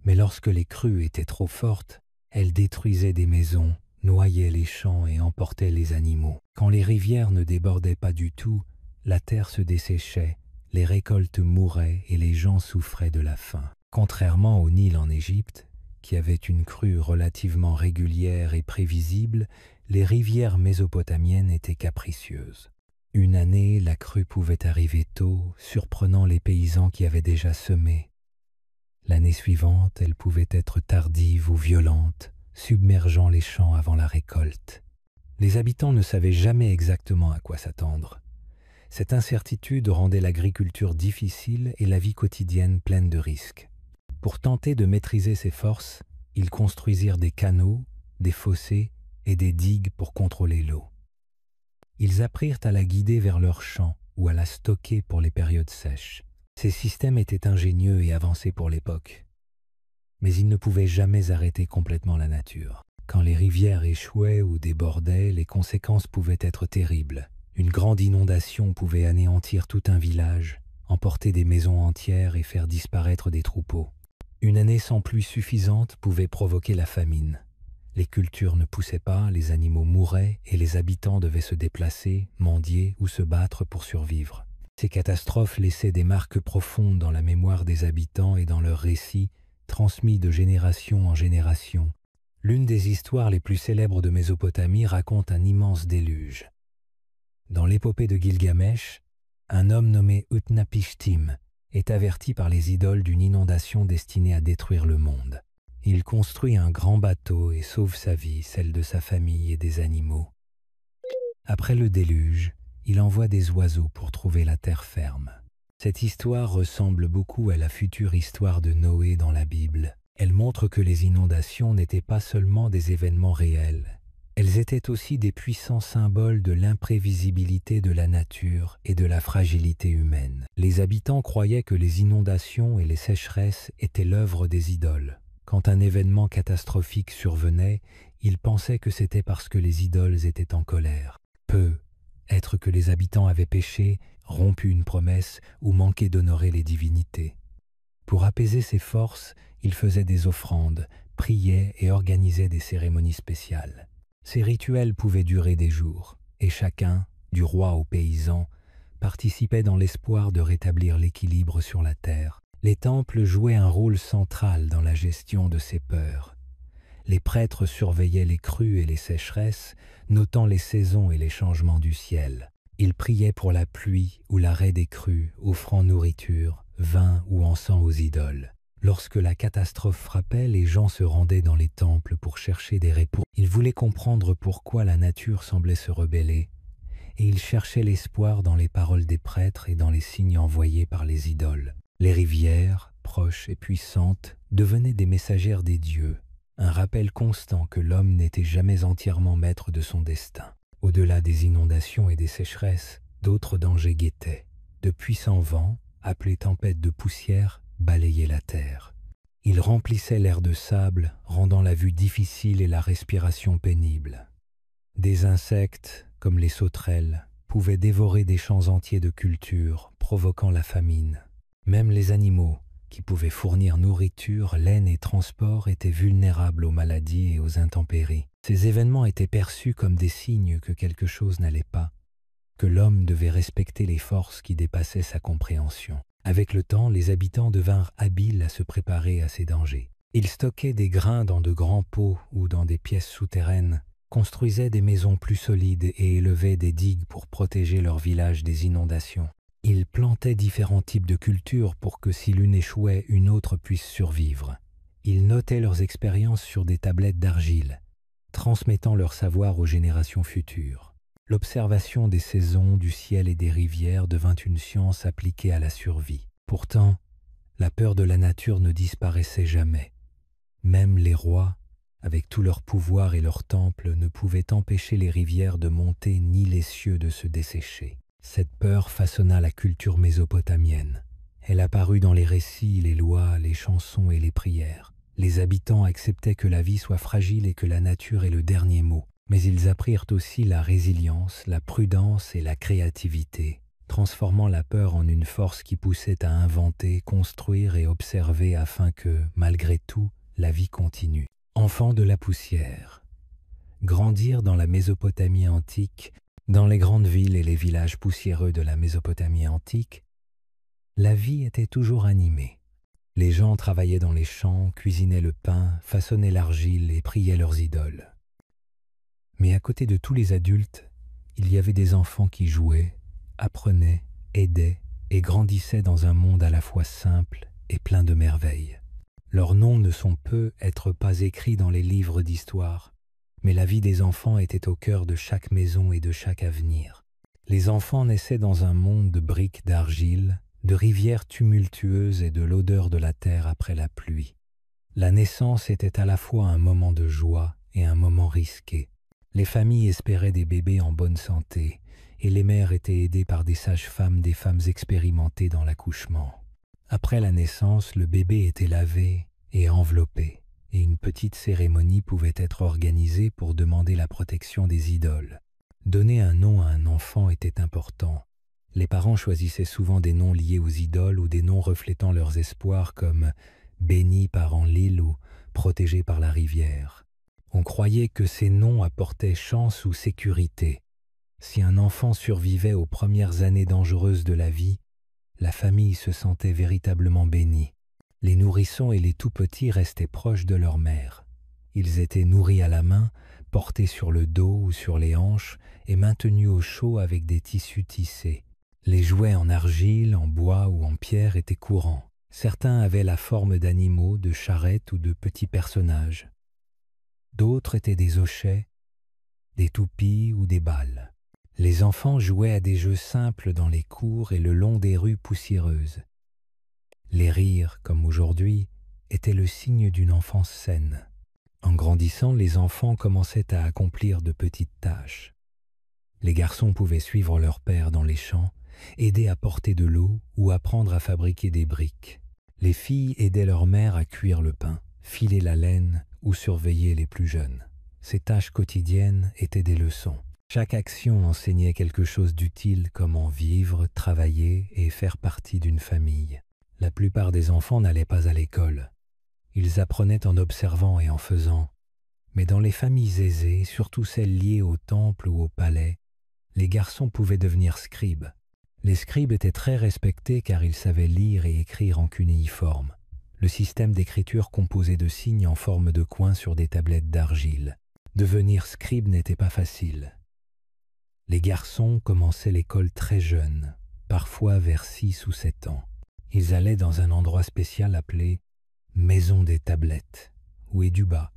Mais lorsque les crues étaient trop fortes, elles détruisaient des maisons, noyaient les champs et emportaient les animaux. Quand les rivières ne débordaient pas du tout, la terre se desséchait, les récoltes mouraient et les gens souffraient de la faim. Contrairement au Nil en Égypte, qui avait une crue relativement régulière et prévisible, les rivières mésopotamiennes étaient capricieuses. Une année, la crue pouvait arriver tôt, surprenant les paysans qui avaient déjà semé. L'année suivante, elle pouvait être tardive ou violente, submergeant les champs avant la récolte. Les habitants ne savaient jamais exactement à quoi s'attendre. Cette incertitude rendait l'agriculture difficile et la vie quotidienne pleine de risques. Pour tenter de maîtriser ces forces, ils construisirent des canaux, des fossés et des digues pour contrôler l'eau. Ils apprirent à la guider vers leurs champs ou à la stocker pour les périodes sèches. Ces systèmes étaient ingénieux et avancés pour l'époque. Mais ils ne pouvaient jamais arrêter complètement la nature. Quand les rivières échouaient ou débordaient, les conséquences pouvaient être terribles. Une grande inondation pouvait anéantir tout un village, emporter des maisons entières et faire disparaître des troupeaux. Une année sans pluie suffisante pouvait provoquer la famine. Les cultures ne poussaient pas, les animaux mouraient et les habitants devaient se déplacer, mendier ou se battre pour survivre. Ces catastrophes laissaient des marques profondes dans la mémoire des habitants et dans leurs récits, transmis de génération en génération, L'une des histoires les plus célèbres de Mésopotamie raconte un immense déluge. Dans l'épopée de Gilgamesh, un homme nommé Utnapishtim est averti par les idoles d'une inondation destinée à détruire le monde. Il construit un grand bateau et sauve sa vie, celle de sa famille et des animaux. Après le déluge, il envoie des oiseaux pour trouver la terre ferme. Cette histoire ressemble beaucoup à la future histoire de Noé dans la Bible. Elle montre que les inondations n'étaient pas seulement des événements réels. Elles étaient aussi des puissants symboles de l'imprévisibilité de la nature et de la fragilité humaine. Les habitants croyaient que les inondations et les sécheresses étaient l'œuvre des idoles. Quand un événement catastrophique survenait, ils pensaient que c'était parce que les idoles étaient en colère. Être que les habitants avaient péché, rompu une promesse ou manqué d'honorer les divinités. Pour apaiser ces forces, ils faisaient des offrandes, priaient et organisaient des cérémonies spéciales. Ces rituels pouvaient durer des jours, et chacun, du roi au paysan, participait dans l'espoir de rétablir l'équilibre sur la terre. Les temples jouaient un rôle central dans la gestion de ces peurs. Les prêtres surveillaient les crues et les sécheresses, notant les saisons et les changements du ciel. Ils priaient pour la pluie ou l'arrêt des crues, offrant nourriture, vin ou encens aux idoles. Lorsque la catastrophe frappait, les gens se rendaient dans les temples pour chercher des réponses. Ils voulaient comprendre pourquoi la nature semblait se rebeller, et ils cherchaient l'espoir dans les paroles des prêtres et dans les signes envoyés par les idoles. Les rivières, proches et puissantes, devenaient des messagères des dieux, un rappel constant que l'homme n'était jamais entièrement maître de son destin. Au-delà des inondations et des sécheresses, d'autres dangers guettaient. De puissants vents, appelés tempêtes de poussière, balayaient la terre. Ils remplissaient l'air de sable, rendant la vue difficile et la respiration pénible. Des insectes, comme les sauterelles, pouvaient dévorer des champs entiers de cultures, provoquant la famine. Même les animaux, qui pouvaient fournir nourriture, laine et transport, étaient vulnérables aux maladies et aux intempéries. Ces événements étaient perçus comme des signes que quelque chose n'allait pas, que l'homme devait respecter les forces qui dépassaient sa compréhension. Avec le temps, les habitants devinrent habiles à se préparer à ces dangers. Ils stockaient des grains dans de grands pots ou dans des pièces souterraines, construisaient des maisons plus solides et élevaient des digues pour protéger leur village des inondations. Ils plantaient différents types de cultures pour que si l'une échouait, une autre puisse survivre. Ils notaient leurs expériences sur des tablettes d'argile, transmettant leur savoir aux générations futures. L'observation des saisons, du ciel et des rivières devint une science appliquée à la survie. Pourtant, la peur de la nature ne disparaissait jamais. Même les rois, avec tout leur pouvoir et leurs temples, ne pouvaient empêcher les rivières de monter ni les cieux de se dessécher. Cette peur façonna la culture mésopotamienne. Elle apparut dans les récits, les lois, les chansons et les prières. Les habitants acceptaient que la vie soit fragile et que la nature ait le dernier mot. Mais ils apprirent aussi la résilience, la prudence et la créativité, transformant la peur en une force qui poussait à inventer, construire et observer afin que, malgré tout, la vie continue. Enfants de la poussière. Grandir dans la Mésopotamie antique, dans les grandes villes et les villages poussiéreux de la Mésopotamie antique, la vie était toujours animée. Les gens travaillaient dans les champs, cuisinaient le pain, façonnaient l'argile et priaient leurs idoles. Mais à côté de tous les adultes, il y avait des enfants qui jouaient, apprenaient, aidaient et grandissaient dans un monde à la fois simple et plein de merveilles. Leurs noms ne sont peut-être pas écrits dans les livres d'histoire, mais la vie des enfants était au cœur de chaque maison et de chaque avenir. Les enfants naissaient dans un monde de briques d'argile, de rivières tumultueuses et de l'odeur de la terre après la pluie. La naissance était à la fois un moment de joie et un moment risqué. Les familles espéraient des bébés en bonne santé, et les mères étaient aidées par des sages-femmes, des femmes expérimentées dans l'accouchement. Après la naissance, le bébé était lavé et enveloppé, et une petite cérémonie pouvait être organisée pour demander la protection des idoles. Donner un nom à un enfant était important. Les parents choisissaient souvent des noms liés aux idoles ou des noms reflétant leurs espoirs comme « béni par Enlil » ou « protégé par la rivière ». On croyait que ces noms apportaient chance ou sécurité. Si un enfant survivait aux premières années dangereuses de la vie, la famille se sentait véritablement bénie. Les nourrissons et les tout-petits restaient proches de leur mère. Ils étaient nourris à la main, portés sur le dos ou sur les hanches et maintenus au chaud avec des tissus tissés. Les jouets en argile, en bois ou en pierre étaient courants. Certains avaient la forme d'animaux, de charrettes ou de petits personnages. D'autres étaient des hochets, des toupies ou des balles. Les enfants jouaient à des jeux simples dans les cours et le long des rues poussiéreuses. Les rires, comme aujourd'hui, étaient le signe d'une enfance saine. En grandissant, les enfants commençaient à accomplir de petites tâches. Les garçons pouvaient suivre leur père dans les champs, aider à porter de l'eau ou apprendre à fabriquer des briques. Les filles aidaient leur mère à cuire le pain, filer la laine ou surveiller les plus jeunes. Ces tâches quotidiennes étaient des leçons. Chaque action enseignait quelque chose d'utile, comment vivre, travailler et faire partie d'une famille. La plupart des enfants n'allaient pas à l'école. Ils apprenaient en observant et en faisant. Mais dans les familles aisées, surtout celles liées au temple ou au palais, les garçons pouvaient devenir scribes. Les scribes étaient très respectés car ils savaient lire et écrire en cunéiforme, le système d'écriture composé de signes en forme de coins sur des tablettes d'argile. Devenir scribe n'était pas facile. Les garçons commençaient l'école très jeunes, parfois vers 6 ou 7 ans. Ils allaient dans un endroit spécial appelé « maison des tablettes » ou « éduba »,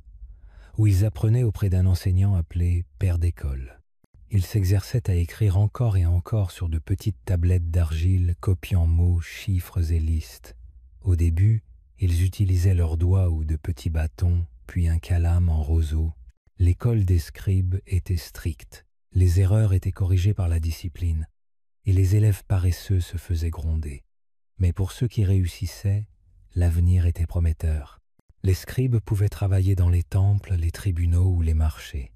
où ils apprenaient auprès d'un enseignant appelé « père d'école ». Ils s'exerçaient à écrire encore et encore sur de petites tablettes d'argile, copiant mots, chiffres et listes. Au début, ils utilisaient leurs doigts ou de petits bâtons, puis un calame en roseau. L'école des scribes était stricte. Les erreurs étaient corrigées par la discipline, et les élèves paresseux se faisaient gronder. Mais pour ceux qui réussissaient, l'avenir était prometteur. Les scribes pouvaient travailler dans les temples, les tribunaux ou les marchés.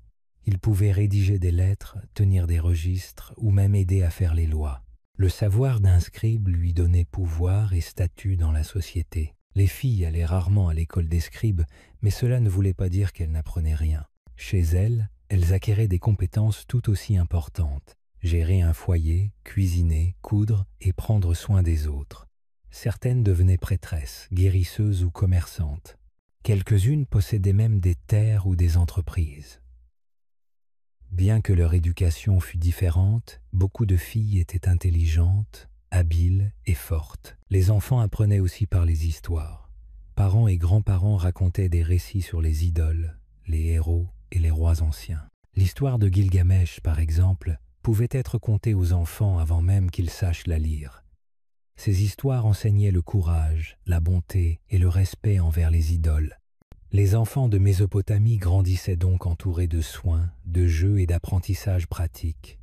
Ils pouvaient rédiger des lettres, tenir des registres ou même aider à faire les lois. Le savoir d'un scribe lui donnait pouvoir et statut dans la société. Les filles allaient rarement à l'école des scribes, mais cela ne voulait pas dire qu'elles n'apprenaient rien. Chez elles acquéraient des compétences tout aussi importantes. Gérer un foyer, cuisiner, coudre et prendre soin des autres. Certaines devenaient prêtresses, guérisseuses ou commerçantes. Quelques-unes possédaient même des terres ou des entreprises. Bien que leur éducation fût différente, beaucoup de filles étaient intelligentes, habiles et fortes. Les enfants apprenaient aussi par les histoires. Parents et grands-parents racontaient des récits sur les idoles, les héros et les rois anciens. L'histoire de Gilgamesh, par exemple, pouvait être contée aux enfants avant même qu'ils sachent la lire. Ces histoires enseignaient le courage, la bonté et le respect envers les idoles. Les enfants de Mésopotamie grandissaient donc entourés de soins, de jeux et d'apprentissages pratiques.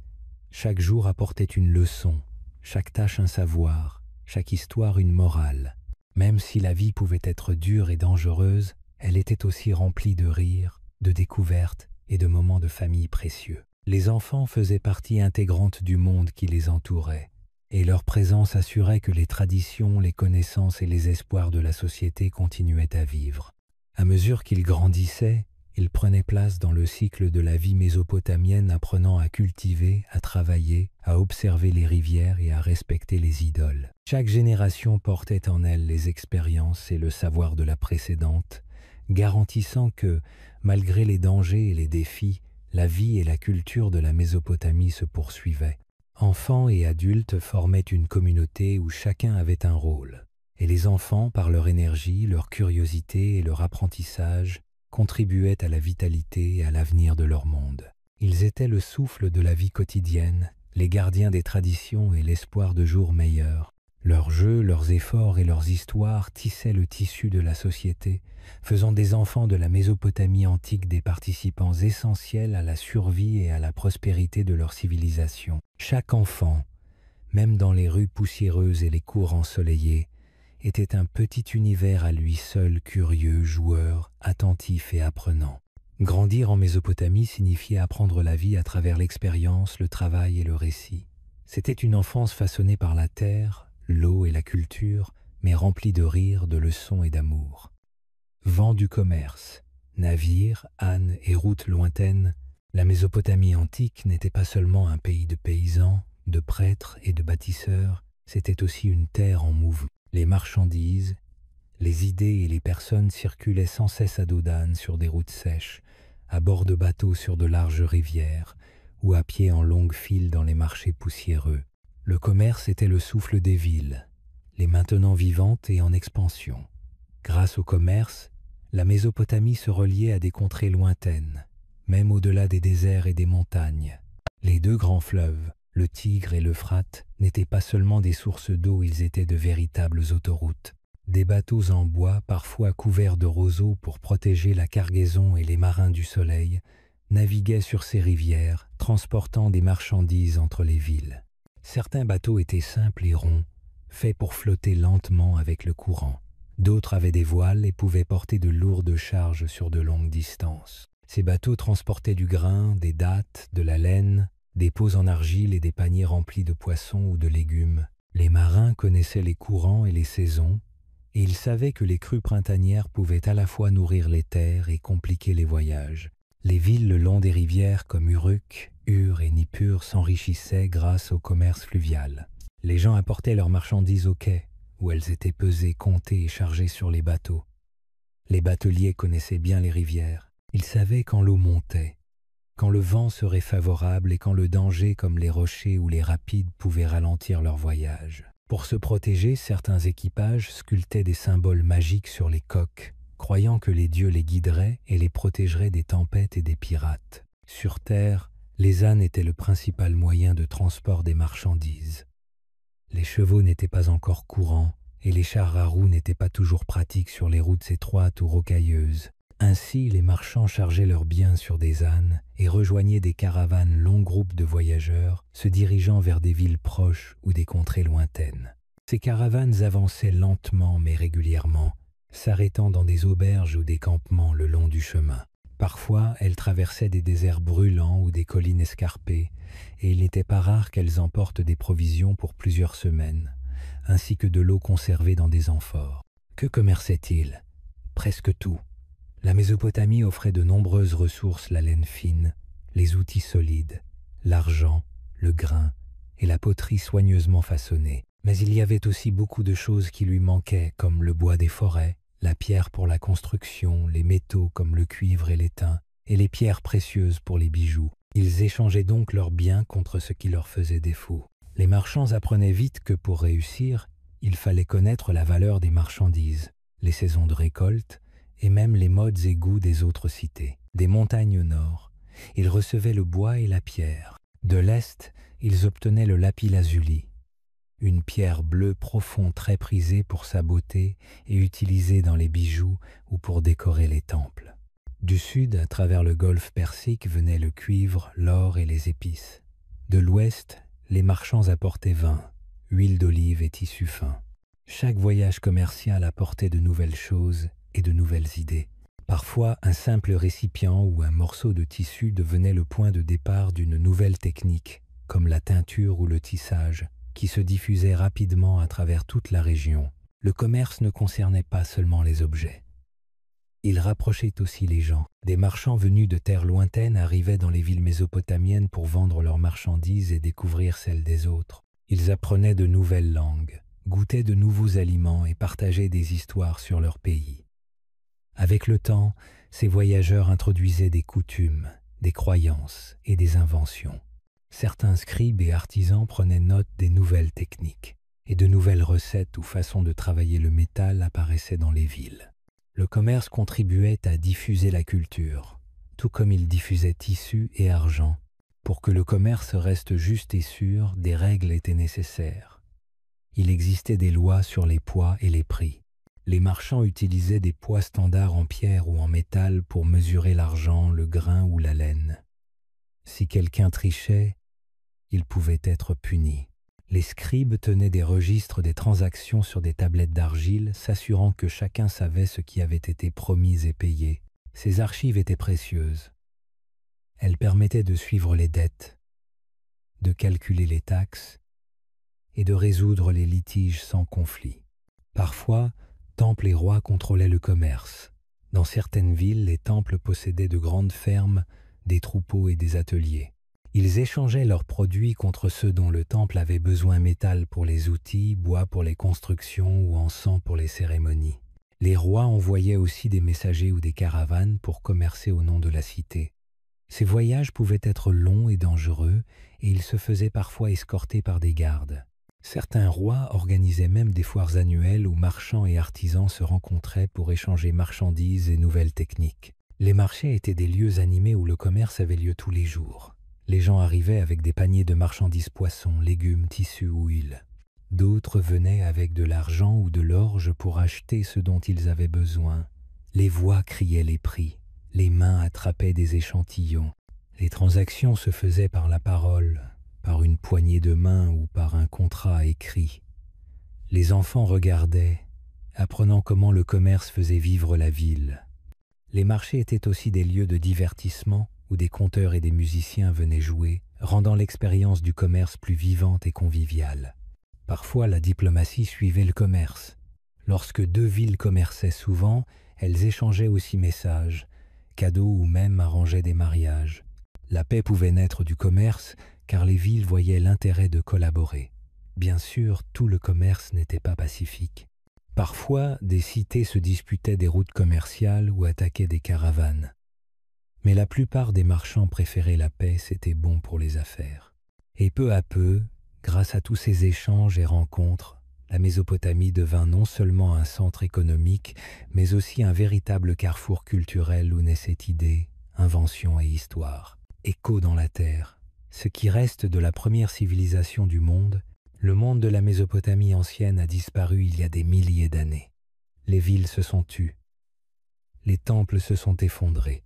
Chaque jour apportait une leçon, chaque tâche un savoir, chaque histoire une morale. Même si la vie pouvait être dure et dangereuse, elle était aussi remplie de rires, de découvertes et de moments de famille précieux. Les enfants faisaient partie intégrante du monde qui les entourait, et leur présence assurait que les traditions, les connaissances et les espoirs de la société continuaient à vivre. À mesure qu'ils grandissaient, ils prenaient place dans le cycle de la vie mésopotamienne, apprenant à cultiver, à travailler, à observer les rivières et à respecter les idoles. Chaque génération portait en elle les expériences et le savoir de la précédente, garantissant que, malgré les dangers et les défis, la vie et la culture de la Mésopotamie se poursuivaient. Enfants et adultes formaient une communauté où chacun avait un rôle. Et les enfants, par leur énergie, leur curiosité et leur apprentissage, contribuaient à la vitalité et à l'avenir de leur monde. Ils étaient le souffle de la vie quotidienne, les gardiens des traditions et l'espoir de jours meilleurs. Leurs jeux, leurs efforts et leurs histoires tissaient le tissu de la société, faisant des enfants de la Mésopotamie antique des participants essentiels à la survie et à la prospérité de leur civilisation. Chaque enfant, même dans les rues poussiéreuses et les cours ensoleillés, était un petit univers à lui seul, curieux, joueur, attentif et apprenant. Grandir en Mésopotamie signifiait apprendre la vie à travers l'expérience, le travail et le récit. C'était une enfance façonnée par la terre, l'eau et la culture, mais remplie de rires, de leçons et d'amour. Vent du commerce, navires, ânes et routes lointaines, la Mésopotamie antique n'était pas seulement un pays de paysans, de prêtres et de bâtisseurs, c'était aussi une terre en mouvement. Les marchandises, Les idées et les personnes circulaient sans cesse à dos d'âne sur des routes sèches, à bord de bateaux sur de larges rivières, ou à pied en longue file dans les marchés poussiéreux. Le commerce était le souffle des villes, les maintenant vivantes et en expansion. Grâce au commerce, la Mésopotamie se reliait à des contrées lointaines, même au-delà des déserts et des montagnes. Les deux grands fleuves, le Tigre et l'Euphrate, n'étaient pas seulement des sources d'eau, ils étaient de véritables autoroutes. Des bateaux en bois, parfois couverts de roseaux pour protéger la cargaison et les marins du soleil, naviguaient sur ces rivières, transportant des marchandises entre les villes. Certains bateaux étaient simples et ronds, faits pour flotter lentement avec le courant. D'autres avaient des voiles et pouvaient porter de lourdes charges sur de longues distances. Ces bateaux transportaient du grain, des dattes, de la laine, des pots en argile et des paniers remplis de poissons ou de légumes. Les marins connaissaient les courants et les saisons, et ils savaient que les crues printanières pouvaient à la fois nourrir les terres et compliquer les voyages. Les villes le long des rivières comme Uruk, Ur et Nippur s'enrichissaient grâce au commerce fluvial. Les gens apportaient leurs marchandises au quai, où elles étaient pesées, comptées et chargées sur les bateaux. Les bateliers connaissaient bien les rivières. Ils savaient quand l'eau montait, quand le vent serait favorable et quand le danger comme les rochers ou les rapides pouvaient ralentir leur voyage. Pour se protéger, certains équipages sculptaient des symboles magiques sur les coques, croyant que les dieux les guideraient et les protégeraient des tempêtes et des pirates. Sur terre, les ânes étaient le principal moyen de transport des marchandises. Les chevaux n'étaient pas encore courants et les chars à roues n'étaient pas toujours pratiques sur les routes étroites ou rocailleuses. Ainsi, les marchands chargeaient leurs biens sur des ânes et rejoignaient des caravanes longs groupes de voyageurs se dirigeant vers des villes proches ou des contrées lointaines. Ces caravanes avançaient lentement mais régulièrement, s'arrêtant dans des auberges ou des campements le long du chemin. Parfois, elles traversaient des déserts brûlants ou des collines escarpées, et il n'était pas rare qu'elles emportent des provisions pour plusieurs semaines, ainsi que de l'eau conservée dans des amphores. Que commerçaient-ils? Presque tout. La Mésopotamie offrait de nombreuses ressources, la laine fine, les outils solides, l'argent, le grain et la poterie soigneusement façonnée. Mais il y avait aussi beaucoup de choses qui lui manquaient, comme le bois des forêts, la pierre pour la construction, les métaux comme le cuivre et l'étain, et les pierres précieuses pour les bijoux. Ils échangeaient donc leurs biens contre ce qui leur faisait défaut. Les marchands apprenaient vite que pour réussir, il fallait connaître la valeur des marchandises, les saisons de récolte, et même les modes et goûts des autres cités. Des montagnes au nord, ils recevaient le bois et la pierre. De l'est, ils obtenaient le lapis-lazuli, une pierre bleue profonde très prisée pour sa beauté et utilisée dans les bijoux ou pour décorer les temples. Du sud, à travers le golfe Persique, venaient le cuivre, l'or et les épices. De l'ouest, les marchands apportaient vin, huile d'olive et tissus fins. Chaque voyage commercial apportait de nouvelles choses et de nouvelles idées. Parfois, un simple récipient ou un morceau de tissu devenait le point de départ d'une nouvelle technique, comme la teinture ou le tissage, qui se diffusait rapidement à travers toute la région. Le commerce ne concernait pas seulement les objets. Il rapprochait aussi les gens. Des marchands venus de terres lointaines arrivaient dans les villes mésopotamiennes pour vendre leurs marchandises et découvrir celles des autres. Ils apprenaient de nouvelles langues, goûtaient de nouveaux aliments et partageaient des histoires sur leur pays. Avec le temps, ces voyageurs introduisaient des coutumes, des croyances et des inventions. Certains scribes et artisans prenaient note des nouvelles techniques, et de nouvelles recettes ou façons de travailler le métal apparaissaient dans les villes. Le commerce contribuait à diffuser la culture, tout comme il diffusait tissus et argent. Pour que le commerce reste juste et sûr, des règles étaient nécessaires. Il existait des lois sur les poids et les prix. Les marchands utilisaient des poids standards en pierre ou en métal pour mesurer l'argent, le grain ou la laine. Si quelqu'un trichait, il pouvait être puni. Les scribes tenaient des registres des transactions sur des tablettes d'argile, s'assurant que chacun savait ce qui avait été promis et payé. Ces archives étaient précieuses. Elles permettaient de suivre les dettes, de calculer les taxes et de résoudre les litiges sans conflit. Parfois, temples et rois contrôlaient le commerce. Dans certaines villes, les temples possédaient de grandes fermes, des troupeaux et des ateliers. Ils échangeaient leurs produits contre ceux dont le temple avait besoin: métal pour les outils, bois pour les constructions ou encens pour les cérémonies. Les rois envoyaient aussi des messagers ou des caravanes pour commercer au nom de la cité. Ces voyages pouvaient être longs et dangereux, et ils se faisaient parfois escorter par des gardes. Certains rois organisaient même des foires annuelles où marchands et artisans se rencontraient pour échanger marchandises et nouvelles techniques. Les marchés étaient des lieux animés où le commerce avait lieu tous les jours. Les gens arrivaient avec des paniers de marchandises poissons, légumes, tissus ou huiles. D'autres venaient avec de l'argent ou de l'orge pour acheter ce dont ils avaient besoin. Les voix criaient les prix, les mains attrapaient des échantillons. Les transactions se faisaient par la parole, par une poignée de main ou par un contrat écrit. Les enfants regardaient, apprenant comment le commerce faisait vivre la ville. Les marchés étaient aussi des lieux de divertissement où des conteurs et des musiciens venaient jouer, rendant l'expérience du commerce plus vivante et conviviale. Parfois, la diplomatie suivait le commerce. Lorsque deux villes commerçaient souvent, elles échangeaient aussi messages, cadeaux ou même arrangeaient des mariages. La paix pouvait naître du commerce, car les villes voyaient l'intérêt de collaborer. Bien sûr, tout le commerce n'était pas pacifique. Parfois, des cités se disputaient des routes commerciales ou attaquaient des caravanes. Mais la plupart des marchands préféraient la paix, c'était bon pour les affaires. Et peu à peu, grâce à tous ces échanges et rencontres, la Mésopotamie devint non seulement un centre économique, mais aussi un véritable carrefour culturel où naissaient idées, inventions et histoires. Écho dans la terre, ce qui reste de la première civilisation du monde, le monde de la Mésopotamie ancienne a disparu il y a des milliers d'années. Les villes se sont tues. Les temples se sont effondrés.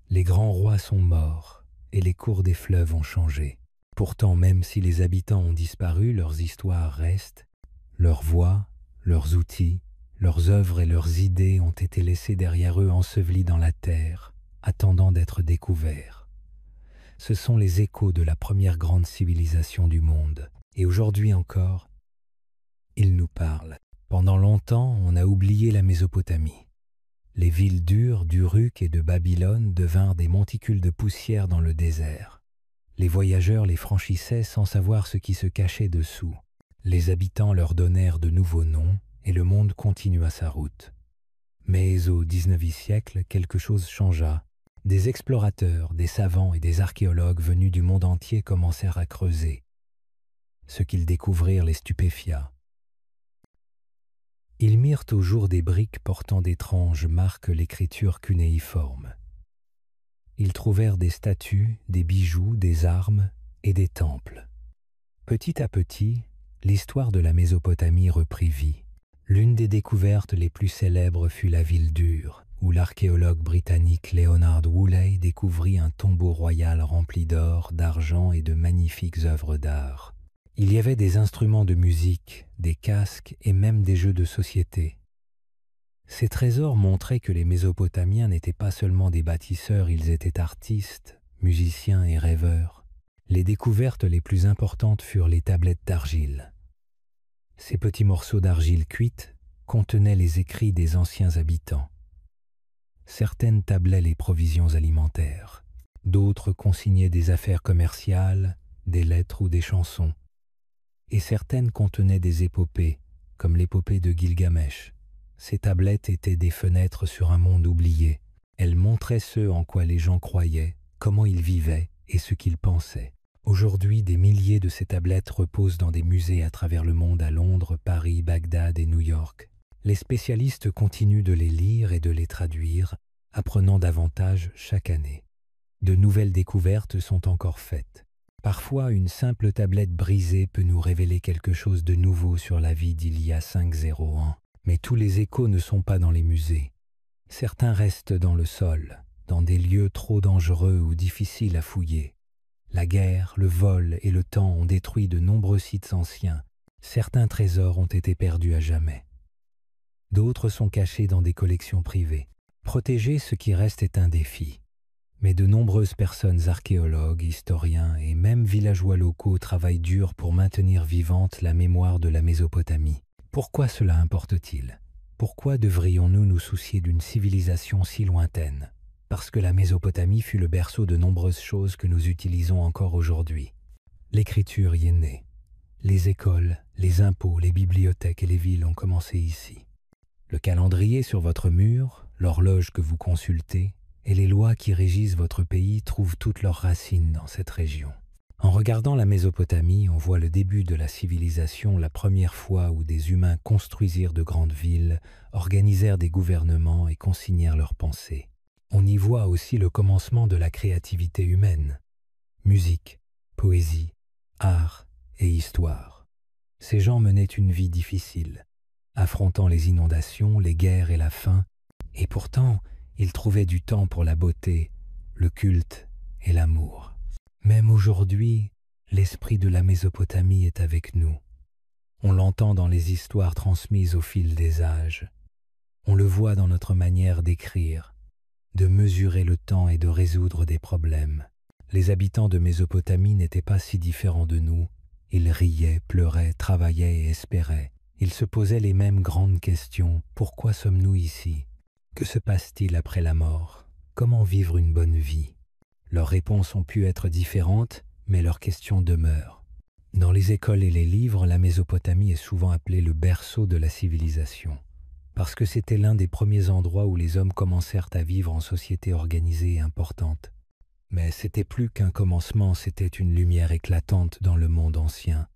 Les grands rois sont morts et les cours des fleuves ont changé. Pourtant, même si les habitants ont disparu, leurs histoires restent. Leurs voix, leurs outils, leurs œuvres et leurs idées ont été laissés derrière eux ensevelis dans la terre, attendant d'être découverts. Ce sont les échos de la première grande civilisation du monde. Et aujourd'hui encore, ils nous parlent. Pendant longtemps, on a oublié la Mésopotamie. Les villes d'Ur, d'Uruk et de Babylone devinrent des monticules de poussière dans le désert. Les voyageurs les franchissaient sans savoir ce qui se cachait dessous. Les habitants leur donnèrent de nouveaux noms et le monde continua sa route. Mais au XIXe siècle, quelque chose changea. Des explorateurs, des savants et des archéologues venus du monde entier commencèrent à creuser. Ce qu'ils découvrirent les stupéfia. Ils mirent au jour des briques portant d'étranges marques l'écriture cunéiforme. Ils trouvèrent des statues, des bijoux, des armes et des temples. Petit à petit, l'histoire de la Mésopotamie reprit vie. L'une des découvertes les plus célèbres fut la ville d'Ur, où l'archéologue britannique Leonard Woolley découvrit un tombeau royal rempli d'or, d'argent et de magnifiques œuvres d'art. Il y avait des instruments de musique, des casques et même des jeux de société. Ces trésors montraient que les Mésopotamiens n'étaient pas seulement des bâtisseurs, ils étaient artistes, musiciens et rêveurs. Les découvertes les plus importantes furent les tablettes d'argile. Ces petits morceaux d'argile cuite contenaient les écrits des anciens habitants. Certaines tablaient les provisions alimentaires, d'autres consignaient des affaires commerciales, des lettres ou des chansons. Et certaines contenaient des épopées, comme l'épopée de Gilgamesh. Ces tablettes étaient des fenêtres sur un monde oublié. Elles montraient ce en quoi les gens croyaient, comment ils vivaient et ce qu'ils pensaient. Aujourd'hui, des milliers de ces tablettes reposent dans des musées à travers le monde à Londres, Paris, Bagdad et New York. Les spécialistes continuent de les lire et de les traduire, apprenant davantage chaque année. De nouvelles découvertes sont encore faites. Parfois, une simple tablette brisée peut nous révéler quelque chose de nouveau sur la vie d'il y a 500 ans. Mais tous les échos ne sont pas dans les musées. Certains restent dans le sol, dans des lieux trop dangereux ou difficiles à fouiller. La guerre, le vol et le temps ont détruit de nombreux sites anciens. Certains trésors ont été perdus à jamais. D'autres sont cachés dans des collections privées. Protéger ce qui reste est un défi. Mais de nombreuses personnes, archéologues, historiens et même villageois locaux travaillent dur pour maintenir vivante la mémoire de la Mésopotamie. Pourquoi cela importe-t-il? Pourquoi devrions-nous nous soucier d'une civilisation si lointaine? Parce que la Mésopotamie fut le berceau de nombreuses choses que nous utilisons encore aujourd'hui. L'écriture y est née. Les écoles, les impôts, les bibliothèques et les villes ont commencé ici. Le calendrier sur votre mur, l'horloge que vous consultez, et les lois qui régissent votre pays trouvent toutes leurs racines dans cette région. En regardant la Mésopotamie, on voit le début de la civilisation, la première fois où des humains construisirent de grandes villes, organisèrent des gouvernements et consignèrent leurs pensées. On y voit aussi le commencement de la créativité humaine. Musique, poésie, art et histoire. Ces gens menaient une vie difficile, affrontant les inondations, les guerres et la faim, et pourtant, ils trouvaient du temps pour la beauté, le culte et l'amour. Même aujourd'hui, l'esprit de la Mésopotamie est avec nous. On l'entend dans les histoires transmises au fil des âges. On le voit dans notre manière d'écrire, de mesurer le temps et de résoudre des problèmes. Les habitants de Mésopotamie n'étaient pas si différents de nous. Ils riaient, pleuraient, travaillaient et espéraient. Ils se posaient les mêmes grandes questions. Pourquoi sommes-nous ici? Que se passe-t-il après la mort? Comment vivre une bonne vie? Leurs réponses ont pu être différentes, mais leurs questions demeurent. Dans les écoles et les livres, la Mésopotamie est souvent appelée le berceau de la civilisation, parce que c'était l'un des premiers endroits où les hommes commencèrent à vivre en société organisée et importante. Mais c'était plus qu'un commencement, c'était une lumière éclatante dans le monde ancien.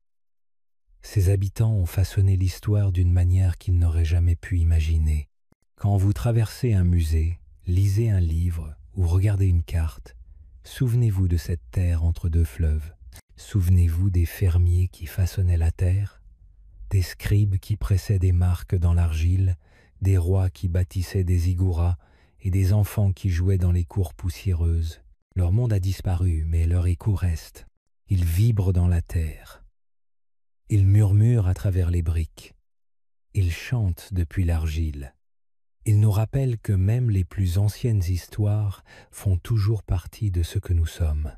Ses habitants ont façonné l'histoire d'une manière qu'ils n'auraient jamais pu imaginer. Quand vous traversez un musée, lisez un livre ou regardez une carte, souvenez-vous de cette terre entre deux fleuves. Souvenez-vous des fermiers qui façonnaient la terre, des scribes qui pressaient des marques dans l'argile, des rois qui bâtissaient des ziggourats et des enfants qui jouaient dans les cours poussiéreuses. Leur monde a disparu, mais leur écho reste. Ils vibrent dans la terre. Ils murmurent à travers les briques. Ils chantent depuis l'argile. Ils nous rappellent que même les plus anciennes histoires font toujours partie de ce que nous sommes.